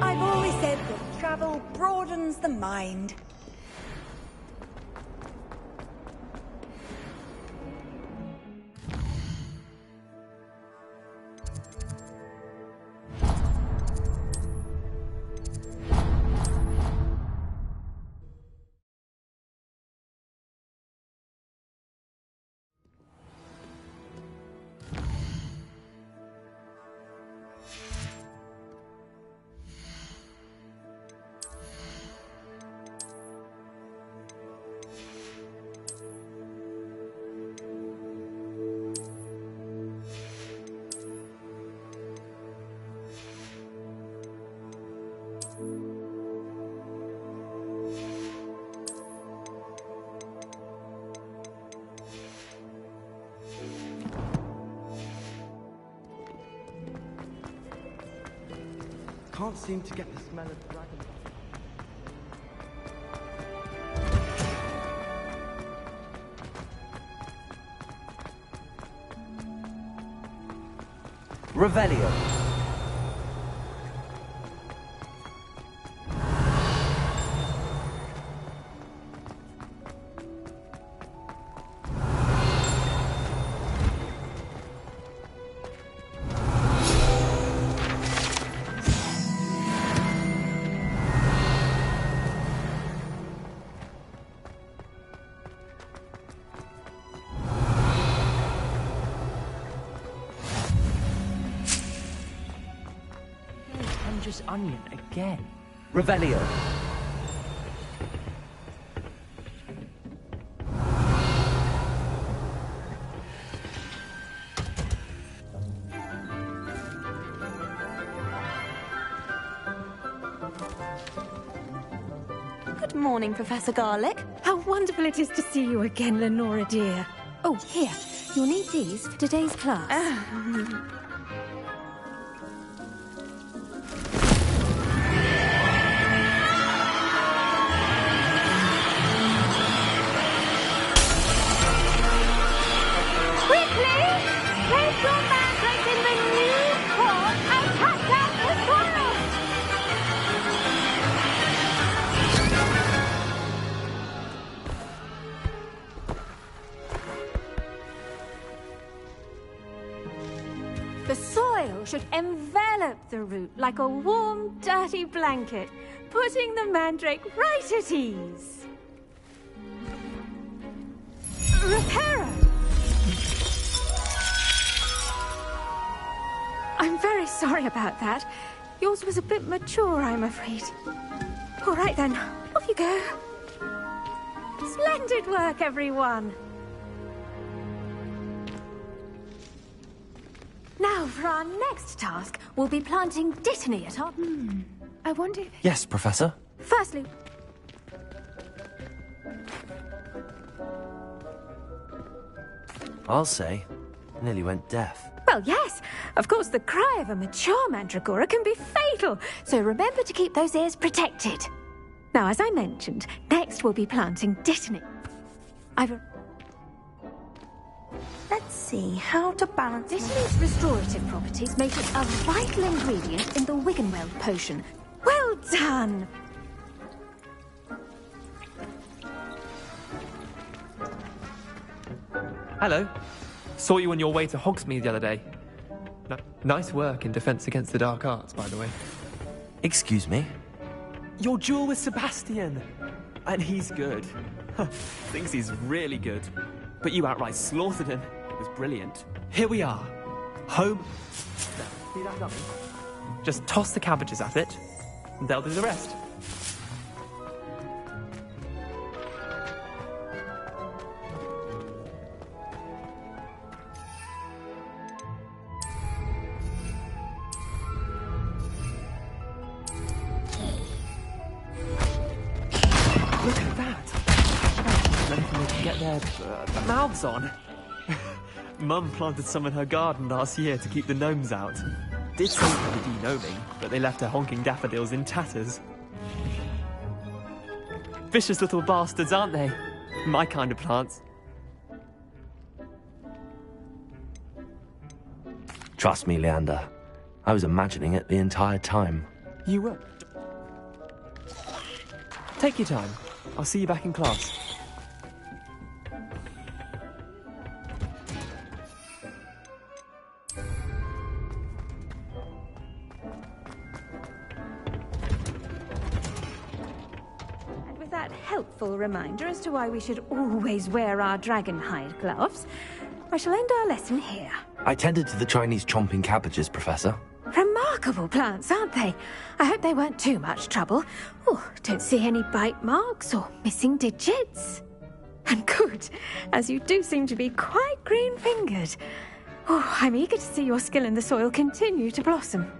I've always said that travel broadens the mind. can't seem to get the smell of dragon. Revelio. Just onion again. Revelio. Good morning, Professor Garlic. How wonderful it is to see you again, Lenora dear. Oh, here. You'll need these for today's class. The soil should envelop the root like a warm, dirty blanket, putting the mandrake right at ease. Reparo! I'm very sorry about that. Yours was a bit mature, I'm afraid. All right then, off you go. Splendid work, everyone. Now, for our next task, we'll be planting Dittany at our... I wonder if... Yes, Professor. Firstly... I'll say, nearly went deaf. Well, yes. Of course, the cry of a mature mandragora can be fatal, so remember to keep those ears protected. Now, as I mentioned, next we'll be planting Dittany. Let's see, how to balance... Dittany's restorative properties make it a vital ingredient in the Wiggenweld potion. Well done! Hello. Saw you on your way to Hogsmeade the other day. Nice work in Defense Against the Dark Arts, by the way. Excuse me? Your duel with Sebastian! And he's good. Thinks he's really good. But you outright slaughtered him. It was brilliant. Here we are. Home... There, see that dummy? Just toss the cabbages at it, and they'll do the rest. Look at that! Ready for me to get their mouths on. Mum planted some in her garden last year to keep the gnomes out. Did some for the de-gnoming, but they left her honking daffodils in tatters. Vicious little bastards, aren't they? My kind of plants. Trust me, Leander. I was imagining it the entire time. You were. Take your time. I'll see you back in class. And with that helpful reminder as to why we should always wear our dragonhide gloves, I shall end our lesson here. I tended to the Chinese chomping cabbages, Professor. Remarkable plants, aren't they? I hope they weren't too much trouble. Oh, don't see any bite marks or missing digits. And good, as you do seem to be quite green-fingered. Oh, I'm eager to see your skill in the soil continue to blossom.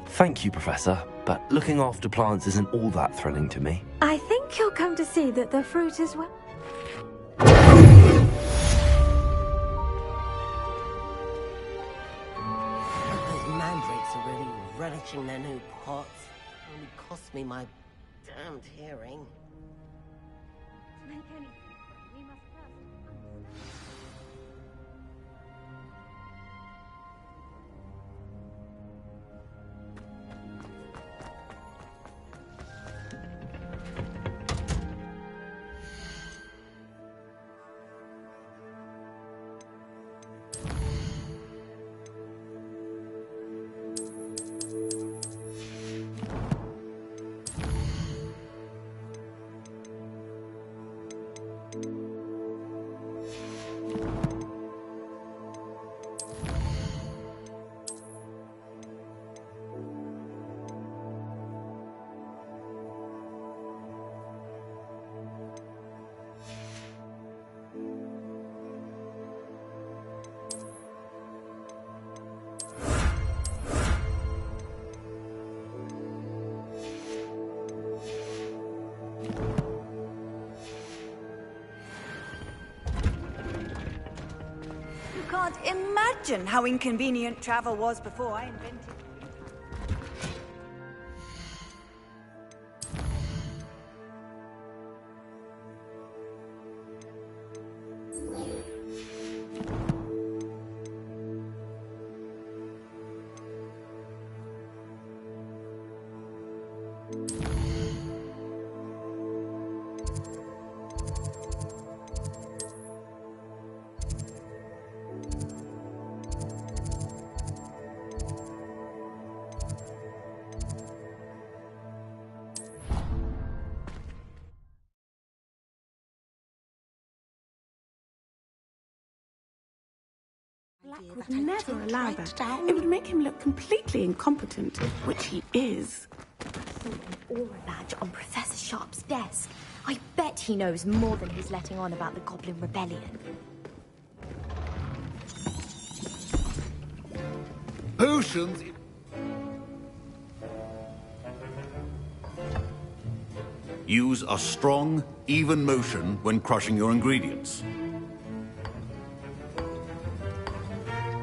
Thank you, Professor. but looking after plants isn't all that thrilling to me. I think you'll come to see that the fruit is well. Those mandrakes are really relishing their new pots. Only cost me my damned hearing. To make anything, we must first. Can't imagine how inconvenient travel was before I invented it. Black would never allow that. It would make him look completely incompetent, which he is. An aura badge on Professor Sharp's desk. I bet he knows more than he's letting on about the Goblin Rebellion. Potions. Use a strong, even motion when crushing your ingredients.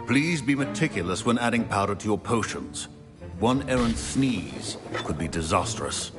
Please be meticulous when adding powder to your potions. One errant sneeze could be disastrous.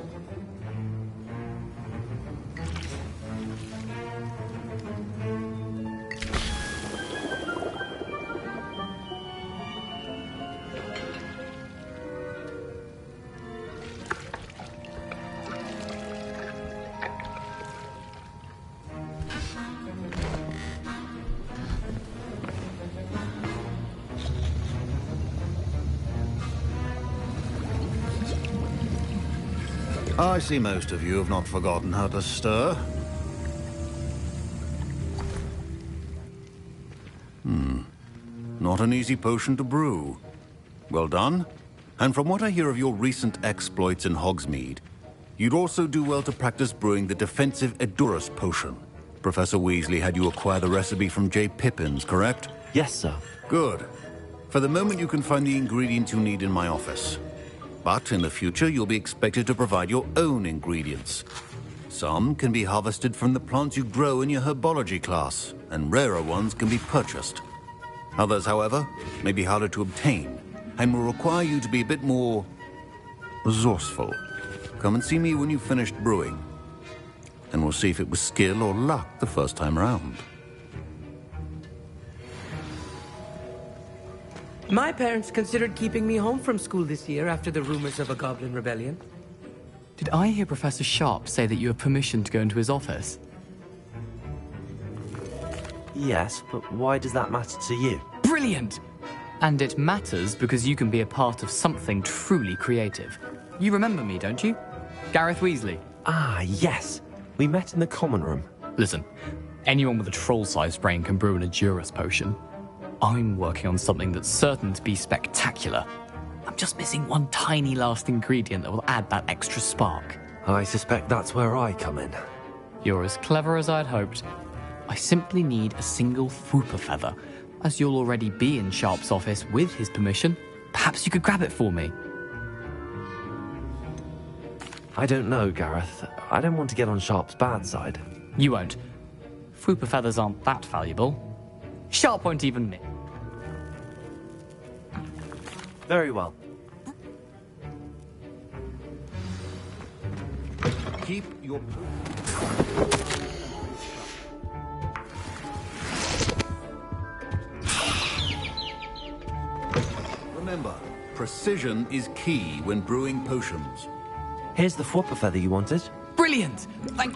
I see most of you have not forgotten how to stir. Not an easy potion to brew. Well done. And from what I hear of your recent exploits in Hogsmeade, you'd also do well to practice brewing the defensive Edurus potion. Professor Weasley had you acquire the recipe from J. Pippin's, correct? Yes, sir. Good. For the moment, you can find the ingredients you need in my office. But in the future, you'll be expected to provide your own ingredients. Some can be harvested from the plants you grow in your herbology class, and rarer ones can be purchased. Others, however, may be harder to obtain, and will require you to be a bit more resourceful. Come and see me when you've finished brewing, and we'll see if it was skill or luck the first time around. My parents considered keeping me home from school this year after the rumors of a Goblin Rebellion. Did I hear Professor Sharp say that you have permission to go into his office? Yes, but why does that matter to you? Brilliant! And it matters because you can be a part of something truly creative. You remember me, don't you? Gareth Weasley. Ah, yes. We met in the common room. Listen, anyone with a troll-sized brain can brew an Edurus potion. I'm working on something that's certain to be spectacular. I'm just missing one tiny last ingredient that will add that extra spark. I suspect that's where I come in. You're as clever as I'd hoped. I simply need a single Fwooper feather. As you'll already be in Sharp's office with his permission, perhaps you could grab it for me. I don't know, Gareth. I don't want to get on Sharp's bad side. You won't. Fwooper feathers aren't that valuable. Sharp won't even miss. Very well. Keep your... Remember, precision is key when brewing potions. Here's the Fwooper feather you wanted. Brilliant! Thank...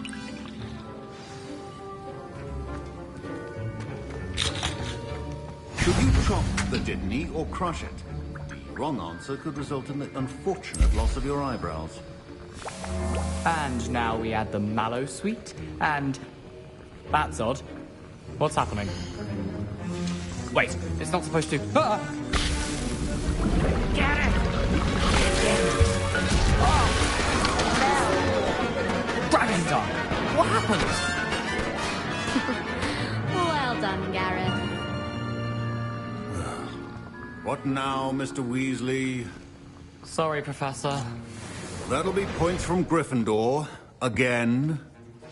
Should you chop the Dittany or crush it? The wrong answer could result in the unfortunate loss of your eyebrows. And now we add the mallow sweet, and... That's odd. What's happening? Wait, it's not supposed to... Ah! Get it! Dragon's Eye! What happened? Well done, Gareth. What now, Mr. Weasley? Sorry, Professor. That'll be points from Gryffindor. Again.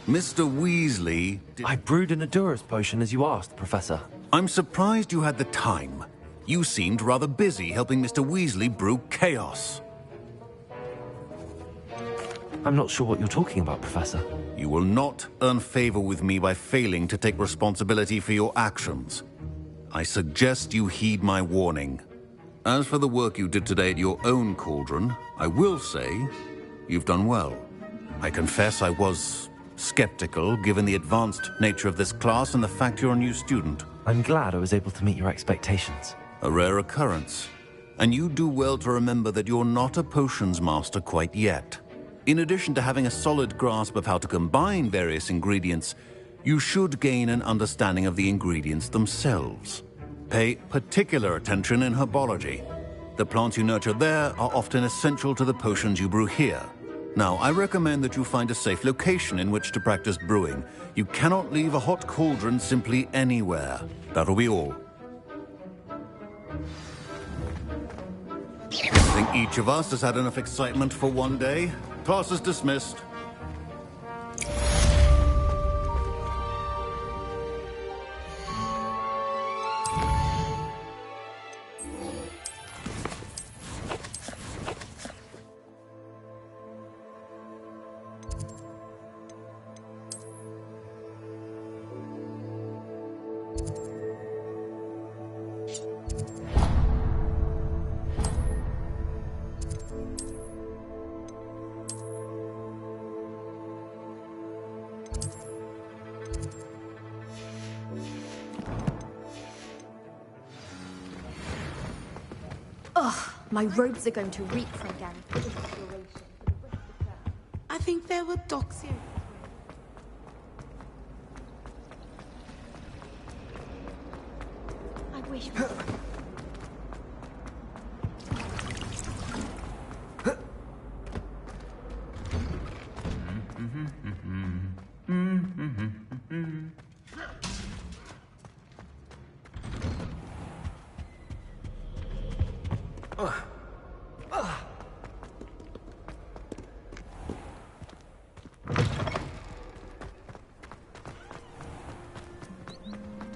Mr. Weasley... I brewed an Adurus potion as you asked, Professor. I'm surprised you had the time. You seemed rather busy helping Mr. Weasley brew chaos. I'm not sure what you're talking about, Professor. You will not earn favor with me by failing to take responsibility for your actions. I suggest you heed my warning. As for the work you did today at your own cauldron, I will say you've done well. I confess I was skeptical, given the advanced nature of this class and the fact you're a new student. I'm glad I was able to meet your expectations. A rare occurrence. And you do well to remember that you're not a potions master quite yet. In addition to having a solid grasp of how to combine various ingredients, you should gain an understanding of the ingredients themselves. Pay particular attention in herbology. The plants you nurture there are often essential to the potions you brew here. Now, I recommend that you find a safe location in which to practice brewing. You cannot leave a hot cauldron simply anywhere. That'll be all. I think each of us has had enough excitement for one day. Class is dismissed. Ugh, my robes are going to reek from Gareth's inspiration. I think there were docks here. I wish.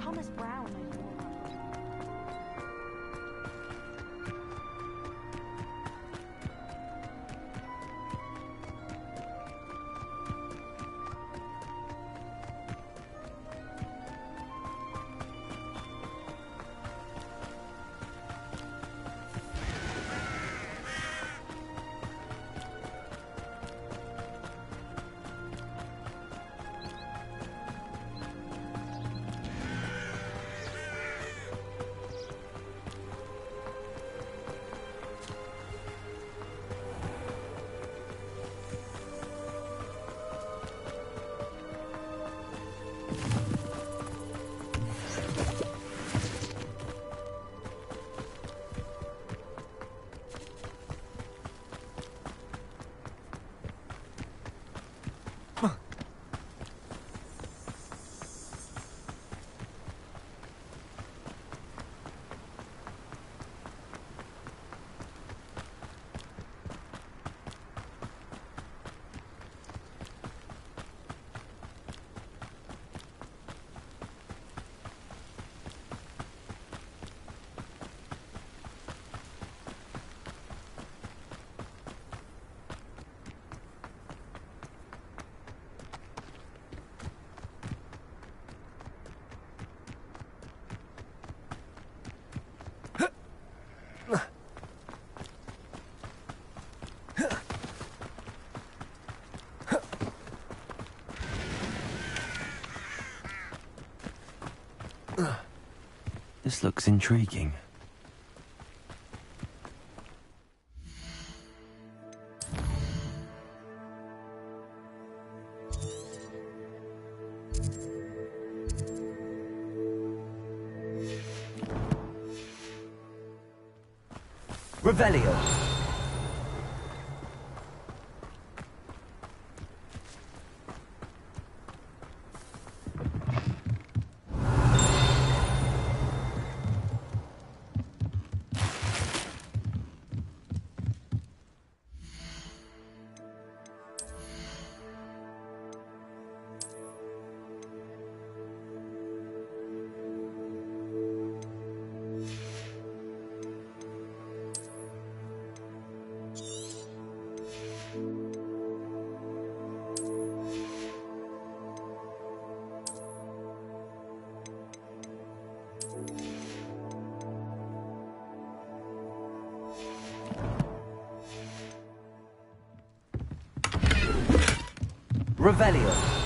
Thomas Brown. This looks intriguing. Revelio. Revelio.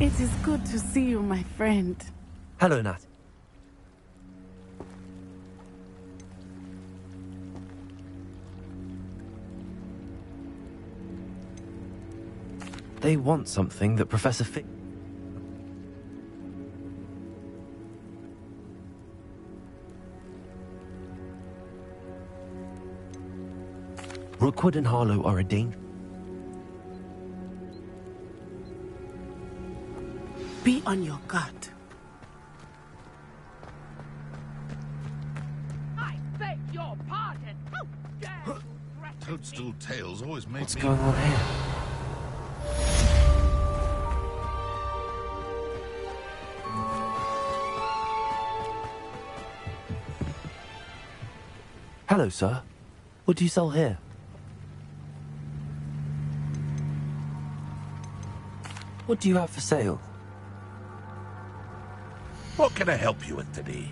It is good to see you, my friend. Hello, Nat. They want something that Professor Fig... Rookwood and Harlow are a danger. Be on your guard. I beg your pardon. How dare you threaten Toadstool Tales always made What's me... going on here? Hello, sir. What do you sell here? What do you have for sale? What can I help you with today?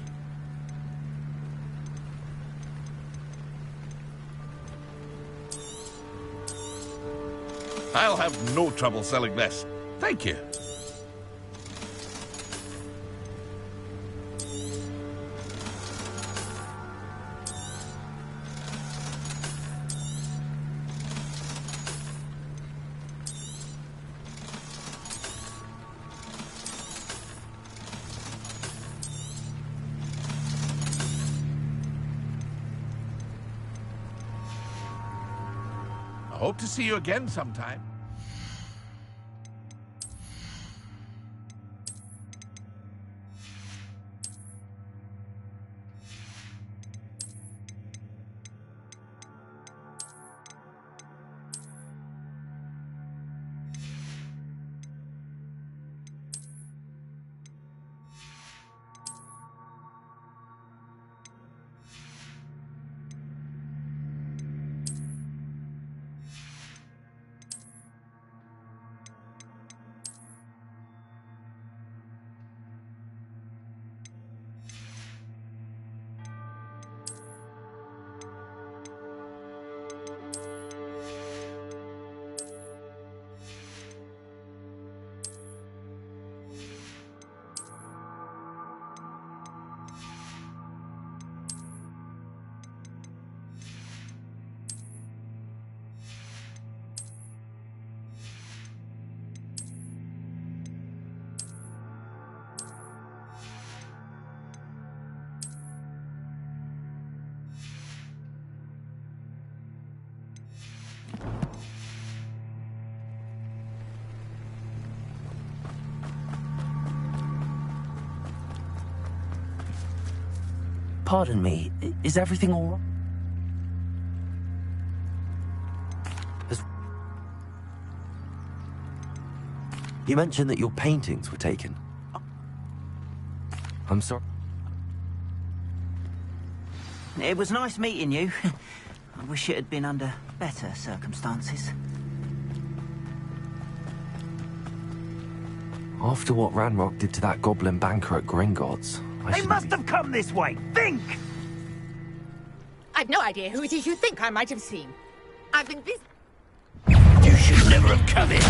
I'll have no trouble selling this. Thank you. I hope to see you again sometime. Pardon me, is everything all right? You mentioned that your paintings were taken. I'm sorry. It was nice meeting you. I wish it had been under better circumstances. After what Ranrock did to that goblin banker at Gringotts, They must have come this way! Think! I've no idea who it is you think I might have seen. I've been busy. You should never have come in!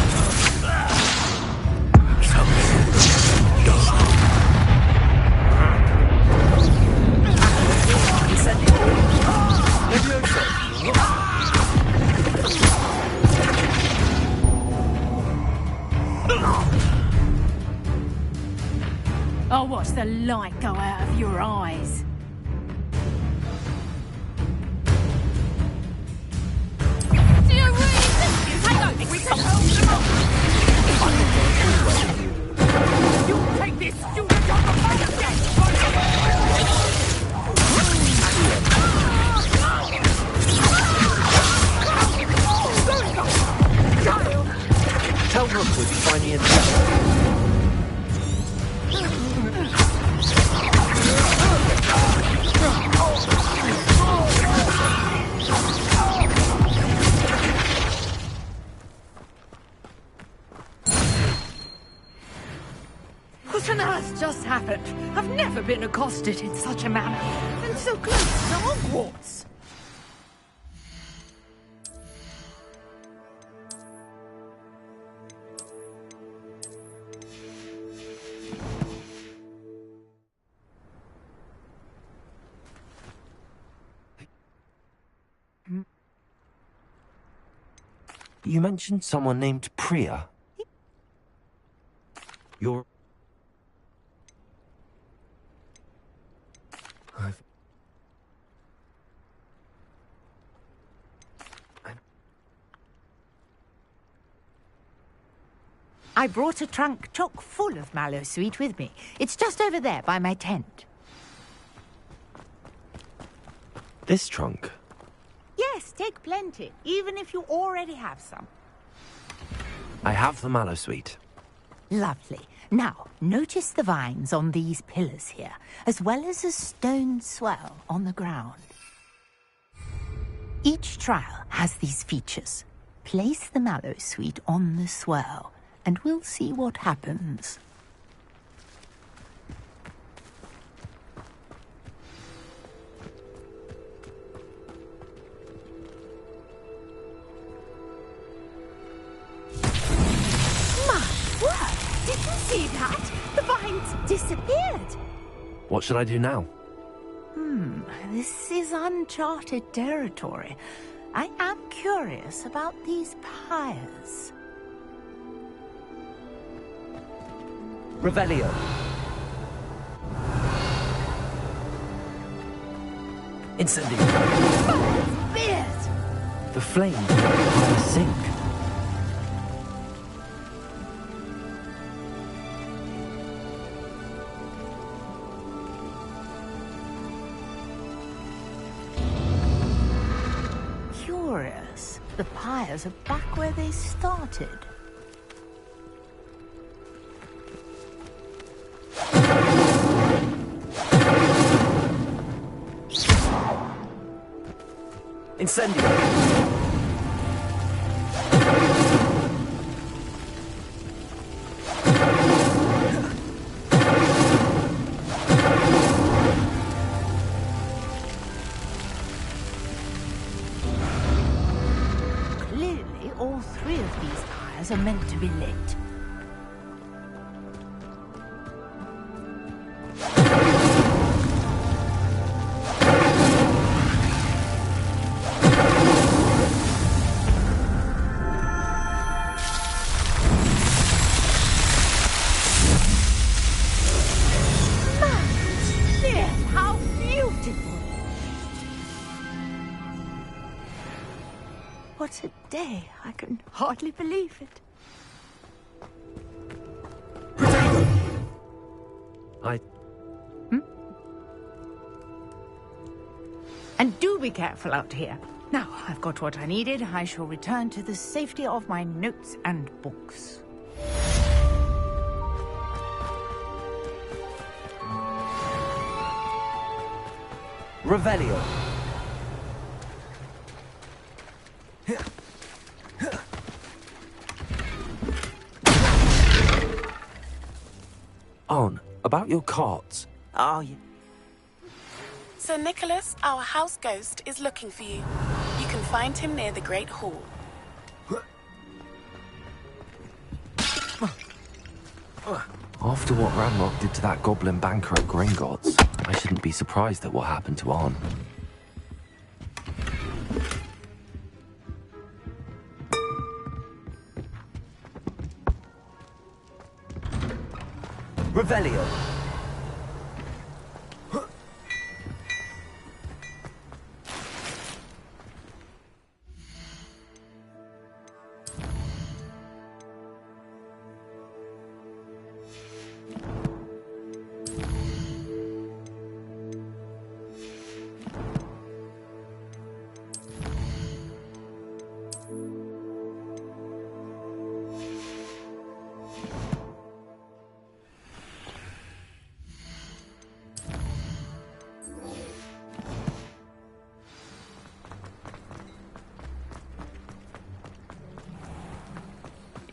I'll watch the light go out of your eyes. Do you really think you take over? We can help them up. You'll take this student on the face again. Tell Rookwood to find me in the... What on earth just happened? I've never been accosted in such a manner. And so close to Hogwarts. You mentioned someone named Priya. You're... I brought a trunk chock full of mallow sweet with me. It's just over there by my tent. This trunk? Yes, take plenty, even if you already have some. I have the mallow sweet. Lovely. Now, notice the vines on these pillars here, as well as a stone swell on the ground. Each trial has these features. Place the mallow sweet on the swell, and we'll see what happens. Did you see that? The vines disappeared. What should I do now? This is uncharted territory. I am curious about these pyres. Revelio. Incendio. Beard! The flames make the pyre sink. Curious. The pyres are back where they started. Incendio. Clearly, all three of these pyres are meant to be lit. How beautiful! What a day. I can hardly believe it. And do be careful out here. Now, I've got what I needed. I shall return to the safety of my notes and books. Revelio. On, about your carts. Oh, yeah. Sir Nicholas, our house ghost, is looking for you. You can find him near the Great Hall. After what Ranrock did to that goblin banker at Gringotts, I shouldn't be surprised at what happened to Arn. Revelio.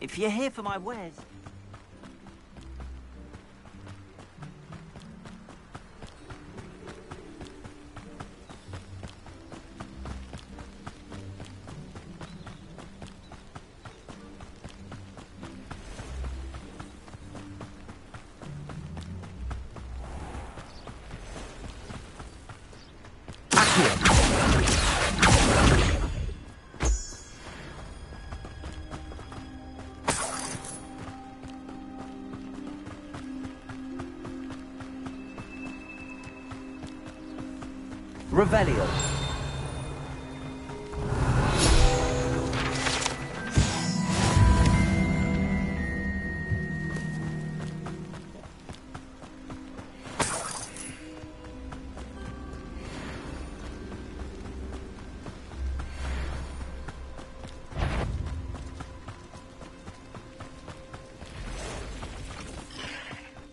If you're here for my wares... Revelio.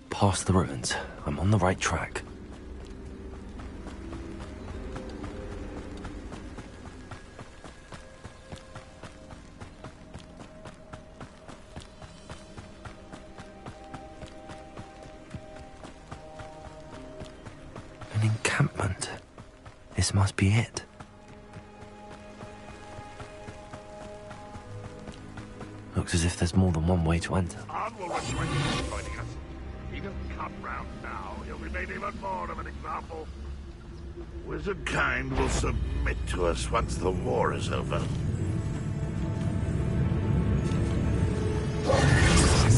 Past the ruins. I'm on the right track. An encampment. This must be it. Looks as if there's more than one way to enter. Arn will rejoice in joining us. He doesn't come round now. He'll be made even more of an example. Wizard kind will submit to us once the war is over.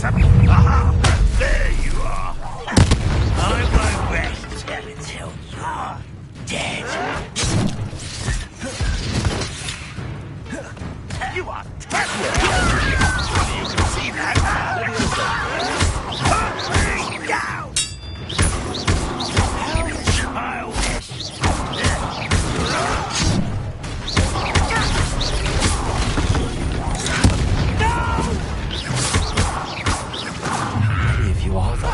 Aha! There you are! I won't rest until you're dead. You are terrible! You can see that! Down! How childish! How many of you are there?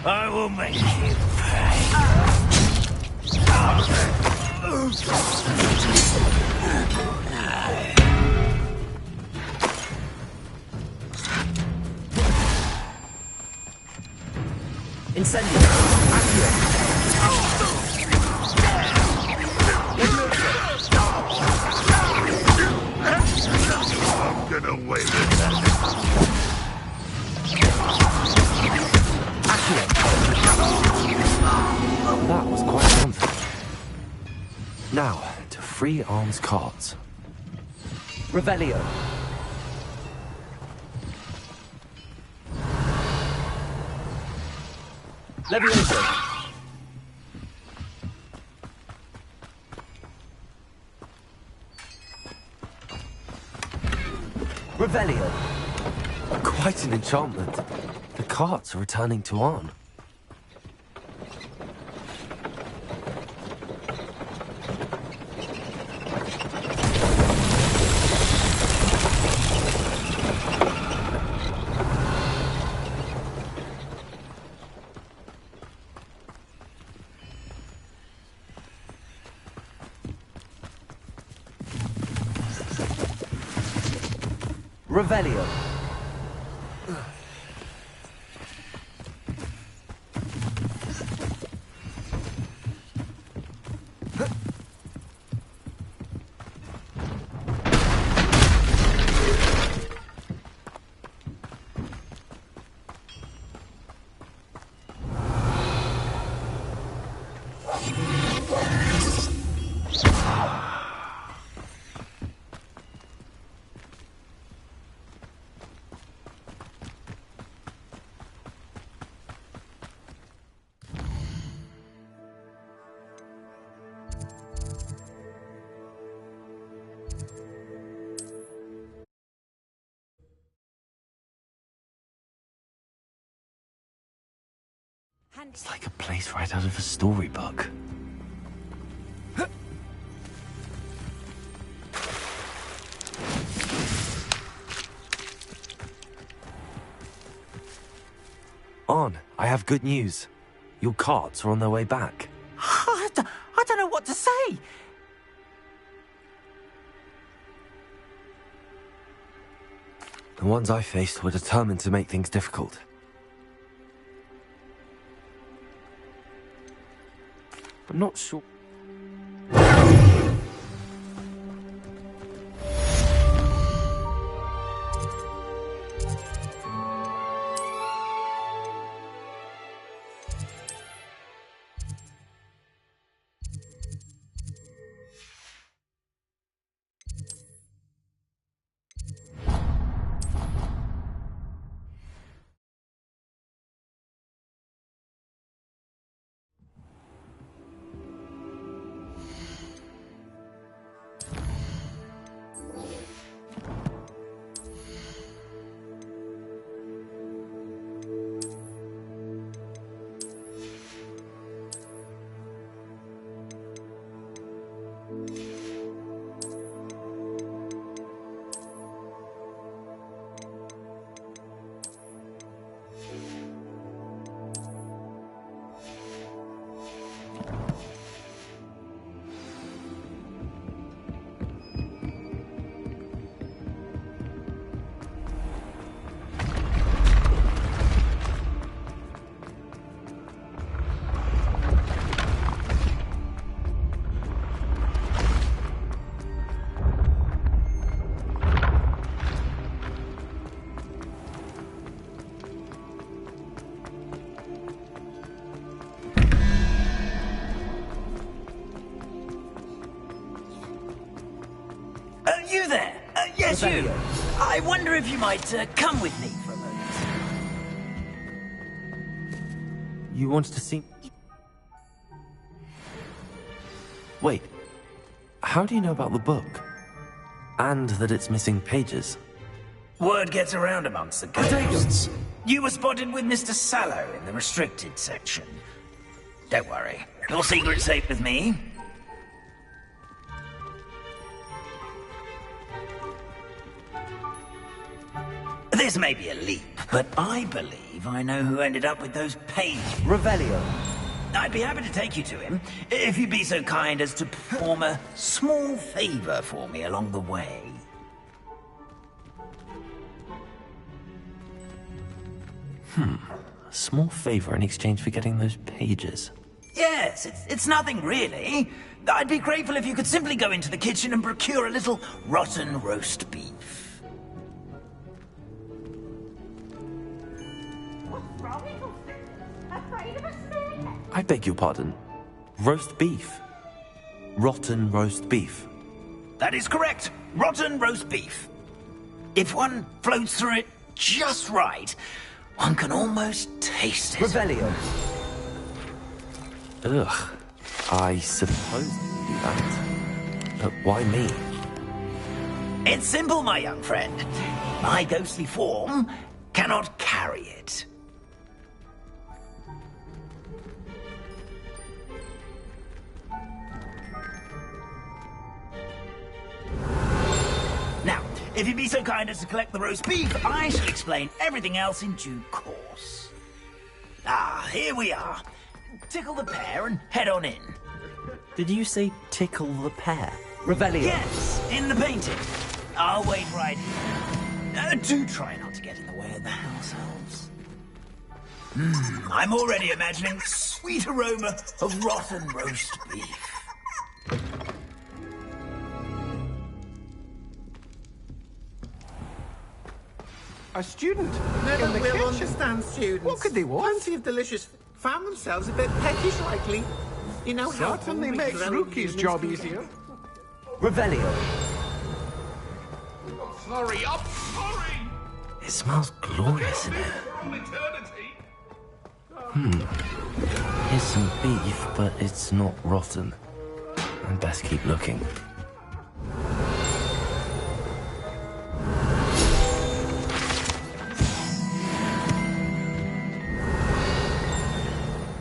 I will make you pay. Incendio. I'm gonna wait with that. Accio. Now, to free arms cards. Revelio. Levioso. Revelio. Quite an enchantment. The carts are returning to Arn. Revelio. It's like a place right out of a storybook. Arn, I have good news. Your carts are on their way back. I don't know what to say. The ones I faced were determined to make things difficult. I'm not sure. You there? Yes, you. I wonder if you might come with me for a moment. You wanted to see... Wait. How do you know about the book? And that it's missing pages? Word gets around amongst the ghosts. You were spotted with Mr. Sallow in the restricted section. Don't worry. Your secret's safe with me. This may be a leap, but I believe I know who ended up with those pages. Revelio. I'd be happy to take you to him, if you'd be so kind as to perform a small favor for me along the way. A small favor in exchange for getting those pages. Yes, it's nothing really. I'd be grateful if you could simply go into the kitchen and procure a little rotten roast beef. I beg your pardon. Roast beef? rotten roast beef. That is correct. Rotten roast beef. If one floats through it just right, one can almost taste it. Revelio. Ugh. I suppose you do that. But why me? It's simple, my young friend. My ghostly form cannot carry it. Now, if you'd be so kind as to collect the roast beef, I shall explain everything else in due course. Ah, here we are. Tickle the pear and head on in. Did you say tickle the pear? Revelio. Yes, in the painting. I'll wait right here. Do try not to get in the way of the house elves. I'm already imagining the sweet aroma of rotten roast beef. A student Never in the will kitchen. understand students. What could they want? Plenty of delicious. Found themselves a bit peckish likely. You know how Certainly hungry makes growing Rookie's humans job can easier. Revelio. Sorry, I'm sorry! It smells glorious in here. From eternity! Here's some beef, but it's not rotten. I'd best keep looking.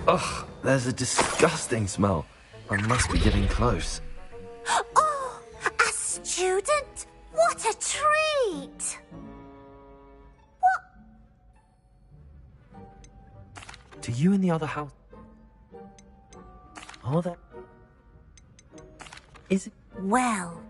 Ugh, there's a disgusting smell. I must be getting close. Oh, a student? What a treat! Do you in the other house? Are there? Is it? Well,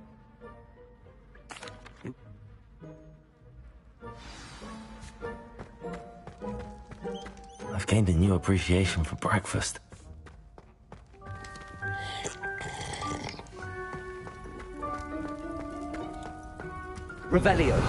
I've gained a new appreciation for breakfast. Revelio.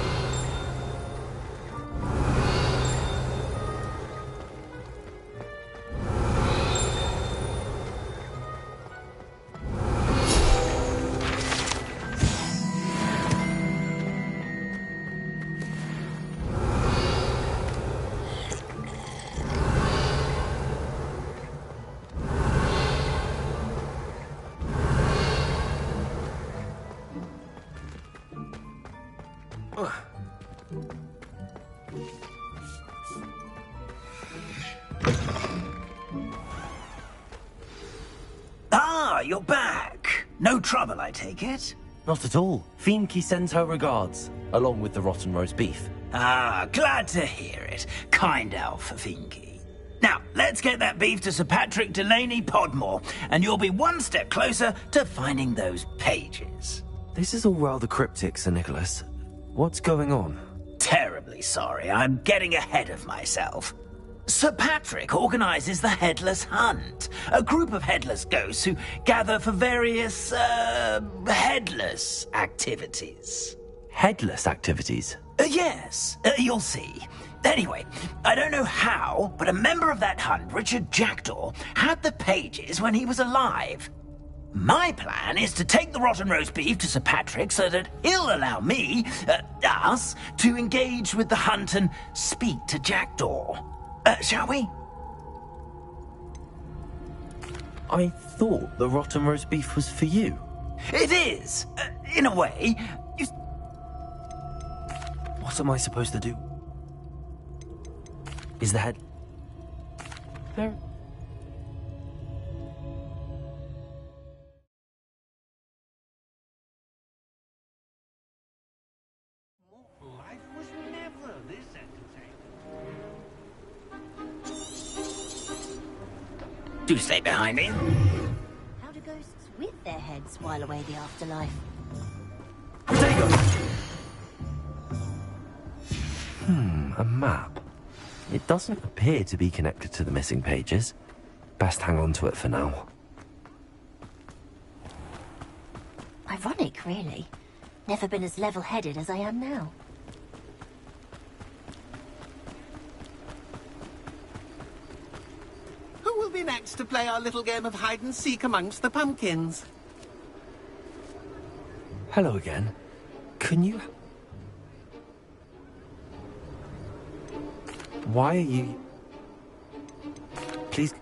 Ah, you're back. No trouble, I take it? Not at all. Fienke sends her regards, along with the rotten roast beef. Ah, glad to hear it. Kind elf, Fienke. Now, let's get that beef to Sir Patrick Delaney Podmore, and you'll be one step closer to finding those pages. This is all rather cryptic, Sir Nicholas. What's going on? Terribly sorry, I'm getting ahead of myself. Sir Patrick organizes the Headless Hunt, a group of headless ghosts who gather for various, headless activities. Headless activities? Yes, you'll see. Anyway, I don't know how, but a member of that hunt, Richard Jackdaw, had the pages when he was alive. My plan is to take the rotten roast beef to Sir Patrick so that he'll allow me, us, to engage with the hunt and speak to Jackdaw. Shall we? I thought the rotten roast beef was for you. It is, in a way. What am I supposed to do? Is the head... There... Life was never this entertaining. Do stay behind me. How do ghosts with their heads while away the afterlife? A map. It doesn't appear to be connected to the missing pages. Best hang on to it for now. Ironic, really. Never been as level-headed as I am now. Who will be next to play our little game of hide-and-seek amongst the pumpkins? Hello again. Can you... Why are you... Please...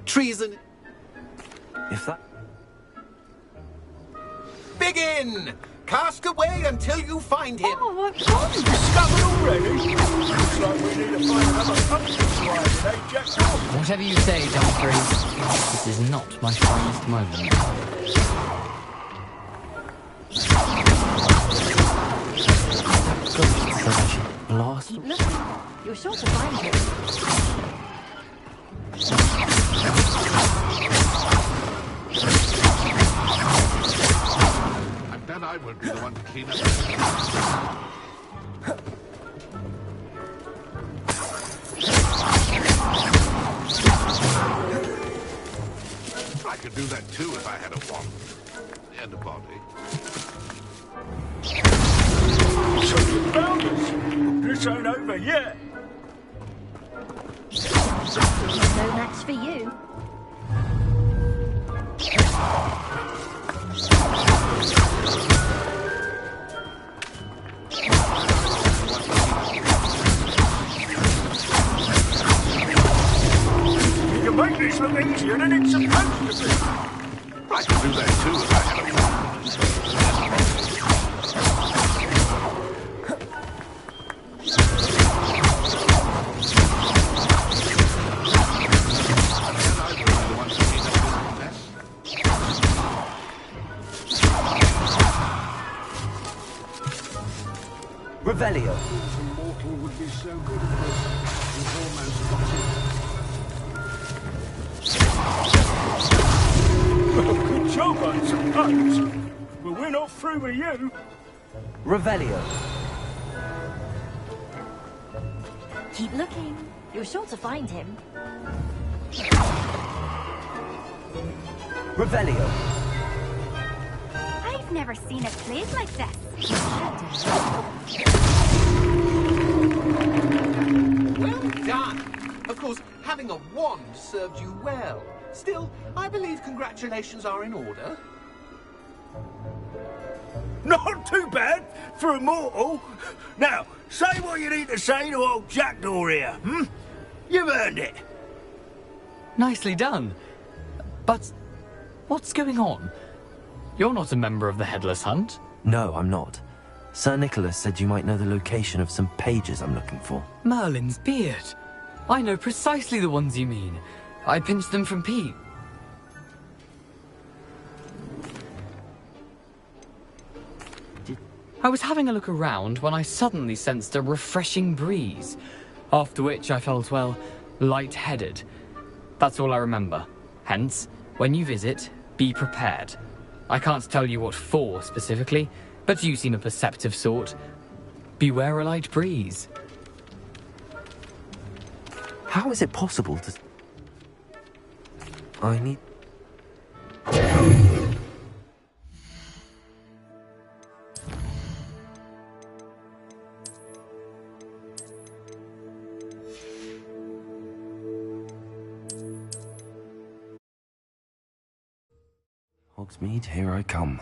Treason. If that... Begin! Cast away until you find him. Oh, what fun! Discovered already? Looks like we need to find another pumpkin eh, Jack? Whatever you say, Dumfries. This is not my finest moment. Blast. Keep looking. You're sure to find him. I bet I won't be the one to clean up. I could do that too if I had a wand and a body. So you found us. This ain't over yet. No match for you. You can make this look easier than it's supposed to be. I could do that too if I had a wand. Revelio. Mortal would be so good at this. He's almost got it. Good job, I suppose. But we're not through with you. Revelio. Keep looking. You're sure to find him. Revelio. I've never seen it played like this. Well done. Of course, having a wand served you well. Still, I believe congratulations are in order. Not too bad for a mortal. Now, say what you need to say to old Jackdaw here, hmm? You've earned it. Nicely done. But what's going on? You're not a member of the Headless Hunt. No, I'm not. Sir Nicholas said you might know the location of some pages I'm looking for. Merlin's beard. I know precisely the ones you mean. I pinched them from Pete. I was having a look around when I suddenly sensed a refreshing breeze, after which I felt, well, lightheaded. That's all I remember. Hence, when you visit, be prepared. I can't tell you what for specifically, but you seem a perceptive sort. Beware a light breeze. How is it possible to... I need... Hogsmeade, here I come.